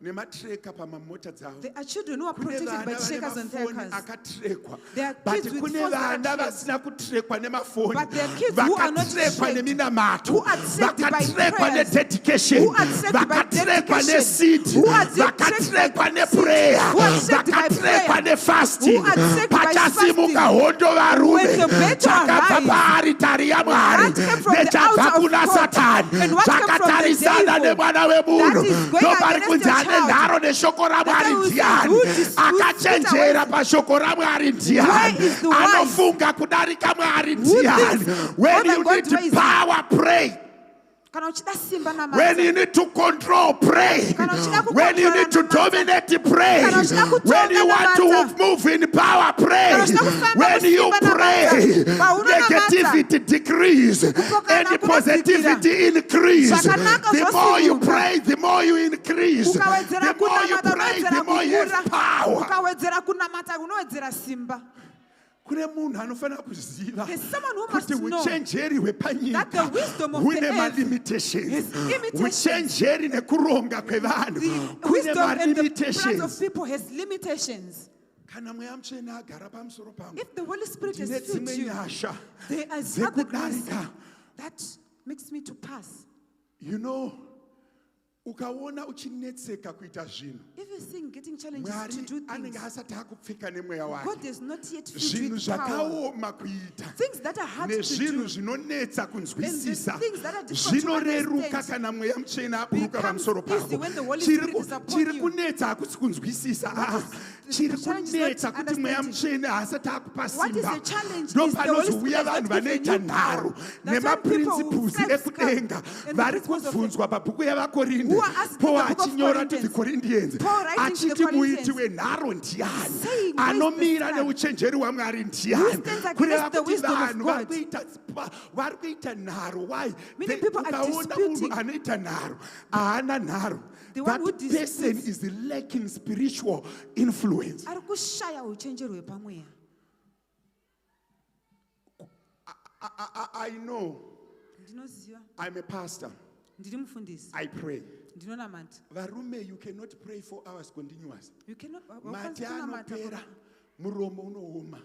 nematreka pamamota dzavo There are children who are kune protected by vana trackers vane and their mafoni cars. akatrekwa There are but kids with kune phones that vana are tracked. vasina kutrekwa nemafoni But there are kids who are not vakatrekwa tracked, neminamato who are tracked by vakatrekwa prayers, nededication who are tracked by vakatrekwa dedication, nesidi who are tracked by vakatrekwa seed, neprayer who are tracked by vakatrekwa prayer, nefasting who are tracked by pachasimuka fasting. hondo varume When the battle chakabva arise, paaritari yamwari that came from the nechabva altar of kuna God, satani and what came from the zvakatarisana devil, nemwana wemunhu that is going ndopari against kunzi your ane child. nharo neshoko ramwari That's who ndiani who dis- who akachenjera pashoko ramwari ndiani Where is the wise? anofunga kudarika mwari Who ndiani thinks when other you God's need ways? power pray Kana uchida simba na when you mata. need to control, pray. Kana uchida When you need to kukontrola na mata. dominate, pray. Kana uchida kutonga When you na want to mata. move in power, pray. Kana uchida kufamba When you kusimba na pray, mata. Pauna na negativity decrease and the positivity increase. Zvakanaka The more you zvosimuka. pray, the more you increase. The Ukawedzera more you kunamata pray, unowedzera the more you have kukura. power. Ukawedzera kunamata unowedzera simba. Kune munhu anofanira kuziva There's someone who must kuti know uchenjeri that the wisdom of hwepanyika hune the earth malimitations. has limitations. Uchenjeri nekuronga kwevanhu kune Wisdom and the plans malimitations. of people has limitations. Kana mweya mutsvene agara pamusoro pangu If the Holy Spirit has ndine filled dzimwe you, nyasha there is other grace dzekudarika. that makes me to pass. You know, ukaona uchinetseka kuita zvinhu If you see getting challenges to mwari do anenge things, asati akupfeka nemweya God wake is not yet filled zvinhu with power. zvakaoma kuita Things that are hard to nezvinhu do zvinonetsa kunzwisisa and the things that are difficult to zvinoreruka understand kana mweya mutsvene aburuka pamusoro easy pako when the Holy Chiri Spirit ku- is upon chiri you. kunetsa hakusi kunzwisisa chiri challenge is not kunetsa kuti mweya understanding. mutsvene haasati akupa What is simba the challenge ndo is the Holy Spirit panozouya has vanhu not given vanoita you power. nharo That's when people who nemaprinciples serve ekudenga and the vari principles of kubvunzwa pabhuku who yavakorinde Who are asking Paul the book of achinyora to the Corinthians. Corinthians Paul writing to the achiti muiti Corinthians, wenharo ndiani saying, "Who is anomira this man neuchenjeri hwamwari who ndiani stands against kureva the kuti wisdom of vanhu God?" vari kuita nharo why Many people are ukaona munhu disputing. anoita nharo haana nharo The one who that person disputes. is lacking spiritual influence. Ari kushaya uchenjeri hwepamweya. I know Ndinoziva. I'm a pastor. Ndiri mufundisi. I pray. Ndinonamata. Varume, you cannot pray 4 hours continuous. You cannot. Mate anopera, muromo unooma.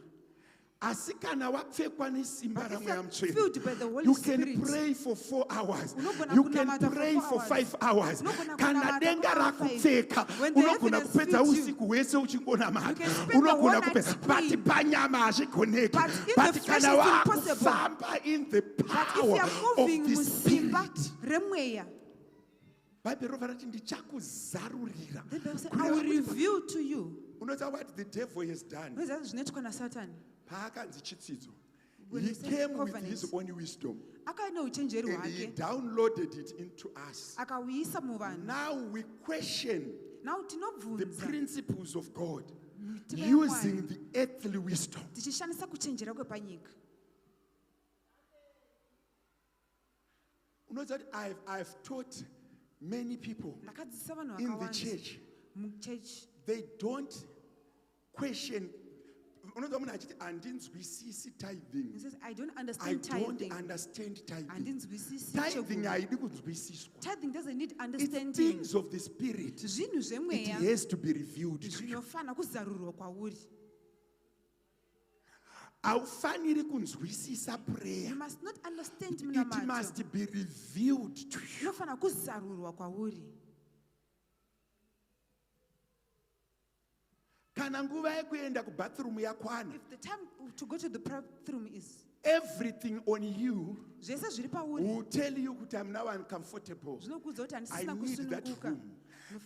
Asi kana wapfekwa nesimba ramweya mutsvene, filled by the Holy you can Spirit, pray for 4 hours. unogona You can kunamata for pray 4 for hours. 5 hours. Unogona Kana kunamata denga for 5. rakupfeka, When the unogona heavens kupedza feed you, usiku hwese uchingonamata. you can spend the whole Unogona night kupedza. praying. But panyama hazvigoneki. But in But the flesh kana it's impossible. wakufamba in the But if power you are of moving the musimba Spirit, remweya, Bible rova rati ndichakuzarurira. then Bible says, I will reveal to you. Unoziva what the devil has done? Unoziva zvinoitwa naSatani. Paakanzi chitsidzo, When he he says came with covenant, his own wisdom akaine uchenjeri and he hwake downloaded it into us. akauisa muvanhu. Now we question Now the tinobvunza principles of God mitima using yaMwari the earthly wisdom. tichishandisa kuchenjera kwepanyika. You know that I've taught many people Ndakadzidzisa vanhu in the vakawanda church, muchechi. they don't question. Unonzwa munhu achiti handinzwisisi tithing. He says, I don't I understand don't tithing. understand tithing. Handinzwisisi Tithing cheguru. haidi kunzwisiswa. Tithing doesn't need It's understanding. things of the spirit. Zvinhu It zvemweya has to be revealed to you. zvinofana kuzarurwa kwauri. Haufaniri kunzwisisa prayer. You must not understand It munamato. must be revealed to you. Inofana kuzarurwa kwauri. Kana nguva yekuenda kubathroom yakwana, If the time to go to the bathroom is, everything on you zvese zviri pauri will tell you kuti I'm now uncomfortable. zvinokuudza kuti I handisisina need that kusununguka. room.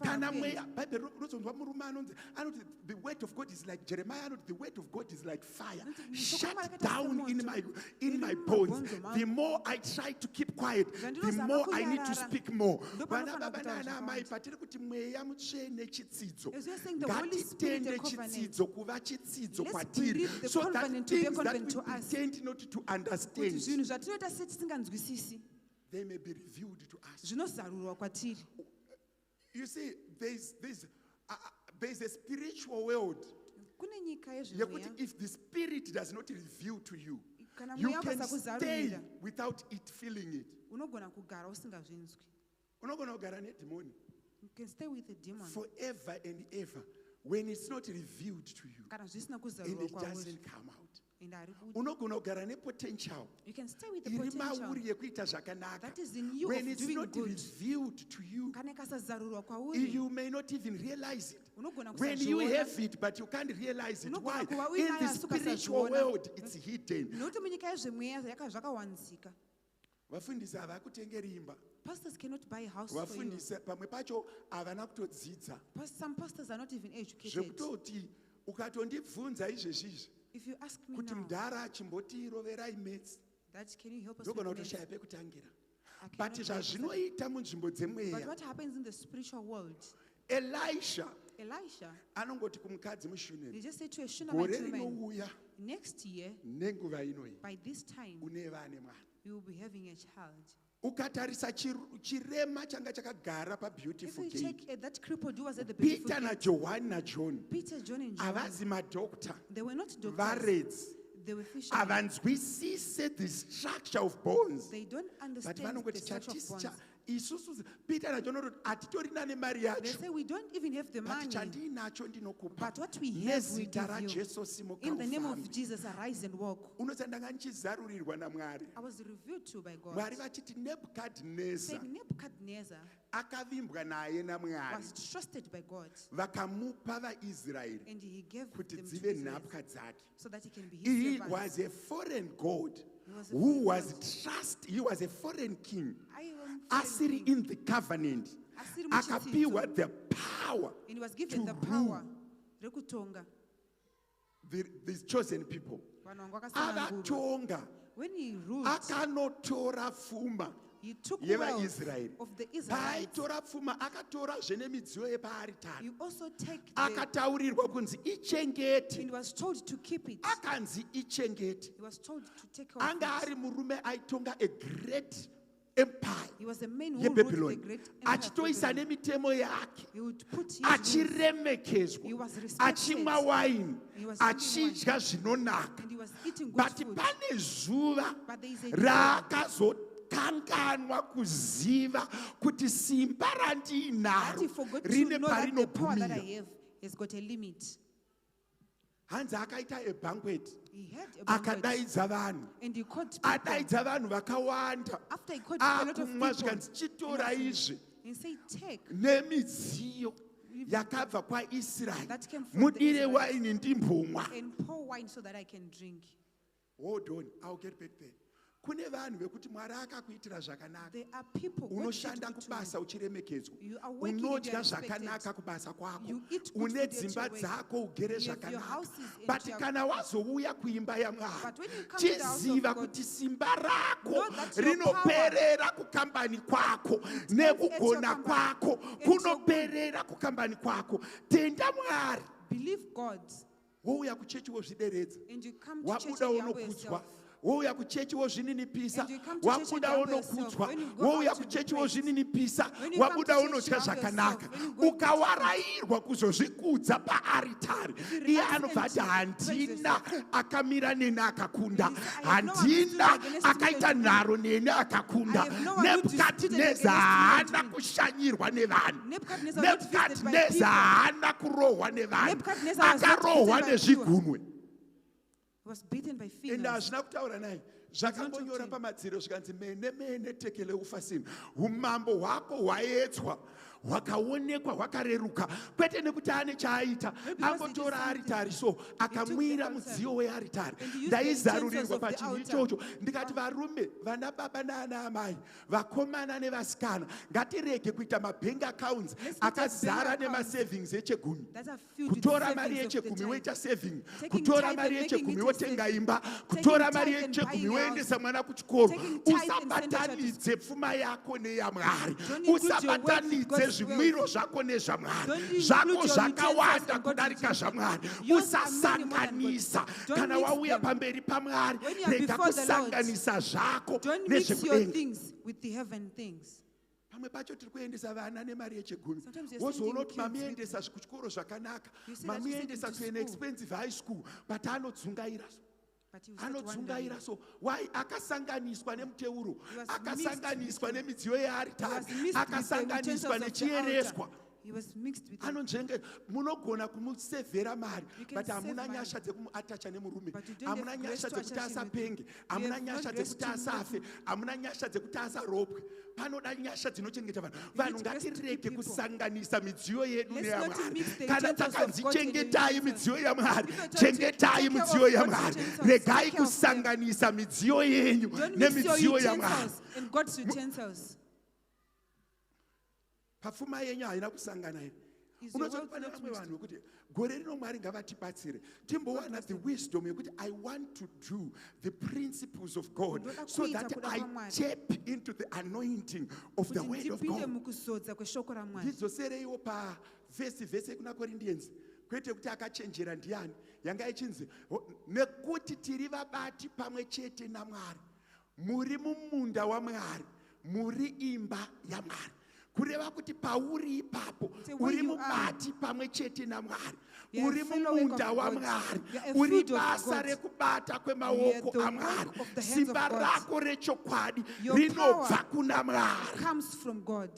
Kana mweya, Bible rinozonzwa murume anoti the word of God is like Jeremiah anoti the word of God is like fire. Shut down in my bones. The more I try to keep quiet, the more I need to speak more. Vana baba nana amai patiri kuti mweya mutsvene chitsidzo. As we are saying, the Holy Spirit, the Ngatitende covenant. chitsidzo kuva chitsidzo Let's kwatiri, believe the so that covenant to be a things that covenant we to us. pretend not to Kuti understand, zvinhu zvatinoita setisinganzwisisi they may be revealed to us. zvinozarurwa kwatiri. You see, there's a spiritual world. Kune nyika Yekuti yezvemweya if the spirit does not reveal to you, kana you mweya can ukasakuzarurira stay without it feeling it. unogona kugara usingazvinzwi. Unogona kugara nedemoni You can stay with a demon forever and ever when it's not revealed to you kana zvisina and kuzarurwa it kwauri. doesn't come out. And hari budi. Unogona kugara nepotential You can stay with the iri potential mauri yekuita zvakanaka. that is in you When of it's doing not good. revealed to you, Kana ikasazarurwa kwauri you may not even realize it. unogona When you kusazviona. have it, but you can't realize it. Unogona Why? kuva In uinayo the asi spiritual ukasazviona. world, it's hidden. Nokuti munyika yezvemweya zvakawanzika. Vafundisi havakutengeri imba. Pastors cannot buy a house for you. Vafundisi pamwe pacho havana kutodzidza. Some pastors are not even educated. Zvekutoti ukatondibvunza izvezvizvi If you ask me kuti now, mudhara achimbotiroverai metsi, that can you help us ndogona with kutoshaya this? pekutangira. I But cannot help us. zvazvinoita munzvimbo But dzemweya, what happens in the spiritual world? Elisha Elisha, anongoti kumukadzi he mushunami, just said to a gore Shunammite woman, rinouya next year, nenguva inoi by this time, uneva ane mwana. you will be having a child. Ukatarisa chirema changa chakagara If pabeautiful you gate, check that crippled who was at the beautiful Peter gate, naJohani naJohn Peter, John, and John, havazi madhokta, they were not doctors. varedzi, They were fishermen. havanzwisise the structure of bones. They don't But understand the vanongoti structure of bones. isusu Peter naJohn vanoti hatitorina nemari They yacho, say we don't even have the but money, chandinacho ndinokupa but what we have we nezita give you. raJesu simuka In the name of ufambe. Jesus, arise and walk. Unoziva ndanga ndichizarurirwa naMwari. I was revealed to by God. Mwari vachiti Nebukadnezar Saying Nebuchadnezzar akavimbwa naye naMwari, was trusted by God, vakamupa vaIsraeri and he gave kuti them to dzive Israel nhapwa dzake. so that he can be his He servant. was a foreign god He was a who foreign was he was a foreign king. I am Asiri in the covenant, Asiri akapiwa the power and he was given to the power rekutonga these chosen people. vanhu vanga vakasanangurwa. Avatonga, When he ruled, akanotora pfuma, He took yevaisraeri wealth of the Israelites. paaitora pfuma akatora zvene midziyo yepaaritari You also take the, akataurirwa kunzi ichengete and was told to keep it. akanzi ichengete He was told to take care of anga it. ari murume aitonga a great empire He was a man who ruled the yebhabhironi great empire of achitoisa Babylon. nemitemo yake He would put his achiremekedzwa He was respected. achimwa waini He was drinking achidya zvinonaka and he was eating good but food. pane zuva But there is a raakazokanganwa kuziva kuti simba that randiinaro he forgot to rine know that the power that I parinogumira have has got a limit. hanzi akaita ebanquet He had a banquet akadaidza vanhu and he called people. adaidza vanhu vakawanda After he called a lot of akumwa people, zvikanzi chitora izvi and say, take nemidziyo yakabva kwaisraeri that came from the mudire Israelites waini ndimbomwa and pour wine so that I can drink. hold on I'll get back there kune vanhu vekuti mwari akakuitira zvakanaka There are people God did unoshanda good to kubasa uchiremekedzwa you. You are working and you unodya are respected. zvakanaka kubasa kwako You eat good une food at dzimba your work. dzako ugere You have your zvakanaka houses and but your- kana wazouya kuimba yamwari But when you come to the house of chiziva God, kuti simba rako know that your rinoperera kukambani kwako nekugona kwako kunoperera kukambani kwako tenda mwari Believe God wouya kuchechi wozvideredza and you come to church wabuda and you humble unokudzwa yourself. wouya kuchechi wozvininipisa And you come to church and wabuda you humble yourself. unokudzwa When you go wouya out to be kuchechi praised. wozvininipisa When you come wabuda to church, unodya you humble zvakanaka yourself. When you go to ukawarairwa kuzozvikudza paaritari you iye relax anobva and ati praise handina akamira neni akakunda I have no one who stood handina against me akaita and nharo neni akakunda I have no one who disputed nebhukadhineza against me haana and kushanyirwa nevanhu Nebuchadnezzar was not visited by nebhukadhineza people. haana kurohwa nevanhu Nebuchadnezzar was not akarohwa visited by nezvigunwe He was beaten by ende fingers. hazvina kutaura naye zvakambonyora pamadziro zvikanzi mene mene tekele ufasini umambo hwako hwaedzwa hwakaonekwa hwakareruka kwete nekuti ane chaaita angotora aritari so akamwira mudziyo wearitari ndaizarurirwa pachinhu ichocho ndikati varume vana baba naana amai vakomana nevasikana ngatirege kuita mabank accounts akazara nemasavings echegumi That are filled with kutora mari savings of the yechegumi time. woita saving Taking kutora tithe mari and making yechegumi it wotenga saving. imba Taking kutora tithe mari and yechegumi buying woendesa house. mwana kuchikoro Taking tithe and send your child to usabatanidze pfuma yako neyamwari Don't include your wealth with usabatanidze God's zvimwiro wealth. zvako nezvamwari Don't include zvako your zvakawanda utensils and God's kudarika utensils. zvamwari Yours are many more than usasanganisa God's. Don't kana mix wauya them. pamberi pamwari When you are rega before the Lord, kusanganisa zvako Don't mix your nezvekudenga things with the heaven things. pamwe pacho tiri kuendesa vana nemari yechegumi Sometimes you're wozoona sending kuti kids mamiendesa kuchikoro zvakanaka You see that you send mamiendesa them to kuena school. expensive high school but anodzungaira But you start wondering. anodzungaira so why akasanganiswa nemuteuro He was akasanganiswa nemidziyo He yearitari was mixed with the akasanganiswa utensils of the nechiereswa altar. He was mixed with them. anonzvenge munogona kumusevhera mari You can but save hamuna money. nyasha dzekumuatacha nemurume But you don't hamuna have grace nyasha to dzekuti attach him with asapenge you. hamuna You have nyasha no grace dzekuti to asafe hamuna nyasha dzekuti asaropwe panoda nyasha dzinochengeta vanhu vanhu grace to ngatirege keep people. kusanganisa midziyo yedu Let's not neyamwari mix the kana utensils of takanzi God and the chengetai utensils. midziyo yamwari If you're told to chengetai take care midziyo of God's yamwari utensils, regai take care of them. kusanganisa midziyo yenyu Don't mix your nemidziyo yamwari utensils and God's utensils. papfuma yenyu haina kusangana here Is your unoti wealth pane not vamwe mixed? vanhu vekuti gore rino mwari ngavatibatsire timbowana the wisdom yekuti I want to do the principles of God Ndoda so kuita that kuda I kwaMwari. tap into the anointing of the Kuti word of ndipinde God mukuzodza kweshoko raMwari. ndidzosereiwo pavhesi yekuna korindians kwete kuti akachenjera ndiani yanga ichinzi nekuti tiri vabati pamwe chete namwari muri mumunda wamwari muri imba yamwari kureva kuti pauri ipapo So where uri you are, mubati pamwe chete namwari you are uri a fellow work mumunda of God. wamwari You are a uri fruit of basa God. rekubata You are kwemaoko the amwari work of the hands of simba God. rako rechokwadi Your rinobva power kuna mwari comes from God.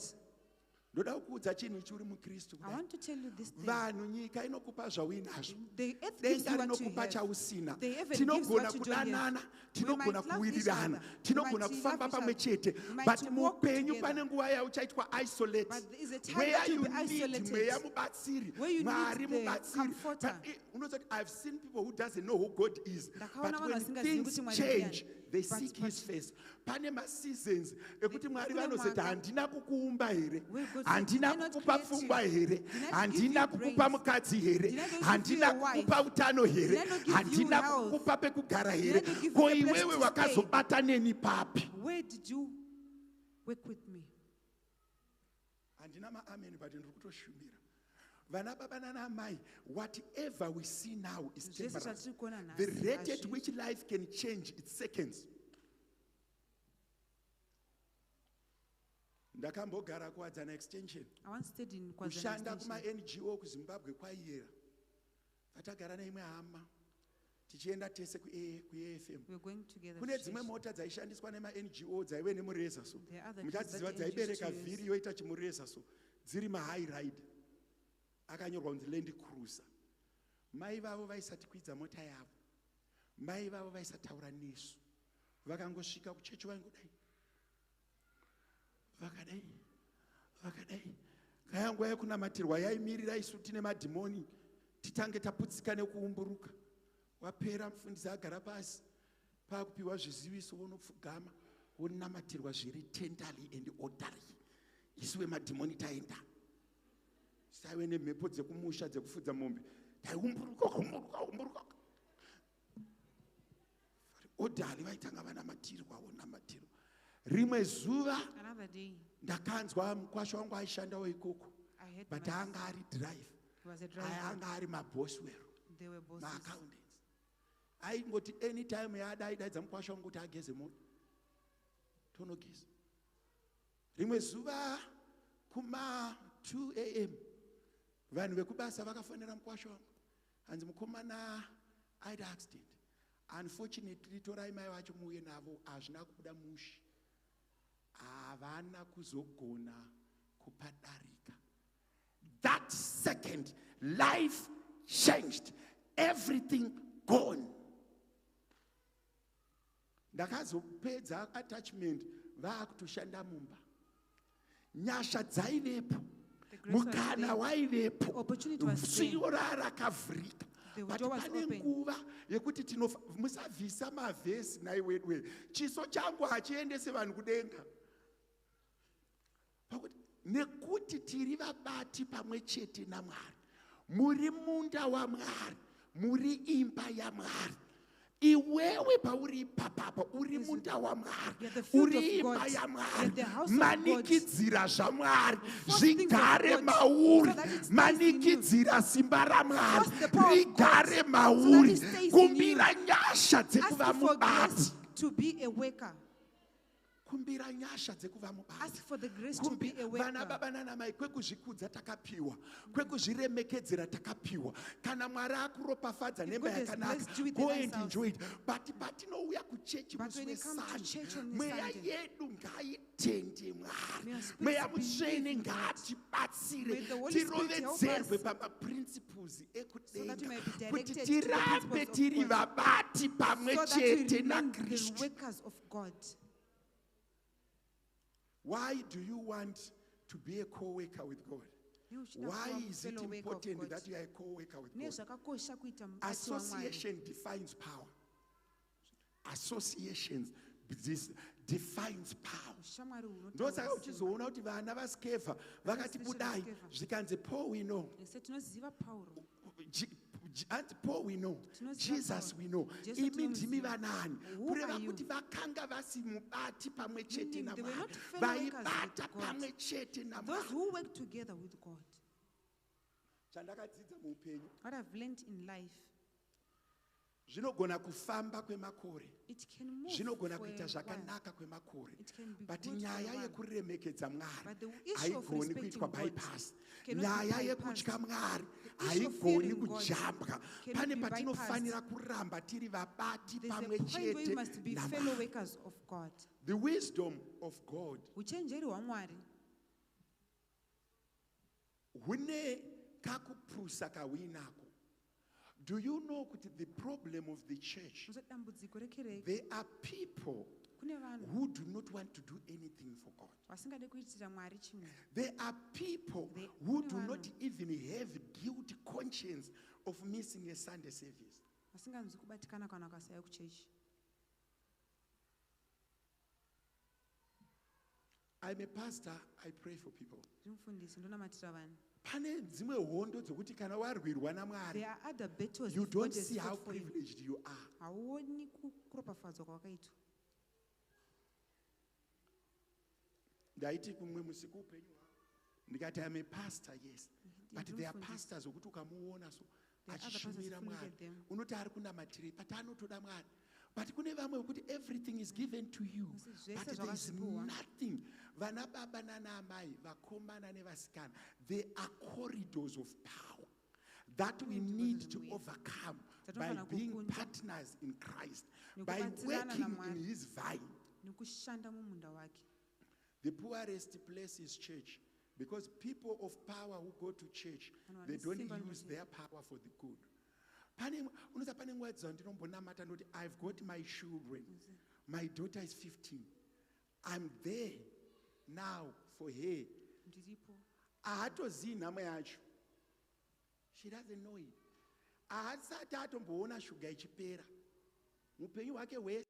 ndoda kuudza chinhu ichi uri mukristu I kudai. want to tell you this thing. vanhu nyika inokupa zvauinazvo The earth gives denga you what you rinokupa have. chausina The heaven gives tinogona what you don't have. kudanana We tinogona might love each kuwirirana other. tinogona We might kufamba love each pamwe other. chete We might but walk muupenyu together. pane nguva yauchaitwa isolate But there is a time where that you'll you be need isolated. mweya mubatsiri Where you mwari need the mubatsiri comforter. unozoti I've seen people who doesn't know who God is Ndakaona but vanhu when vasingazivi things kuti Mwari change ndiani. they But- seek but- his face pane maseasons ekuti mwari kune vanozoti mwaka handina kukuumba here where God said, handina "Did I not kukupa create you? pfungwa here Did I not handina give you kukupa brains? mukadzi here Did I not give handina you a wife? kukupa utano here Did I not give you handina health? kukupa pekugara Did I here not give you ko a place iwewe to wakazobata neni papi Where did you Work with me. Handina ma-amen, but ndiri kutoshumira. Vana baba nana mai, whatever we see now is Zvese temporary. zvatiri kuona nhasi The rate at hazvi- which life can change, it's seconds. Ndakambogara kuwadzana extension. I once stayed in Kwazana Kushanda Extension. kuma-NGO kuZimbabwe kwaiyera. Vatagara neimwe hama. Tichienda tese ku-AFM. We're going together. Kune to dzimwe church. mota dzaishandiswa nema-NGO dzaive nemureza so. There are other Muchadziziva kids that they used dzaibereka to use. vhiri yoita chimureza so. Dziri ma-high ride. Akanyorwa kunzi Land Cruiser. Mai vavo vaisati kwidza mota yavo. Mai vavo vaisataura nesu. Vakangosvika kuchechi vaingodai. Vakadai. Kaya nguva yekunamatirwa yaimirira isu tine madhimoni. Titange taputsika nekuumburuka. Wapera mufundisi agara pasi. Pakupiwa zviziviso unopfugama. Unamatirwa zviri tenderly and orderly. Isu vemadhimoni taenda. Saiwe nemhepo dzekumusha dzekufudza mombe. Umburuka. Orderly vaitanga vanamatirwa onamatirwa. Rimwe zuva Another day, ndakanzwa mukwasha wangu aishandawo ikoko. I had But my- anga ari drive. He was a driver. Anga ari maboswero. They were bosses. Ma-accountants. Aingoti anytime yaadaidaidza mukwasha wangu kuti ageze mota. Tonogeza. Rimwe zuva kuma 2 a.m. Vanhu vekubasa vakafonera mukwasha wangu. Hanzi mukomana aida accident. Unfortunately, torai mai vacho muuye navo hazvina kubuda mushi. Havana kuzogona kupadarika. That second, life changed. Everything gone. Ndakazopedza attachment vaakutoshanda mumba. Nyasha dzaivepo. Mukana waivepo. Sviro rakavhurika. But pane nguva yekuti musabvisa mavhesi naiwedwe. Chiso changu hachiendese vanhu kudenga. Nekuti tiri vabati pamwe chete naMwari. Muri munda waMwari. Muri imba yaMwari. Iwewe pauri papapa uri munda waMwari. Uri imba yaMwari. Manikidzira zvaMwari. Zvigare mauri. Manikidzira simba raMwari. Rigare mauri. Kumbira nyasha dzekuva mubati. To be a worker. Kumbira nyasha dzekuva mubati. Ask for the grace to be a Vana worker. baba nana mai kwekuzvikudza takapiwa. Kwekuzviremekedzera takapiwa. Kana Mwari akuropafadza nemba God has yakanaka, blessed you with go a and nice enjoy it. But patinouya kuchechi But when musi it comes to church on weSunday, this mweya Sunday, yedu ngaitende Mwari. may our spirits Mweya believe mutsvene in God. ngaatibatsire. May the Holy Spirit help Tirovedzerwe us pamaprinciples so that we may be ekudenga. Kuti directed to the tirambe principles tiri of God. vabati pamwe So that we chete remain the naKristu. workers of God. Why do you want to be a co-worker with God? Why is it important that you are a co-worker with God? Nezvakakosha kuita mubati waMwari. Association defines power. Associations defines power. Ushamwari hunotaura Ndosaka simba. uchizoona kuti vana vaSkefa vakati budai zvikanzi Paul we know. Ese tinoziva Pauro. And Paul we know, Tinoziva Jesus Pauro. we know. Jesu Imi ndimi tinomuziva. vanani? Who Kureva are you? kuti vakanga vasi mubati pamwe chete Meaning they were naMwari. not fellow workers Vaibata with God. pamwe chete Those naMwari. who work together with God. Chandakadzidza muupenyu. What I've learned in life, Zvinogona kufamba kwemakore. it can move Zvinogona for a kuita while. zvakanaka kwemakore. It can be But good for a nyaya while. yekuremekedza Mwari But the issue of haigoni respecting kuitwa God bypass. cannot be Nyaya bypassed. yekutya Mwari The issue of haigoni fearing God kujambwa. cannot Pane be patinofanira kuramba tiri vabati There's pamwe a point where you chete must be fellow naMwari. workers of God. The wisdom of God Uchenjeri hwaMwari hune kakuprusa kawinako. Do you know kuti the problem of the church, dambudziko rekereke there are people kune vanhu who do not want to do anything for God. vasingade kuitira Mwari chimwe. There are people who do not even have guilt conscience of missing a Sunday service. Vasinganzwi kubatikana kana vakasauya kuchechi. I'm a pastor, I pray for people. Ndimufundisi ndonamatira vanhu. Pane dzimwe hondo dzokuti kana warwirwa naMwari, There are other battles you if don't God has see how fought for you. privileged you are. Hauoni kuropafadzwa kwawakaitwa. ndaiti kumwe musi kuupenyu hwangu ndikati I'm a pastor, yes, but there are pastors wekuti ukamuona so achishumira Mwari unoti ari kunamatire but anotoda Mwari. But kune vamwe wekuti everything is given to you but there is nothing. Vana baba nana amai, vakomana nevasikana, there are corridors of power that we need to overcome by being partners in Christ, by working in his vine. The poorest place is church, because people of power who go to church, they don't use their power for the good. Unoza pane nguva dzandinombonamata ndoti I've got my children, my daughter is 15, I'm there now for her. Haatozii nhamo yacho, she doesn't know it. Haasati atomboona shuga ichipera mupenyu hwake hwese.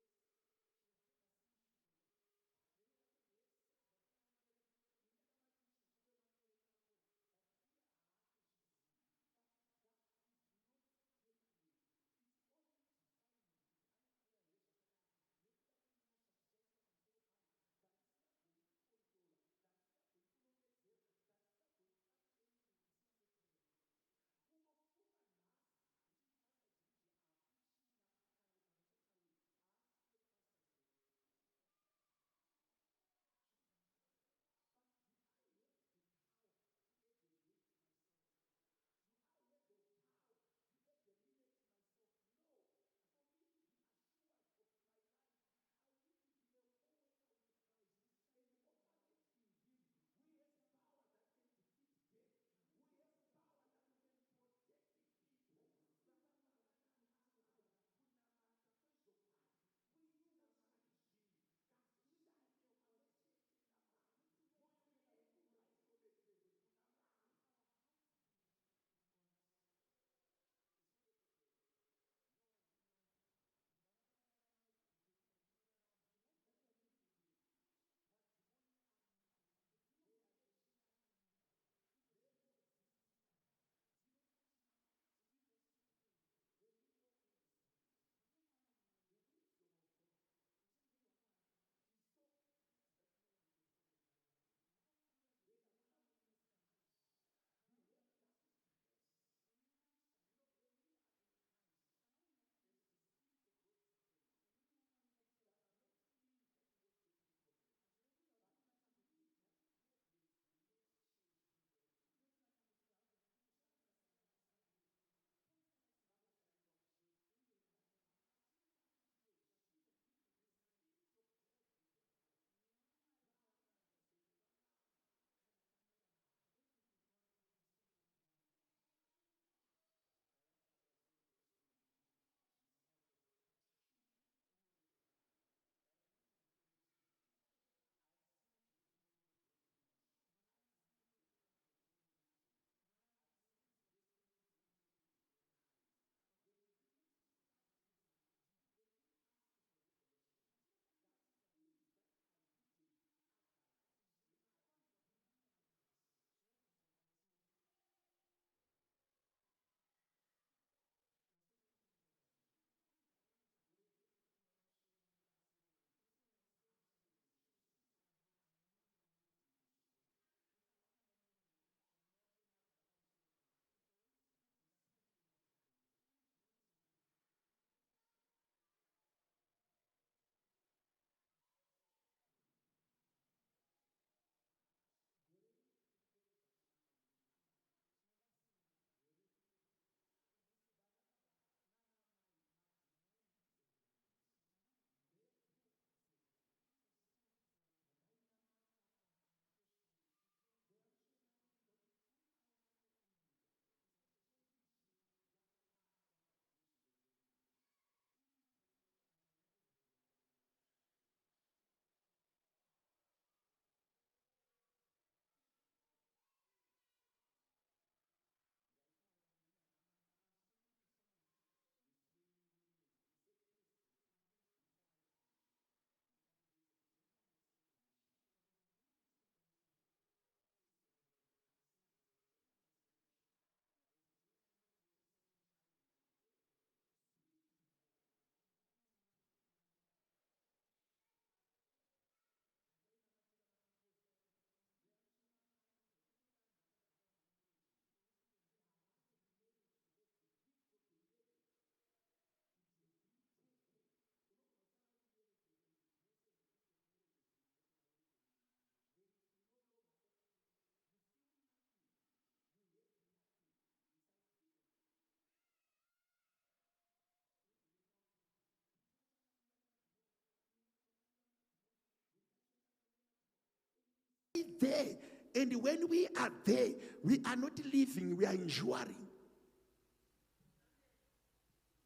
there. And when we are there, we are not living, we are enduring.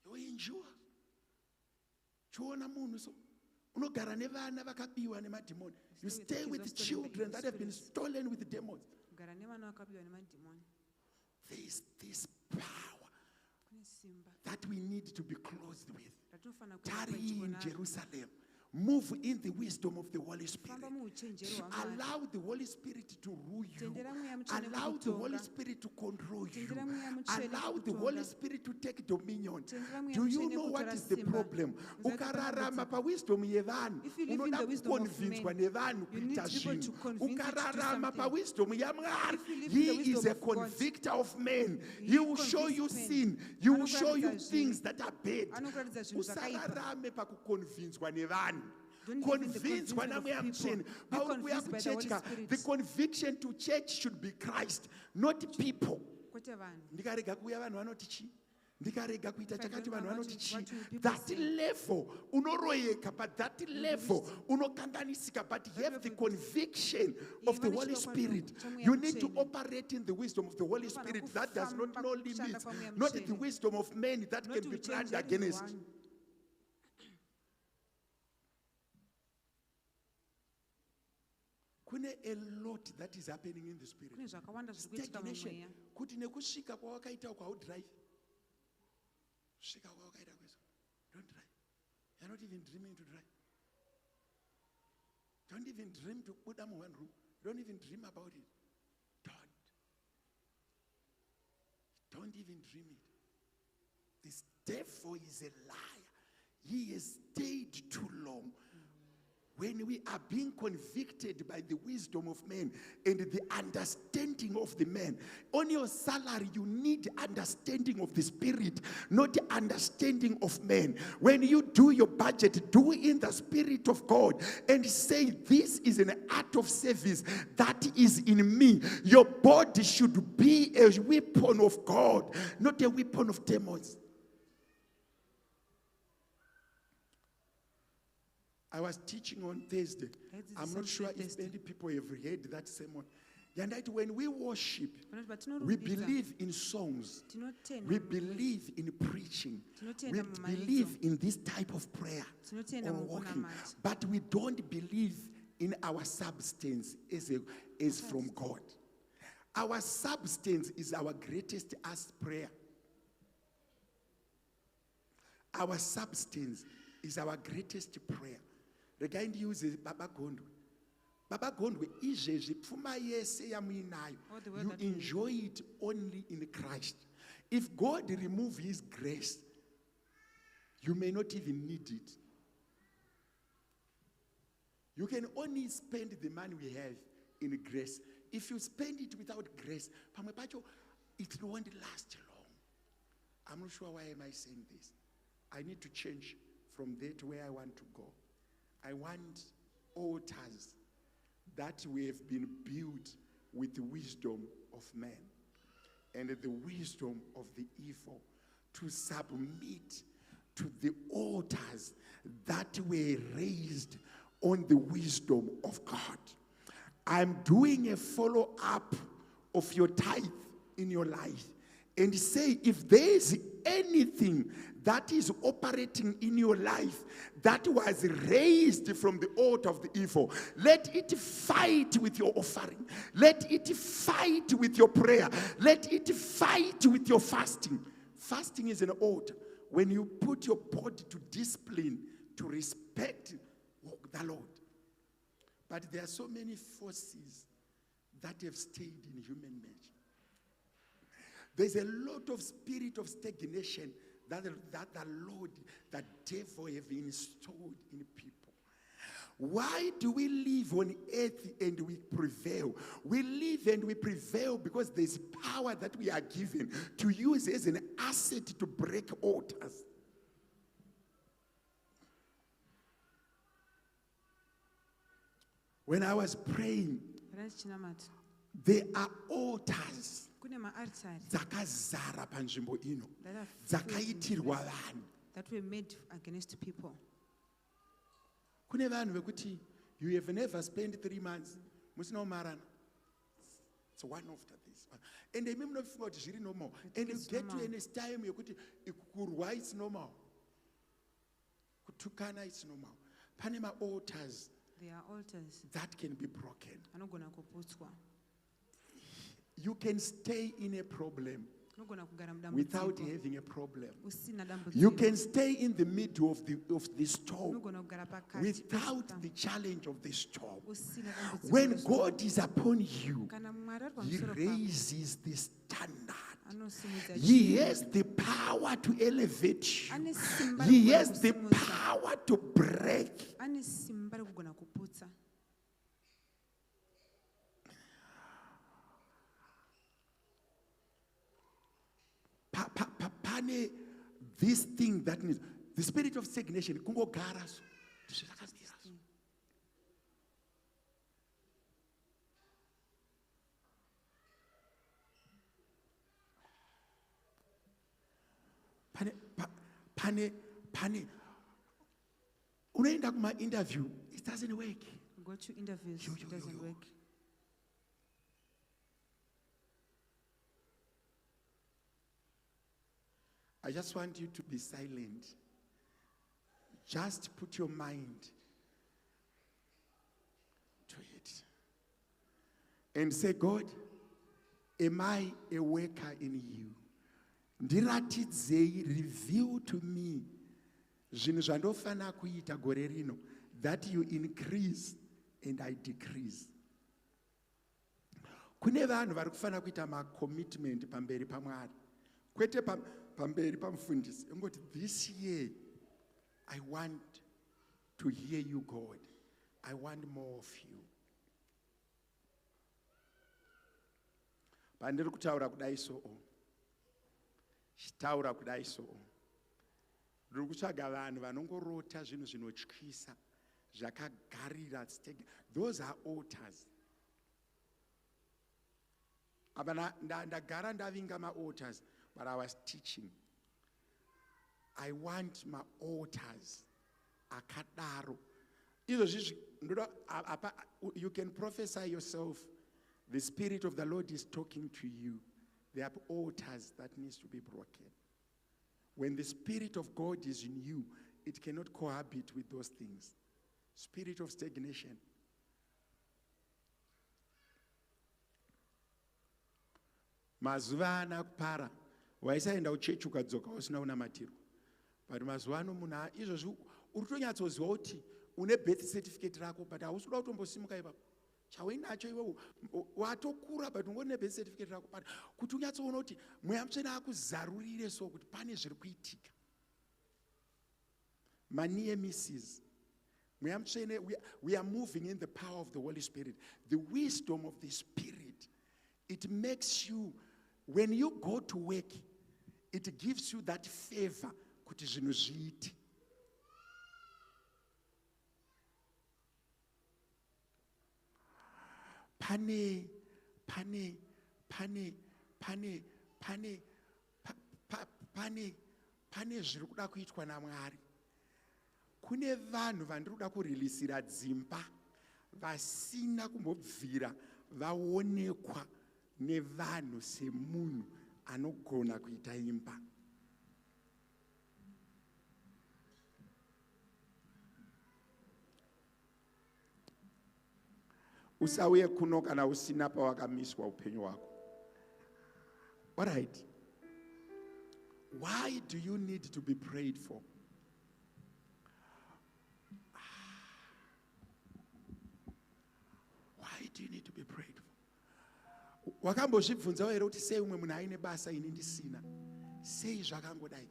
You endure. Chiona munhu so unogara nevana vakabiwa nemadhimoni. You stay with children that have been stolen with demons. Kugara nevana vakabiwa nemadhimoni. There is this power that we need to be clothed with. Tarry in Jerusalem. Move in the wisdom of the Holy Spirit. Allow the Holy Spirit to rule you. Allow the Holy Spirit to control you. Allow the Holy Spirit to take dominion. Do you know what is the problem? Ukararama pa wisdom yevanhu. Unoda kuconvincwa nevanhu kuita zvinhu. Ukararama pa wisdom yaMwari. He is a convictor of men. He will show you sin. He will show you things that are bad. Usararame pa kuconvincwa nevanhu. Convinced when I'm the conviction to church should be Christ, not people. That level unoroyeka, but that level unokanganisika, but you have the conviction of the Holy Spirit. You need to operate in the wisdom of the Holy Spirit that does not know limits, not the wisdom of men that can be planned against. A lot that is happening in the spirit. Stagnation. Kuti nekusvika kwawakaita drive. Svika kwawakaita kweso. Don't drive. You're not even dreaming to drive. Don't even dream to put them in one room. Don't even dream about it. Don't even dream it. This devil is a liar. He has stayed too long. When we are being convicted by the wisdom of men and the understanding of the man, on your salary you need understanding of the spirit, not the understanding of men. When you do your budget, do in the spirit of God and say, this is an act of service that is in me. Your body should be a weapon of God, not a weapon of demons. I was teaching on Thursday. I'm not sure if many people have heard that sermon. When we worship, we believe in songs. We believe in preaching. We believe in this type of prayer or walking. But we don't believe in our substance as from God. Our substance is our greatest as prayer. Our substance is our greatest prayer. Regarding use Baba Gondwe. Baba Gondwe izvezvi pfuma yese yamuinayo. You enjoy it only in Christ. If God remove his grace, you may not even need it. You can only spend the money we have in grace. If you spend it without grace, it won't last long. I'm not sure why am I saying this. I need to change from there to where I want to go. I want altars that we have been built with the wisdom of man and the wisdom of the evil to submit to the altars that were raised on the wisdom of God. I'm doing a follow-up of your tithe in your life and say, if there is anything that is operating in your life that was raised from the altar of the evil, let it fight with your offering. Let it fight with your prayer. Let it fight with your fasting. Fasting is an altar. When you put your body to discipline, to respect the Lord. But there are so many forces that have stayed in human nature. There's a lot of spirit of stagnation that the Lord, that devil have installed in people. Why do we live on earth and we prevail? We live and we prevail because there's power that we are given to use as an asset to break altars. When I was praying, there are altars dzakazara panzvimbo ino dzakaitirwa vanhu. That were made against people. Kune vanhu vekuti you have never spent 3 months musina kumarana. It's one after this. And imi munofunga kuti zviri normal. And you get to in this time yekuti kurwa it's normal. Kutukana it's normal. Pane ma-altars There are altars. that can be broken. Anogona kuputswa. You can stay in a problem Anogona kugara mudambudziko. without having a problem. Usina dambudziko. You can stay in the middle of the storm Anogona kugara pakati without the challenge of the storm. usina dambudziko. When God is upon you, Kana Mwari ari He pamusoro pako, raises the standard. anosimudza He chimo. has the power to elevate you. Ane simba He rekugona has the kusimudza. power to break. Ane simba rekugona kuputsa. Pane this thing that needs the spirit of stagnation. Kungogara so. Pane. Unaenda kuma interview, it doesn't work. Go to interviews, it doesn't work. I just want you to be silent. Just put your mind to it. And say, God, am I a worker in you? Ndiratidzei, reveal to me zvinhu zvandofana kuita gore rino, that you increase and I decrease. Kune vanhu vari kufana kuita ma-commitment pamberi paMwari. Kwete pamberi pamufundisi. Ngoti this year I want to hear you, God. I want more of you. Pandiri kutaura kudai so. Chitaura kudai so. Ndiri kutsvaga vanhu vanongorota zvinhu zvinotyisa zvakagarira. Those are altars. Apa ndagara ndavinga ma-altars, but I was teaching. I want my altars akadaro. You can prophesy yourself. The Spirit of the Lord is talking to you. There are altars that needs to be broken. When the Spirit of God is in you, it cannot cohabit with those things. Spirit of stagnation. Mazuva ana kupara, waisaenda kuchechi ukadzoka usina unamatiro. But mazuva ano munhu izvozvi uri kutonyatsoziva kuti une birth certificate rako, but hausi kuda kutombosimuka ipapo. Chauinacho iwewe watokura, but ungori nebirth certificate rako, but kuti unyatsoona kuti mweya mutsvene akuzarurire so kuti pane zviri kuitika. Manie misses. Mweya mutsvene, we are moving in the power of the Holy Spirit. The wisdom of the Spirit. It makes you, when you go to work, it gives you that favor kuti zvinhu zviite. Pane zviri kuda kuitwa naMwari. Kune vanhu vandiri kuda kurilisira dzimba vasina kumbobvira vaonekwa nevanhu semunhu anogona kuita imba. Usauye kuno kana usina pawakamiswa upenyu hwako. All right. Why do you need to be prayed for? Why do you need to be prayed for? Wakambozvibvunzawo here kuti sei umwe munhu aine basa ini ndisina? Sei zvakangodai?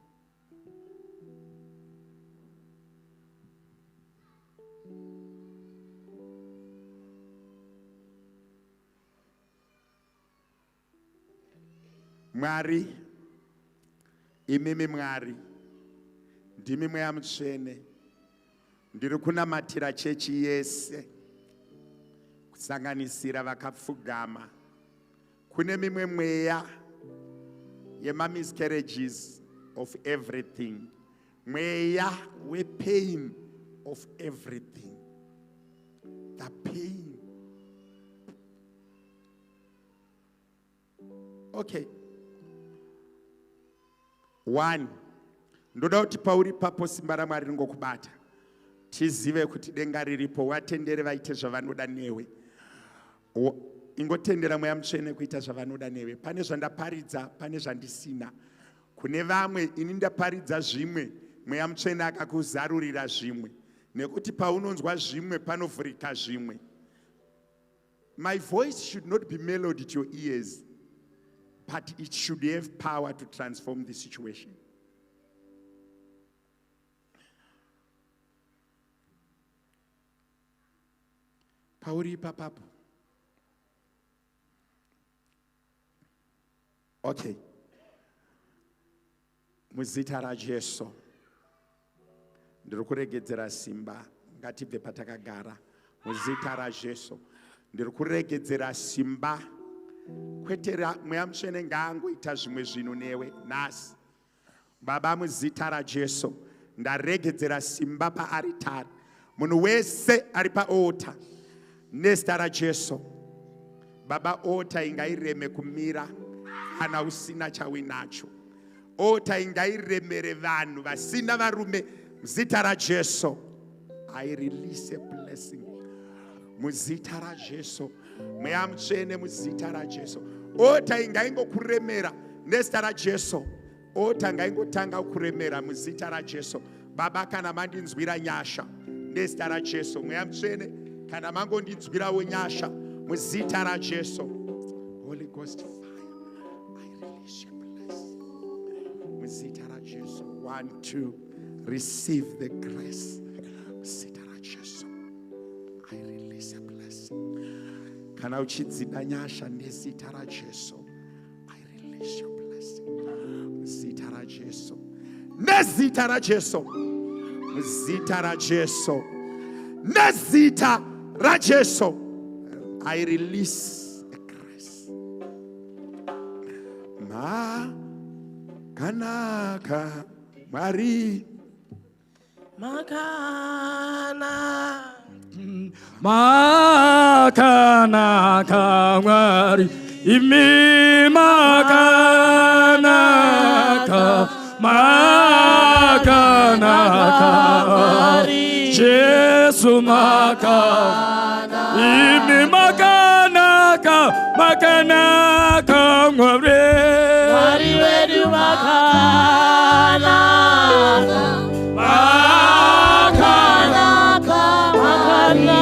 Mwari, imimi Mwari, ndimi mweya mutsvene, ndiri kunamatira chechi yese, kusanganisira vakapfugama. Kune mimwe mweya yema-miscarriages of everything, mweya we-pain of everything, the pain Okay. 1. Ndoda kuti pauri papo simba raMwari ringokubata. Tizive kuti denga riripo, watendere vaite zvavanoda newe. Ingotendera Mweya Mutsvene kuita zvavanoda newe. Pane zvandaparidza, pane zvandisina. Kune vamwe ini ndaparidza zvimwe, Mweya Mutsvene akakuzarurira zvimwe. Nekuti paunonzwa zvimwe panovhurika zvimwe. My voice should not be melody to your ears, but it should have power to transform the situation. Pauri papapo. Okay. Muzita raJesu. Ndiri kuregedzera simba. Ngatibve patakagara. Muzita raJesu. Ndiri kuregedzera simba. Kwetera Mweya Mutsvene ngaangoita zvimwe zvinhu newe nhasi. Baba, muzita raJesu ndaregedzera simba paaritari. Munhu wese ari paota. Nezita raJesu. Baba, ota ingaireme kumira kana usina chawinacho. Ota ingairemere vanhu vasina varume. Muzita raJesu. I release a blessing. Muzita raJesu. Mweya Mutsvene muzita raJesu. Ota ingaingokuremera nezita raJesu. Ota ngaingotanga kuremera muzita raJesu. Baba, kana mandinzwira nyasha nezita raJesu. Mweya Mutsvene kana mangondinzwirawo nyasha muzita raJesu. Holy Ghost fire, I release your blessing. Muzita raJesu. 1, 2. Receive the grace. Muzita raJesu. I release a blessing. Kana uchidzida nyasha nezita raJesu. I release your blessing. Muzita raJesu. Nezita raJesu. Muzita raJesu. Nezita raJesu. I release a grace. Makanaka Mari. Makana. Makanaka Mari. Imi makanaka. Makanaka Mari. Jesu makanaka. Imi makanaka. Makanaka Mari. Mari wedu makanaka. Makanaka. Makanaka.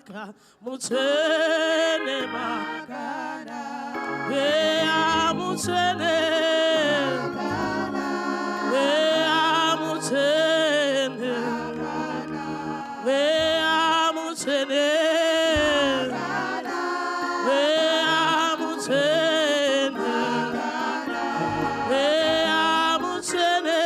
Makanaka, Mutsene Makana, Ea Mutsene, Ea Mutsene, Ea Mutsene, Ea Mutsene, Ea Mutsene.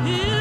Here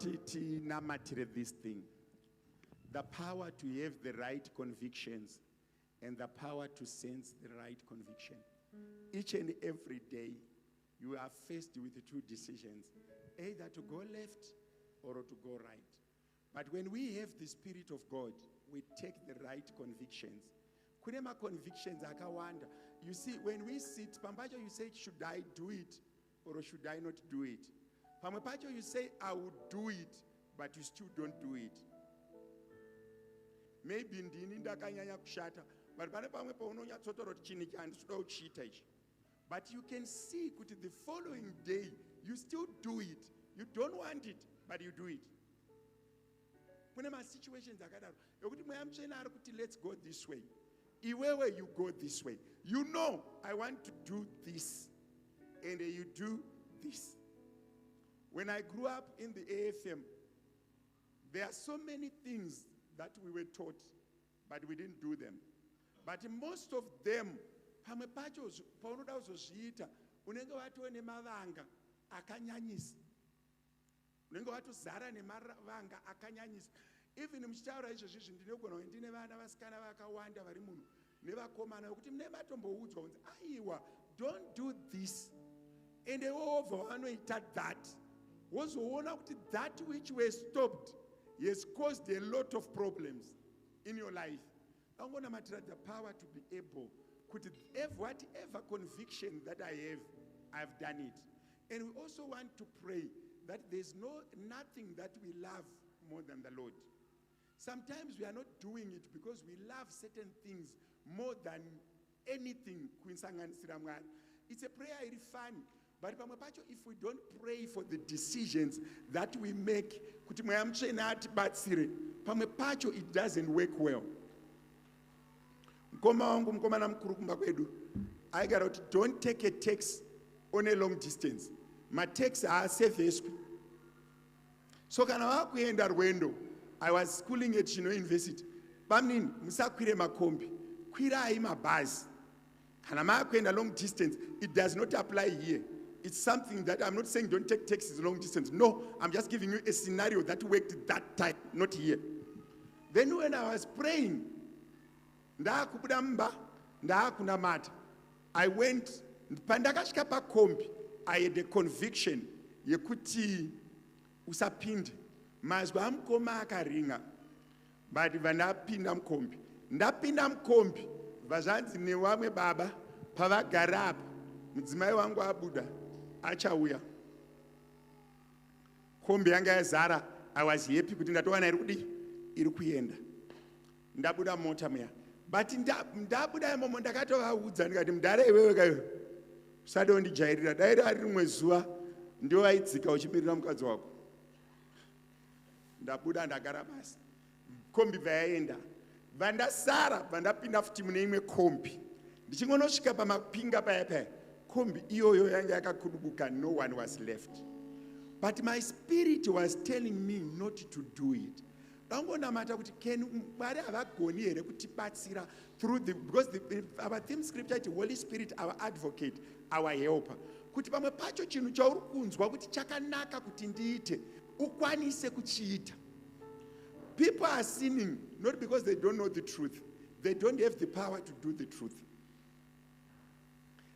kuti tinamatire this thing. The power to have the right convictions and the power to sense the right conviction. Each and every day, you are faced with two decisions, either to go left or to go right. But when we have the Spirit of God, we take the right convictions. Kunema convictions akawanda. You see, when we sit, Pampacho, you say, should I do it or should I not do it? Pampacho, you say, I would do it, but you still don't do it. Maybe ndini ndakanyanya kushata, but pane pamwe paunonyatsotora kuti chini chandisuda kuchiita ichi. But you can see kuti the following day you still do it. You don't want it, but you do it. Kune ma situations akadaro ekuti mweya mutsvene ari kuti let's go this way. Iwewe you go this way. You know I want to do this, and you do this. When I grew up in the AFM, there are so many things that we were taught, but we didn't do them. But most of them, pamwe pacho paunoda kuzozviita unenge watove nemavanga akanyanyisa, unenge watozara nemavanga akanyanyisa. Even muchitaura izvozvizvi ndinogona kuti ndine vana vasikana vakawanda vari muno nevakomana vekuti mune matomboudzwa kunzi aiwa, don't do this, and wobva wanoita that, wozoona kuti that which were stopped has caused a lot of problems in your life. I'm going to matter the power to be able, could whatever conviction that I have, I've done it. And we also want to pray that there's nothing that we love more than the Lord. Sometimes we are not doing it because we love certain things more than anything. It's a prayer, it's fun. But if we don't pray for the decisions that we make, it doesn't work well. I got out, don't take a text on a long distance. My texts are safe. So can I in that window? I was schooling at University. Bamnin, Musakwire Makombi, Kwira Ima Baz. And I'm in a long distance. It does not apply here. It's something that I'm not saying don't take taxis long distance. No, I'm just giving you a scenario that worked that time, not here. Then when I was praying, I went, I had a conviction. Yekuti usapinde. Mazwa mkoma akaringa. But vanapinda mkombi. Ndapinda mkombi. Vazanzi ni wame baba. Pava garab. Mdzimai wangu abuda. Achauya. Kombi yanga yazara. I was happy kuti ndatowana irudi iri kuenda. Ndabuda mota meya. But ndabuda momo ndakatovaudza ndikati mudare iwewe kayo. Usade undijairira. Dairi ari rimwe zuva ndio waidzika uchimirira mukadzi wako. Ndabuda ndagara basi. Kombi vayaenda. Vandasara vandapinda futi mune imwe kombi. Ndichingonosvika pamapinga paya. Kombi iyoyo yanga yakakudubuka, no one was left. But my spirit was telling me not to do it. Dangonamata kuti can Mwari havagoni here kutibatsira through because our theme scripture is Holy Spirit, our advocate, our helper. Kuti pamwe pacho chinhu chauri kunzwa kuti chakanaka kuti ndiite, ukwanise kuchiita. People are sinning not because they don't know the truth. They don't have the power to do the truth.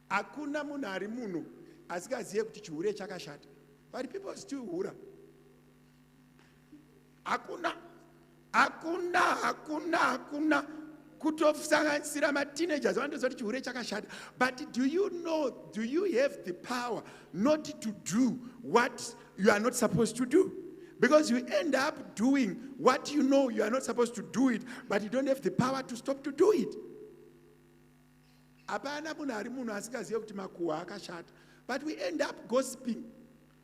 Akuna munhu ari muno asikaziye kuti chihure chakashata. But people still hura. Akuna kutosanganisira ma teenagers vanotozoti chihure chakashata. But do you have the power not to do what you are not supposed to do? Because you end up doing what you know you are not supposed to do it, but you don't have the power to stop to do it. But we end up gossiping.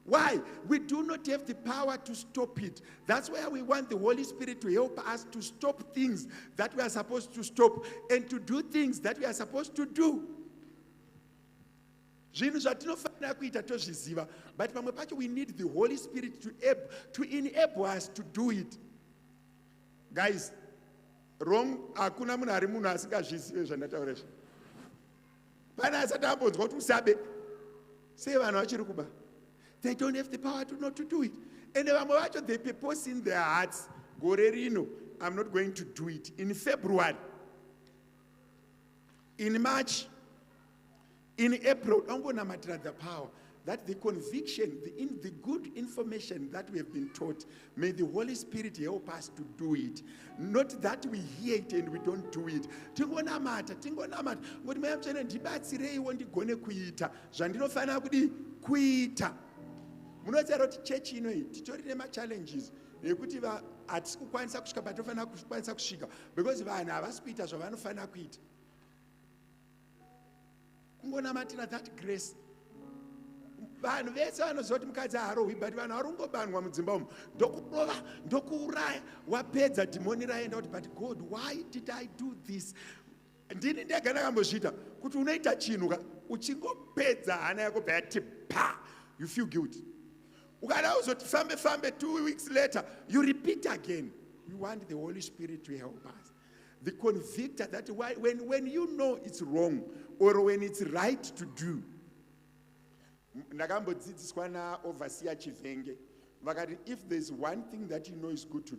Why? We do not have the power to stop it. That's why we want the Holy Spirit to help us to stop things that we are supposed to stop and to do things that we are supposed to do. But we need the Holy Spirit to enable us to do it. Guys, wrong. They don't have the power to not to do it. And vamwe vacho they purpose in their hearts, gore rino, I'm not going to do it. In February, in March, in April, I'm going to matter the power. That the conviction, the good information that we have been taught, may the Holy Spirit help us to do it. Not that we hear it and we don't do it. Tingonamata. Ngoti mayamchene ndibatsireiwo ndigone kuita zvandinofanira kudi kuita. Munoziva kuti church ino iyi titorine ma-challenges ekuti hatisi kukwanisa kusvika patinofanira kukwanisa kusvika because vanhu havasi kuita zvavanofanira kuita. Kungonamatira that grace. Vanhu vese vanozoti mukadzi haarohwi, but vanhu varungobanwa mudzimba umu ndokurova ndokuuraya wapedza dhimoni raenda kuti but God, why did I do this? Ndini ndega ndakambozviita kuti unoita chinhu uchingopedza hana yako bva yati pa, you feel guilty. Ukada uzoti fambe 2 weeks later you repeat again. We want the Holy Spirit to help us. The convictor that when you know it's wrong or when it's right to do. Ndakambodzidziswa na-overseer Chivenge vakati if there's one thing that you know is good to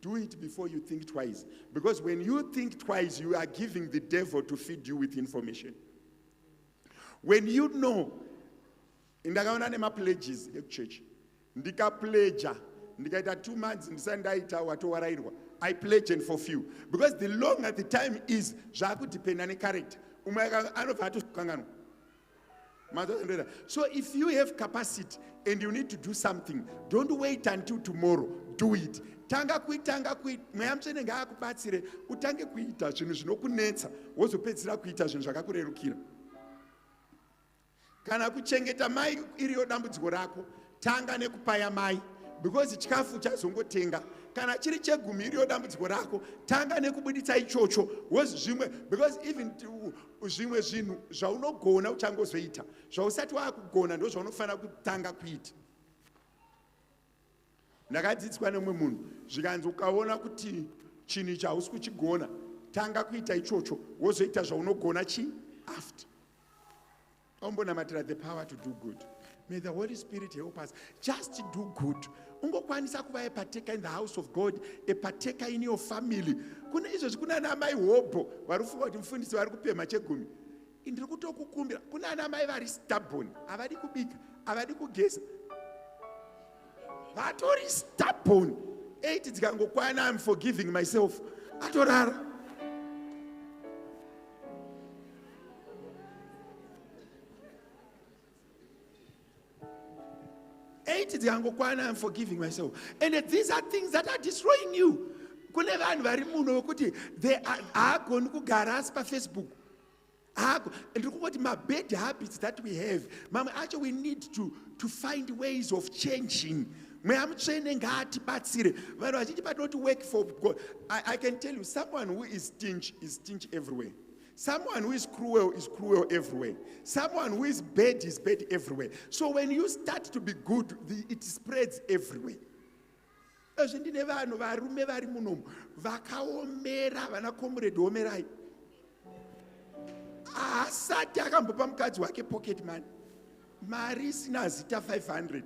do it before you think twice, because when you think twice you are giving the devil to feed you with information. When you know, ndakaona nema-pledges ekuchurch, ndikapledja ndikaita 2 months ndisandaita watowarairwa, I pledge and fulfill, because the longer the time is zvakudependa necharacter. Umwe anobva atokanganwa. So if you have capacity and you need to do something, don't wait until tomorrow. Do it. Tanga kuita. Mweyamchene ngaakubatsire utange kuita zvinhu zvinokunetsa wozopedzisira kuita zvinhu zvakakurerukira. Kana kuchengeta mai iriyo dambudziko rako, tanga nekupaya mai, because chikafu chazongotenga. Kana chiri chegumi iriyo dambudziko rako, tanga nekubuditsa ichocho wozvimwe, because even zvimwe zvinhu zvaunogona uchangozoita zvausati wakugona ndo zvaunofanira kutanga kuita. Ndakadzidziswa nemumwe munhu zvikanzi ukaona kuti chinhu chausi kuchigona, tanga kuita ichocho wozoita zvaunogona after. Ombonamatira the power to do good. May the Holy Spirit help us just to do good. Ungokwanisa kuva a partaker in the house of God, a partaker in your family. Kuna izvozvi kuna anamai hobho varufunga kuti mufundisi vari kupemha chegumi. Ndiri kutokukumbira, kuna anamai vari stubborn, havadi kubika, havadi kugeza. Vatori stubborn. 8 dzikangokwana, I'm forgiving myself. Atorara. I'm forgiving myself. And these are things that are destroying you. Kune vanhu vari muno wekuti they haagoni kugara asi paFacebook. And what my bad habits that we have, Mama, actually we need to find ways of changing. I'm training God to work for God. I can tell you, someone who is stingy everywhere. Someone who is cruel everywhere. Someone who is bad everywhere. So when you start to be good, it spreads everywhere. Zvindine vanhu varume vari munomu vakaomera vana comrade omerai. Asati akambopa mukadzi wake pocket money. Mari isina zita 500.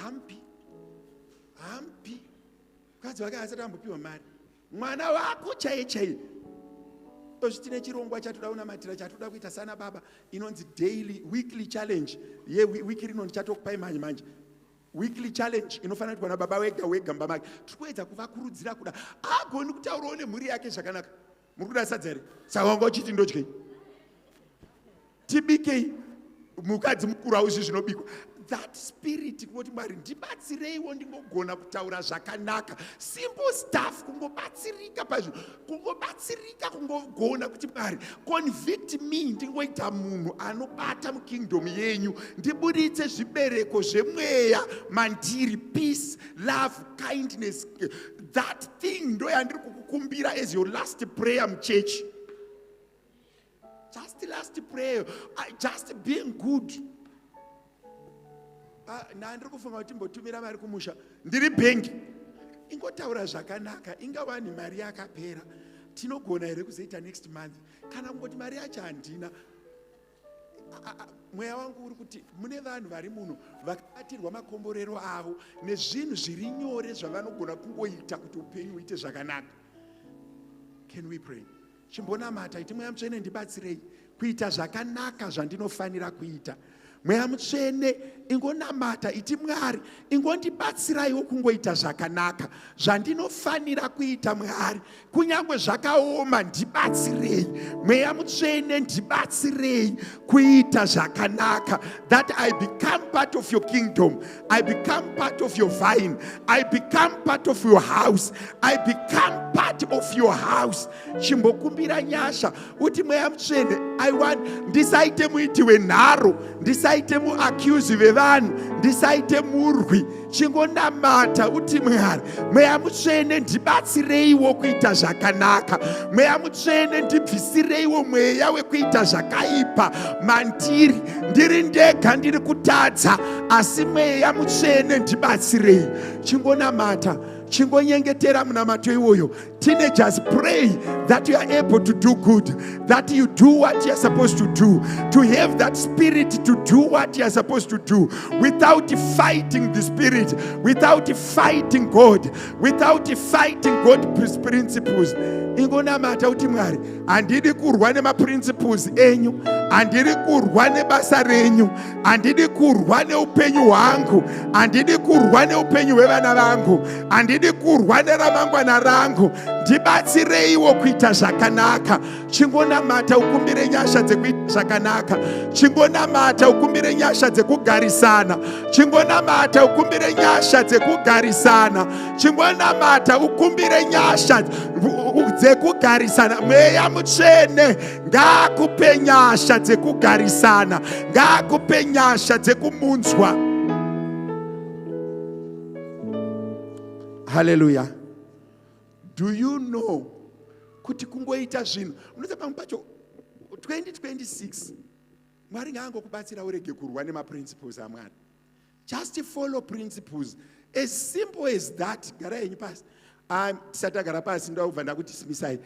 Hampi. Mukadzi wake asati akambopiwa mari. Mwana wako chaiye. Tine chirongwa chatoda kunamatira chatoda kuita sana baba inonzi weekly challenge. Wiki rino ndichatokupai manje. Weekly challenge inofanira kuti kuna baba wega mbamake. Tikuedza kuvakurudzira kuda agoni kutaurawo nemhuri yake zvakanaka. Muri kuda sadza here? Saka wangochiti ndodyei. Tibikei mukadzi mukuru auzvi zvinobikwa. That spirit kuti Mwari ndibatsireiwo ndingogona kutaura zvakanaka. Simple stuff, kungobatsirika pazvinhu, kungobatsirika kungogona kuti Mwari convict me ndingoita munhu anobata mukingdom yenyu, ndibuditse zvibereko zvemweya mandiri, peace, love, kindness. That thing ndo yandiri kukukumbira as your last prayer muchurch. Just the last prayer, just being good. Ndiri kufunga kuti mbotumira mari kumusha ndiri bhengi ingotaura zvakanaka, ingawani mari yakapera, tinogona here kuzoita next month, kana kungoti mari yacho handina. mweya wangu uri kuti mune vanhu vari muno vakabatirwa makomborero avo nezvinhu zviri nyore zvavanogona kungoita kuti upenyu uite zvakanaka. Can we pray? Chimbonamata iti mweya mutsvene ndibatsirei kuita zvakanaka zvandinofanira kuita. Mweya mutsvene ingonamata iti Mwari ingondibatsiraiwo kungoita zvakanaka zvandinofanira kuita. Mwari kunyange zvakaoma ndibatsirei. Mweya mutsvene ndibatsirei kuita zvakanaka, that I become part of your kingdom, I become part of your vine, I become part of your house, I become part of your house. Chimbokumbira nyasha uti mweya mutsvene I want ndisaite muiti wenharo, ndisaite muaccuse vevanhu, ndisaite murwi. Chingonamata uti Mwari mweya mutsvene ndibatsireiwo kuita zvakanaka. Mweya mutsvene ndibvisireiwo mweya wekuita zvakaipa mandiri. Ndiri ndega ndiri kutadza, asi mweya mutsvene ndibatsirei. Chingonamata, chingonyengetera munamato iwoyo. Teenagers, pray that you are able to do good, that you do what you are supposed to do, to have that spirit to do what you are supposed to do without fighting the spirit, without fighting God, without fighting God's principles. Ingonamata uti Mwari handidi kurwa nemaprinciples enyu, handidi kurwa nebasa renyu, handidi kurwa neupenyu hwangu, handidi kurwa neupenyu hwevana vangu, handidi kurwa neramangwana rangu. Ndibatsireiwo kuita zvakanaka. Chingonamata ukumbire nyasha dzekuita zvakanaka. Chingonamata ukumbire nyasha dzekugarisana. Chingonamata ukumbire nyasha dzekugarisana. Chingonamata ukumbire nyasha dzekugarisana. Mweya mutsvene ngaakupe nyasha dzekugarisana, ngaakupe nyasha dzekumunzwa. Hallelujah. Do you know kuti kungoita zvinhu unoita pamwe pacho 2026 Mwari ngaangokubatsira urege kurwa nemaprinciples aMwari. Just follow principles as simple as that. Gara yenyu pasi. Tisati agara pasi ndakubva ndakudismissai.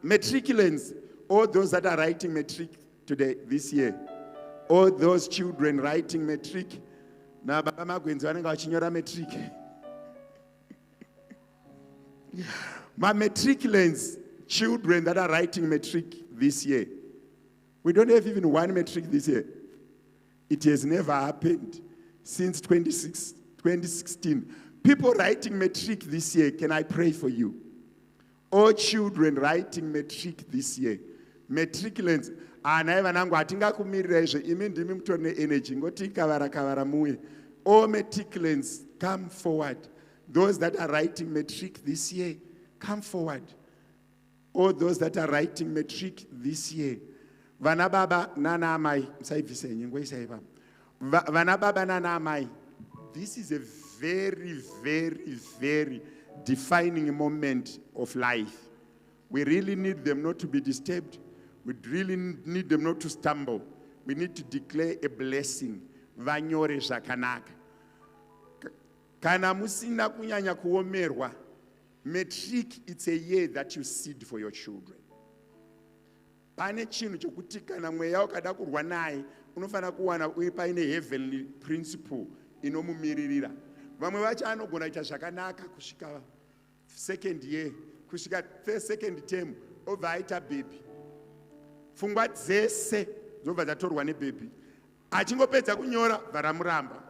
Matriculants, all those that are writing matric today this year, all those children writing matric, na baba magwenzi vanenge vachinyora matric. My matriculants, children that are writing matric this year, we don't have even one matric this year. It has never happened since 2016. People writing matric this year, can I pray for you? All children writing matric this year, matriculants, anaiva nangu hatingakumirirezve imi ndimi mutori neenergy ngoti kavara muye. All matriculants, come forward. Those that are writing matric this year, come forward. All those that are writing matric this year. Vana baba nana amai, vana baba nana amai. This is a very, very, very defining moment of life. We really need them not to be disturbed. We really need them not to stumble. We need to declare a blessing. Vanyore zvakanaka. Kana musina kunyanya kuomerwa, matric, it's a year that you seed for your children. Pane chinhu chokuti kana mweya wakada kurwa naye, unofanira kuwana uye paine heavenly principle inomumiririra. Vamwe vacho anogona kuita zvakanaka kusvika second year, kusvika second term, obva aita baby. Pfungwa dzese dzobva dzatorwa nebaby. Achingopedza kunyora varamuramba.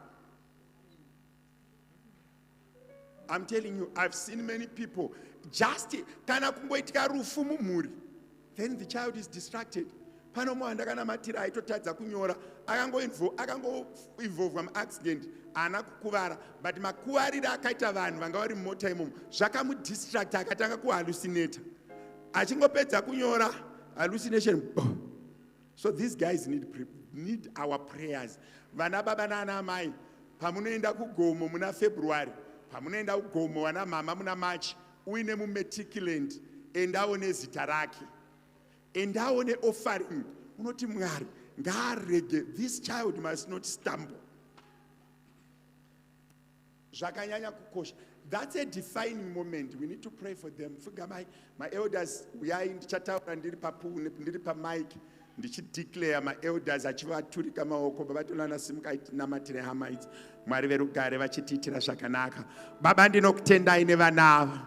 I'm telling you, I've seen many people just kana kungoitika rufu mumhuri, then the child is distracted. Pano mwana ndakanamatira aitotadza kunyora, akangoinvolvwa muaccident, ana kukuvara, but makuvarire akaita vanhu vanga vari mumota imomo zvakamudistract akatanga kuhallucinata. Achingopedza kunyora, hallucination. So these guys need our prayers. Vana baba nana mai, pamunoenda kugomo muna February, pamunoenda kugomo wana mama muna March, uine mumeticulent, endaone zita rake, endaone offering. Unoti Mwari, ngarege, this child must not stumble. Zvakanyanya kukosha. That's a defining moment. We need to pray for them. My elders, we are in Chataura, ndiri pa mic. ndichideclare maelders achivaturika maoko babatolana simukai tinamatire hama idzi Mwari verugare vachitiitira zvakanaka. Baba ndinokutendai nevana ava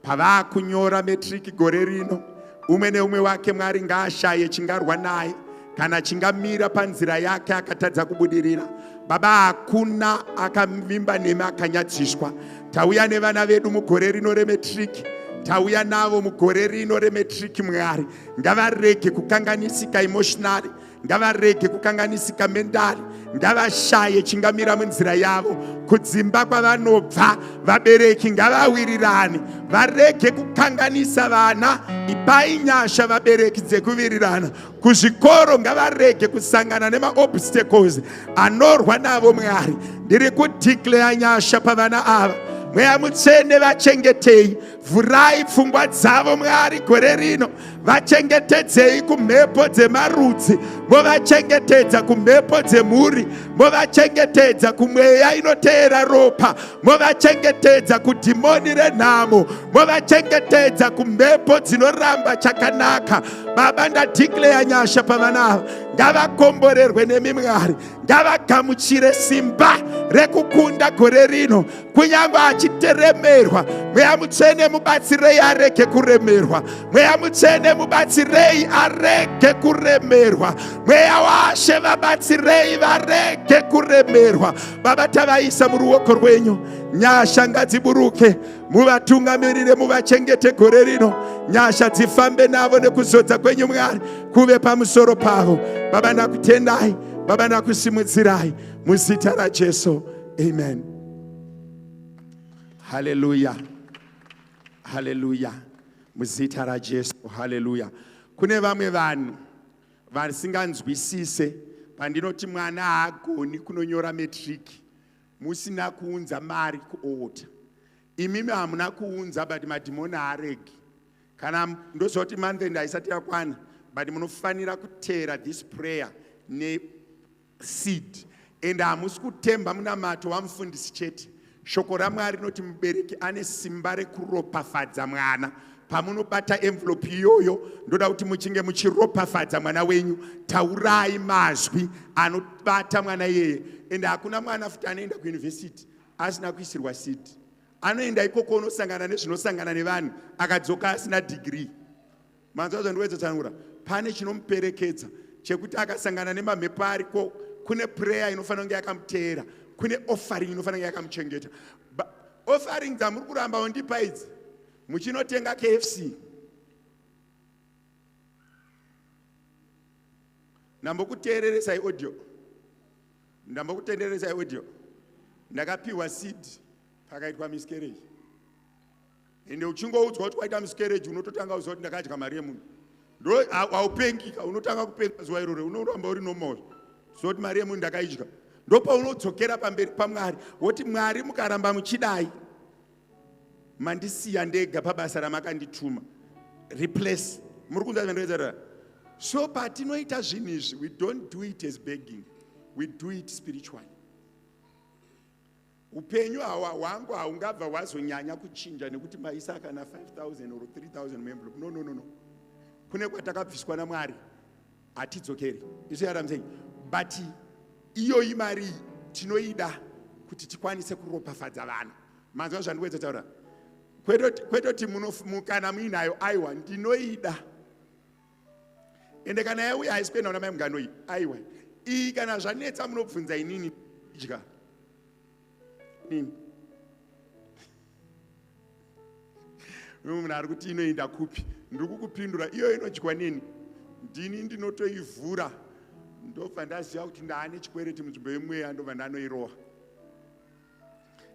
pavakunyora metric gore rino, umwe neumwe wake Mwari ngaashaye chingarwa naye kana chingamira panzira yake akatadza kubudirira. Baba hakuna akamimba nemi akanyadziswa. Tauya nevana vedu mugore rino remetric, tauya navo mugore rino remetric. Mwari ngavarege kukanganisika emotionally, ngavarege kukanganisika mentally, ngavashaye chingamira munzira yavo. Kudzimba kwavanobva vabereki ngavawirirane, varege kukanganisa vana. Ipai nyasha vabereki dzekuwirirana. Kuzvikoro ngavarege kusangana nemaobstacles anorwa navo. Mwari ndiri kudeclare nyasha pavana ava. Mweya Mutsvene vachengetei, vhurai pfungwa dzavo Mwari gore rino. Vachengetedzei kumhepo dzemarudzi, movachengetedza kumhepo dzemhuri, movachengetedza kumweya inoteera ropa, movachengetedza kudhimoni renhamo, movachengetedza kumhepo dzinoramba chakanaka. Baba ndadeclare nyasha pavana ava, ngavakomborerwe nemi Mwari, ngavagamuchire simba rekukunda gore rino. Kunyange achiteremerwa, Mweya Mutsvene mubatsirei arege kuremerwa. Mweya Mutsvene mubatsirei arege kuremerwa. Mweya waShe vabatsirei varege kuremerwa. Baba tavaisa muruoko rwenyu, nyasha ngadziburuke, muvatungamirire, muvachengete gore rino. Nyasha dzifambe navo nekuzodza kwenyu Mwari kuve pamusoro pavo. Baba ndakutendai, Baba ndakusimudzirai muzita raJesu. Amen. Hallelujah. Hallelujah. Muzita raJesu. Hallelujah. Kune vamwe vanhu vasinganzwisise pandinoti mwana haagoni kunonyora metric musina kuunza mari kuorder. Imimi hamuna kuunza but madhimoni haaregi. Kana ndozoti month end haisati yakwana, but munofanira kutera this prayer ne seed. And hamusi kutemba munamato wamufundisi chete. Shoko raMwari rinoti mubereki ane simba rekuropafadza mwana. Pamunobata envelope iyoyo, ndoda kuti muchinge muchiropafadza mwana wenyu, taurai mazwi anobata mwana iyeye. And hakuna mwana futi anoenda kuuniversity asina kuisirwa seed. Anoenda ikoko unosangana nezvinosangana nevanhu akadzoka asina degree. Manzwa zvandinoedza kutaura, pane chinomuperekedza chekuti akasangana nemamhepo ariko, kune prayer inofanira kunge yakamuteera, kune offering inofanira kunge yakamuchengeta. Offering dzamuri kuramba undipa idzi, muchinotenga KFC. Ndambokuteereresai audio. Ndambokutenderesai audio. Ndakapiwa seed pakaitwa miscarriage. Ende uchingoudzwa kuti kwaita miscarriage unototanga kuziva kuti ndakadya mari yemunhu. Ndo haupengika, unotanga kupenga zuva iroro, unoramba uri normal. Zoti mari yemunhu ndakaidya. Ndo paunodzokera pamberi paMwari, woti Mwari mukaramba muchidai, mandisiya ndega pabasa ramakandituma. Replace. Muri kunzwa zvandinoedza. So patinoita zvinhu izvi, we don't do it as begging. We do it spiritually. Upenyu hwangu haungabva hwazonyanya kuchinja nekuti maisa kana 5,000 or 3,000 member. No, no, no, no. Kune kwatakabviswa naMwari hatidzokeri. Isu what I'm saying. But iyo imari tinoida kuti tikwanise kuropafadza vanhu. Manzwa zvandinoedza kutaura. Kwetoti kana muinayo aiwa ndinoida. Ende kana yauya haisikuenda kuna mai mungano aiwa. Iyi kana zvanetsa munobvunza inini idya. Nini? Munhu ari kuti inoenda kupi? Ndiri kukupindura iyo inodyiwa nini? Ndini ndinotoivhura. Ndobva ndaziva kuti ndaane chikwereti munzvimbo yemweya, ndobva ndanoirowa.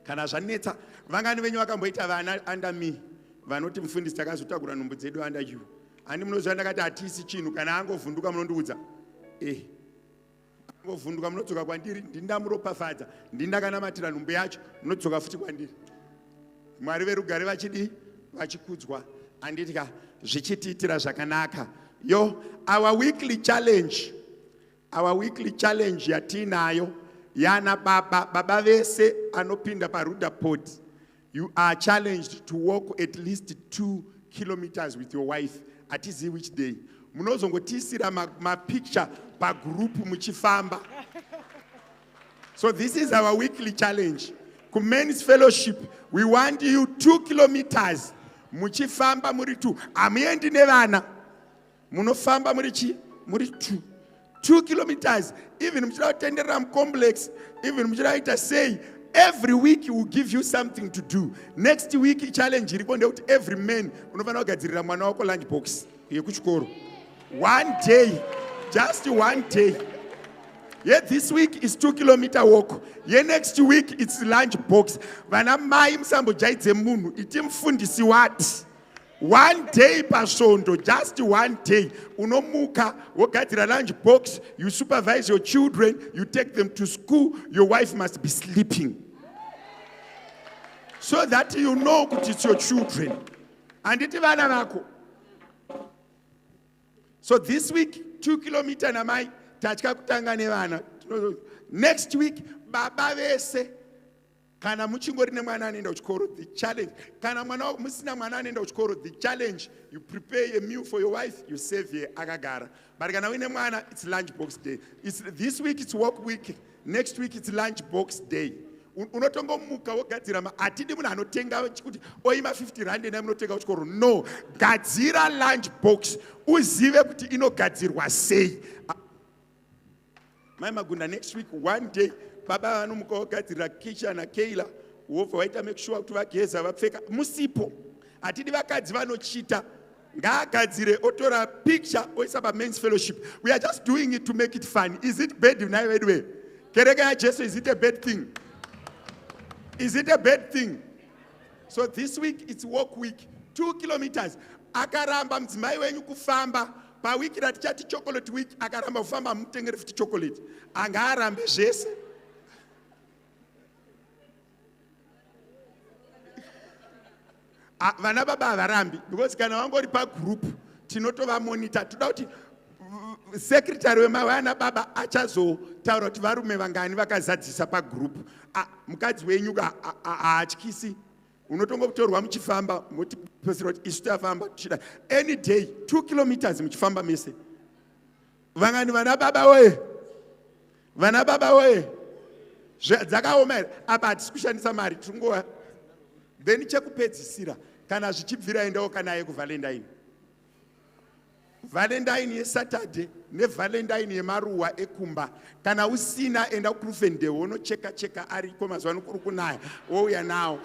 Kana zvanetsa, vangani venyu vakamboita vana under me, vanoti mufundisi takazotagura nhumbu dzedu under you. Handi munoziva ndakati hatisi chinhu, kana angovhunduka munondiudza. Angovhunduka munodzoka kwandiri, ndindamuropafadza, ndindakanamatira nhumbu yacho, munodzoka futi kwandiri. Mwari verugare vachidi vachikudzwa. Anditika zvichitiitira zvakanaka. Yo, our weekly challenge yatinayo yana baba vese anopinda paRuda Port. You are challenged to walk at least 2 kilometers with your wife. Atizi which day. munozongotisira mapicture pagroup muchifamba. So this is our weekly challenge. Men's fellowship, we want you 2 kilometers. Muchifamba muri 2. Amiendi nevana. Munofamba muri 2. 2 kilometers. Even Mchira complex, even Mchira say, every week will give you something to do. Next week challenge every man unofana kugadzirira mwana wako lunch box yekuchikoro. One day, just one day. Yeah, this week is 2 kilometer walk. Yeah, next week it's lunch box. Vana mai msambo jaidze munhu itimfundisi what? One day pashondo, just one day. Unomuka, wogadzira lunch box, you supervise your children, you take them to school, your wife must be sleeping. So that you know that it's your children. And it's vana vako. So this week, 2 kilometers namai, tachika kutanga nevana. Next week, baba vese. Kana muchingori nemwana anaenda kuchikoro, the challenge. Kana mwana musina mwana anaenda kuchikoro, the challenge. You prepare a meal for your wife, you save here akagara. But kana wine mwana, it's lunch box day. This week it's work week. Next week it's lunch box day. Unotongo muka wogadzira atidi munhu anotenga chikuti oima 50 rand nemunotenga kuchikoro. No, gadzira lunch box. Uzive kuti inogadzirwa sei. My Magunda, next week, one day, Baba anomuka wogadzira Kisha na Keila, wobva waita make sure kuti vageza vapfeka musipo. Atidi vakadzi vanochita. Ngaagadzire otora picture oisa men's fellowship. We are just doing it to make it fun. Is it bad in any way? Kereka ya Jesu, is it a bad thing? Is it a bad thing? So this week, it's walk week. 2 kilometers. Akaramba mdzimai wenyu kufamba. Pa wiki ratichati chocolate week, akaramba kufamba mutengere 50 chocolate. Angarambe zvese. Vana baba havarambi, because kana wangori pa group, tinotova monitor. Toda kuti secretary wemavana baba achazotaura kuti varume vangani vakazadzisa pa group. Mukadzi wenyu haatyisi. Unotongo kutorwa muchifamba moti pesero kuti isu tafamba tuchida any day 2 kilometers muchifamba mese. Vangani vana baba we. Vana baba we. Dzakaoma here apa hatisi kushandisa mari tungova. Then chekupedzisira kana zvichibvira endawo kana aye kuvalentine. Valentine yeSaturday nevalentine yemaruwa ekumba. Kana usina enda kuRufende unocheka cheka ariko mazuva ano kuri kunaya wouya nawo.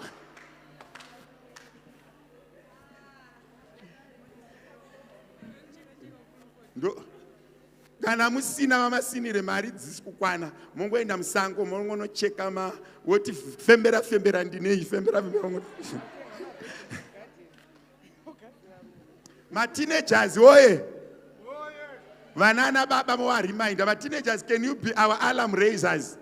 Kana musina mamasinire mari dzisi kukwana mongoenda musango mongonocheka woti fembera ndinei fembera teenagers oye vanana baba mowareminder teenagers, can you be our alarm raisers?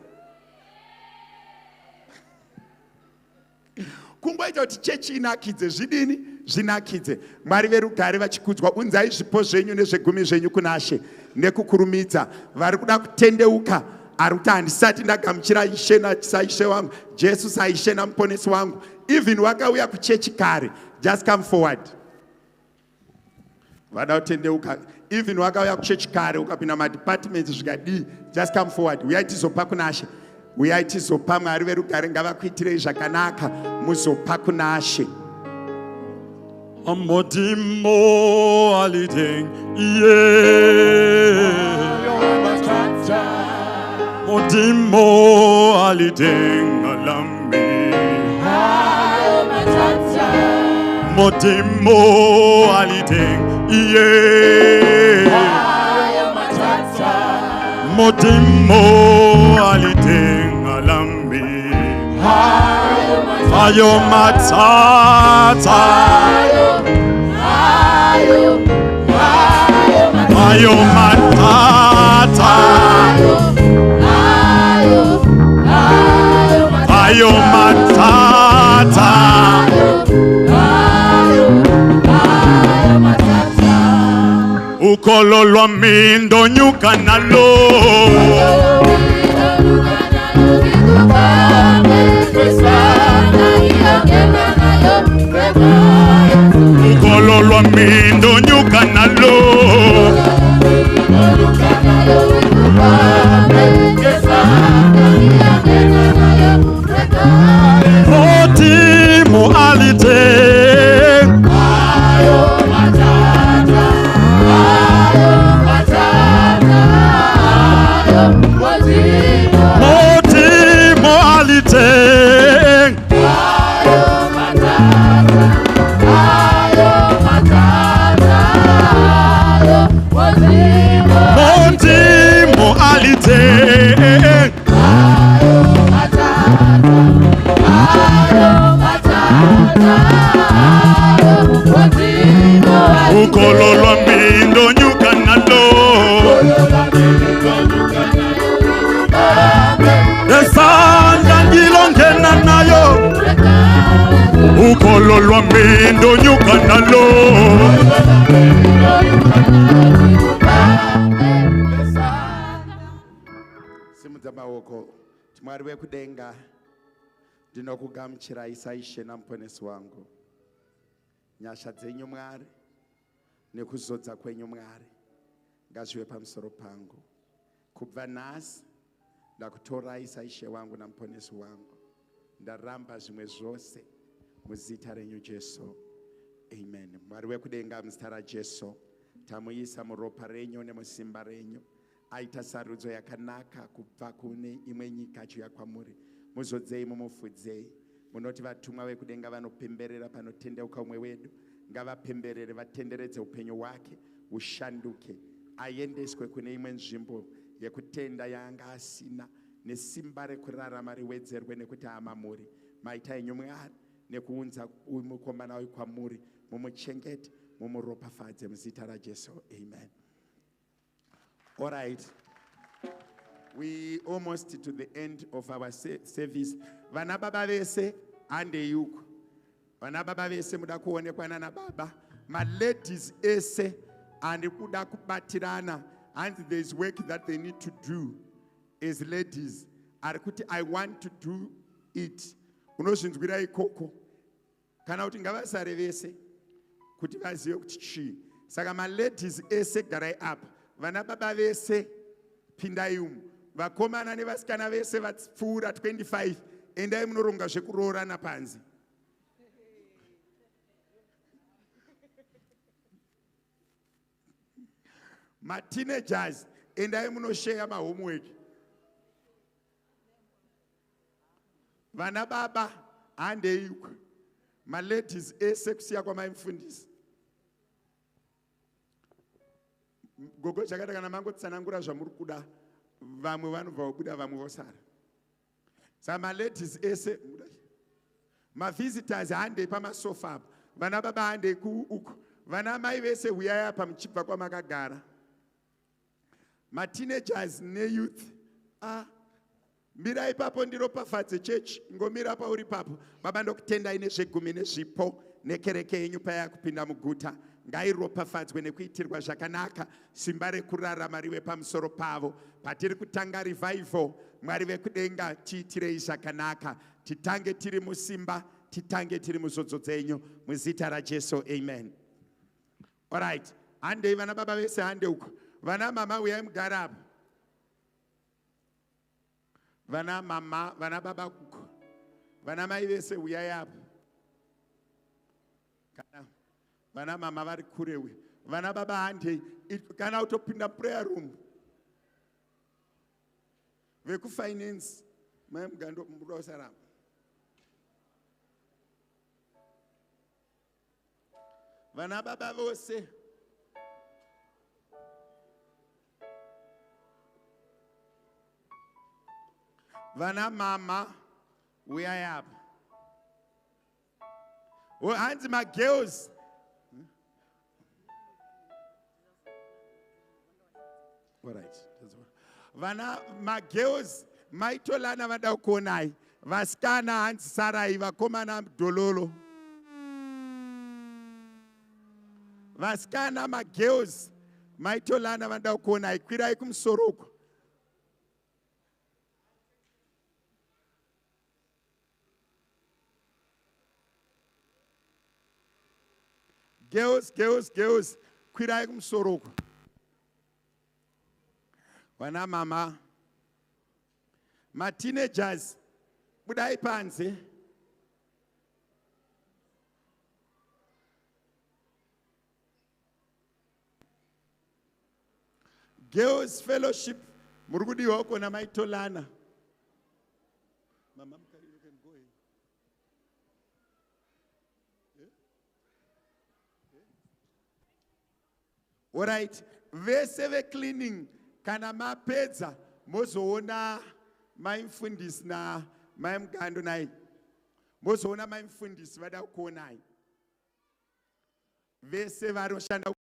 Kungoita kuti chechi inakidze zvidini zvinakidze. Mwari verugare vachikudzwa, unzai zvipo zvenyu nezvegumi zvenyu kuna She nekukurumidza. Vari kuda kutendeuka ari kuti handisati ndagamuchira Ishe saishe wangu, Jesu saishe namuponesi wangu. Even wakauya kuchechi kare, just come forward. Vada kutendeuka. Even wakauya kuchechi kare ukapinda madepartments zvikadii, just come forward. Uyai tizopa kuna She. Uyai tizopa. Mwari verugare ngavakuitirei zvakanaka muzopa kuna She. Amodimo alideng yeah. Modimo alideng alambi. Modimo alideng yeah. Modimo alideng alambi. Ayo matata. Ayo matata. Ayo matata. Ukololwa mindo nyuka nalo. Ukololwa mindo nyuka nalo. Otimo alite. Otimo alite. Otimo alite. Ukololwa mbindo nyuka nalo. Esanda ngilongena nayo. Ukololwa mbindo nyuka nalo. Simudza maoko. Mwari wekudenga, ndinokugamuchirai saishe namuponesi wangu. Nyasha dzenyu Mwari nekuzodza kwenyu Mwari ngazvive pamusoro pangu. Kubva nhasi ndakutorai saishe wangu namuponesi wangu. Ndaramba zvimwe zvose muzita renyu Jesu. Amen. Mwari wekudenga, muzita raJesu tamuisa muropa renyu nemusimba renyu. Aita sarudzo yakanaka kubva kune imwe nyika achiuya kwamuri. Muzodzei mumufudzei. Munoti vatumwa vekudenga vanopemberera panotendeuka umwe wedu. Ngavapemberere, vatenderedze upenyu hwake ushanduke, aendeswe kune imwe nzvimbo yekutenda yaanga asina, nesimba rekurarama riwedzerwe nekuti amamuri. Maita enyu Mwari nekuunza mukomana wayo kwamuri, mumuchengete, mumuropafadze muzita raJesu. Amen. All right. We almost to the end of our service. Vana baba vese ande yuko. Vana baba vese muda kuonekwa nana baba. My ladies ese and kuda kubatirana, and there is work that they need to do as ladies. Arikuti I want to do it. Unoshinzwira ikoko. Kana kuti ngavasare vese kuti vazive kuti chi. Saka my ladies ese garai up. Vana baba vese pindai umu. Vakomana nevasikana vese vapfuura 25 endai munoronga zvekuroorana panzi. Ma-teenagers endai munosheya ma-homework. Vana baba handei. Ma-ladies ese kusiya kwamaimufundisi. Gogo chakata kana mangotsanangura zvamuri kuda, vamwe vanobva kubuda, vamwe vosara. Saka ma-ladies ese, ma-visitors handei pamasofa apa, vana baba handei uku, vana mai vese huyai apa muchibva kwamakagara. Ma-teenagers ne-youth, mira ipapo ndiropafadze chechi, ngomira pauri papo, baba ndokutendai nezvegumi nezvipo nekereke yenyu paya kupinda muguta. Ngairopafadzwe nekuitirwa zvakanaka, simba rekurarama rive pamusoro pavo. Patiri kutanga revival, Mwari vekudenga tiitirei zvakanaka, titange tiri musimba, titange tiri muzodzo dzenyu muzita raJesu. Amen. All right. Handei vana baba vese hande uko. Vana mama uyai mugara apa. Vana mama, vana baba uko. Vana mai vese uyai apa. Kana vana mama vari kurewe. Vana baba handei. Kana utopinda prayer room. Veku finance. Mai mugando murosarama. Vana baba vose. Vana mama uyai apa. Oh, hands my girls. All right. Vana my girls, my tolana vada kuonai. Vaskana hands sarai vakomana dololo. Vaskana my girls, my tolana vada kuonai. Kwirai kumsoroko. Girls, kwirai kumsoroko. Wana mama, ma teenagers, budai panze. Girls Fellowship, murugudi wako na maitolana. Mama, you can go ahead. All right, veseve cleaning kana mapedza mozoona maimfundisi na maimgando nai. Mozoona maimfundisi vada kuonai. Vese varoshanda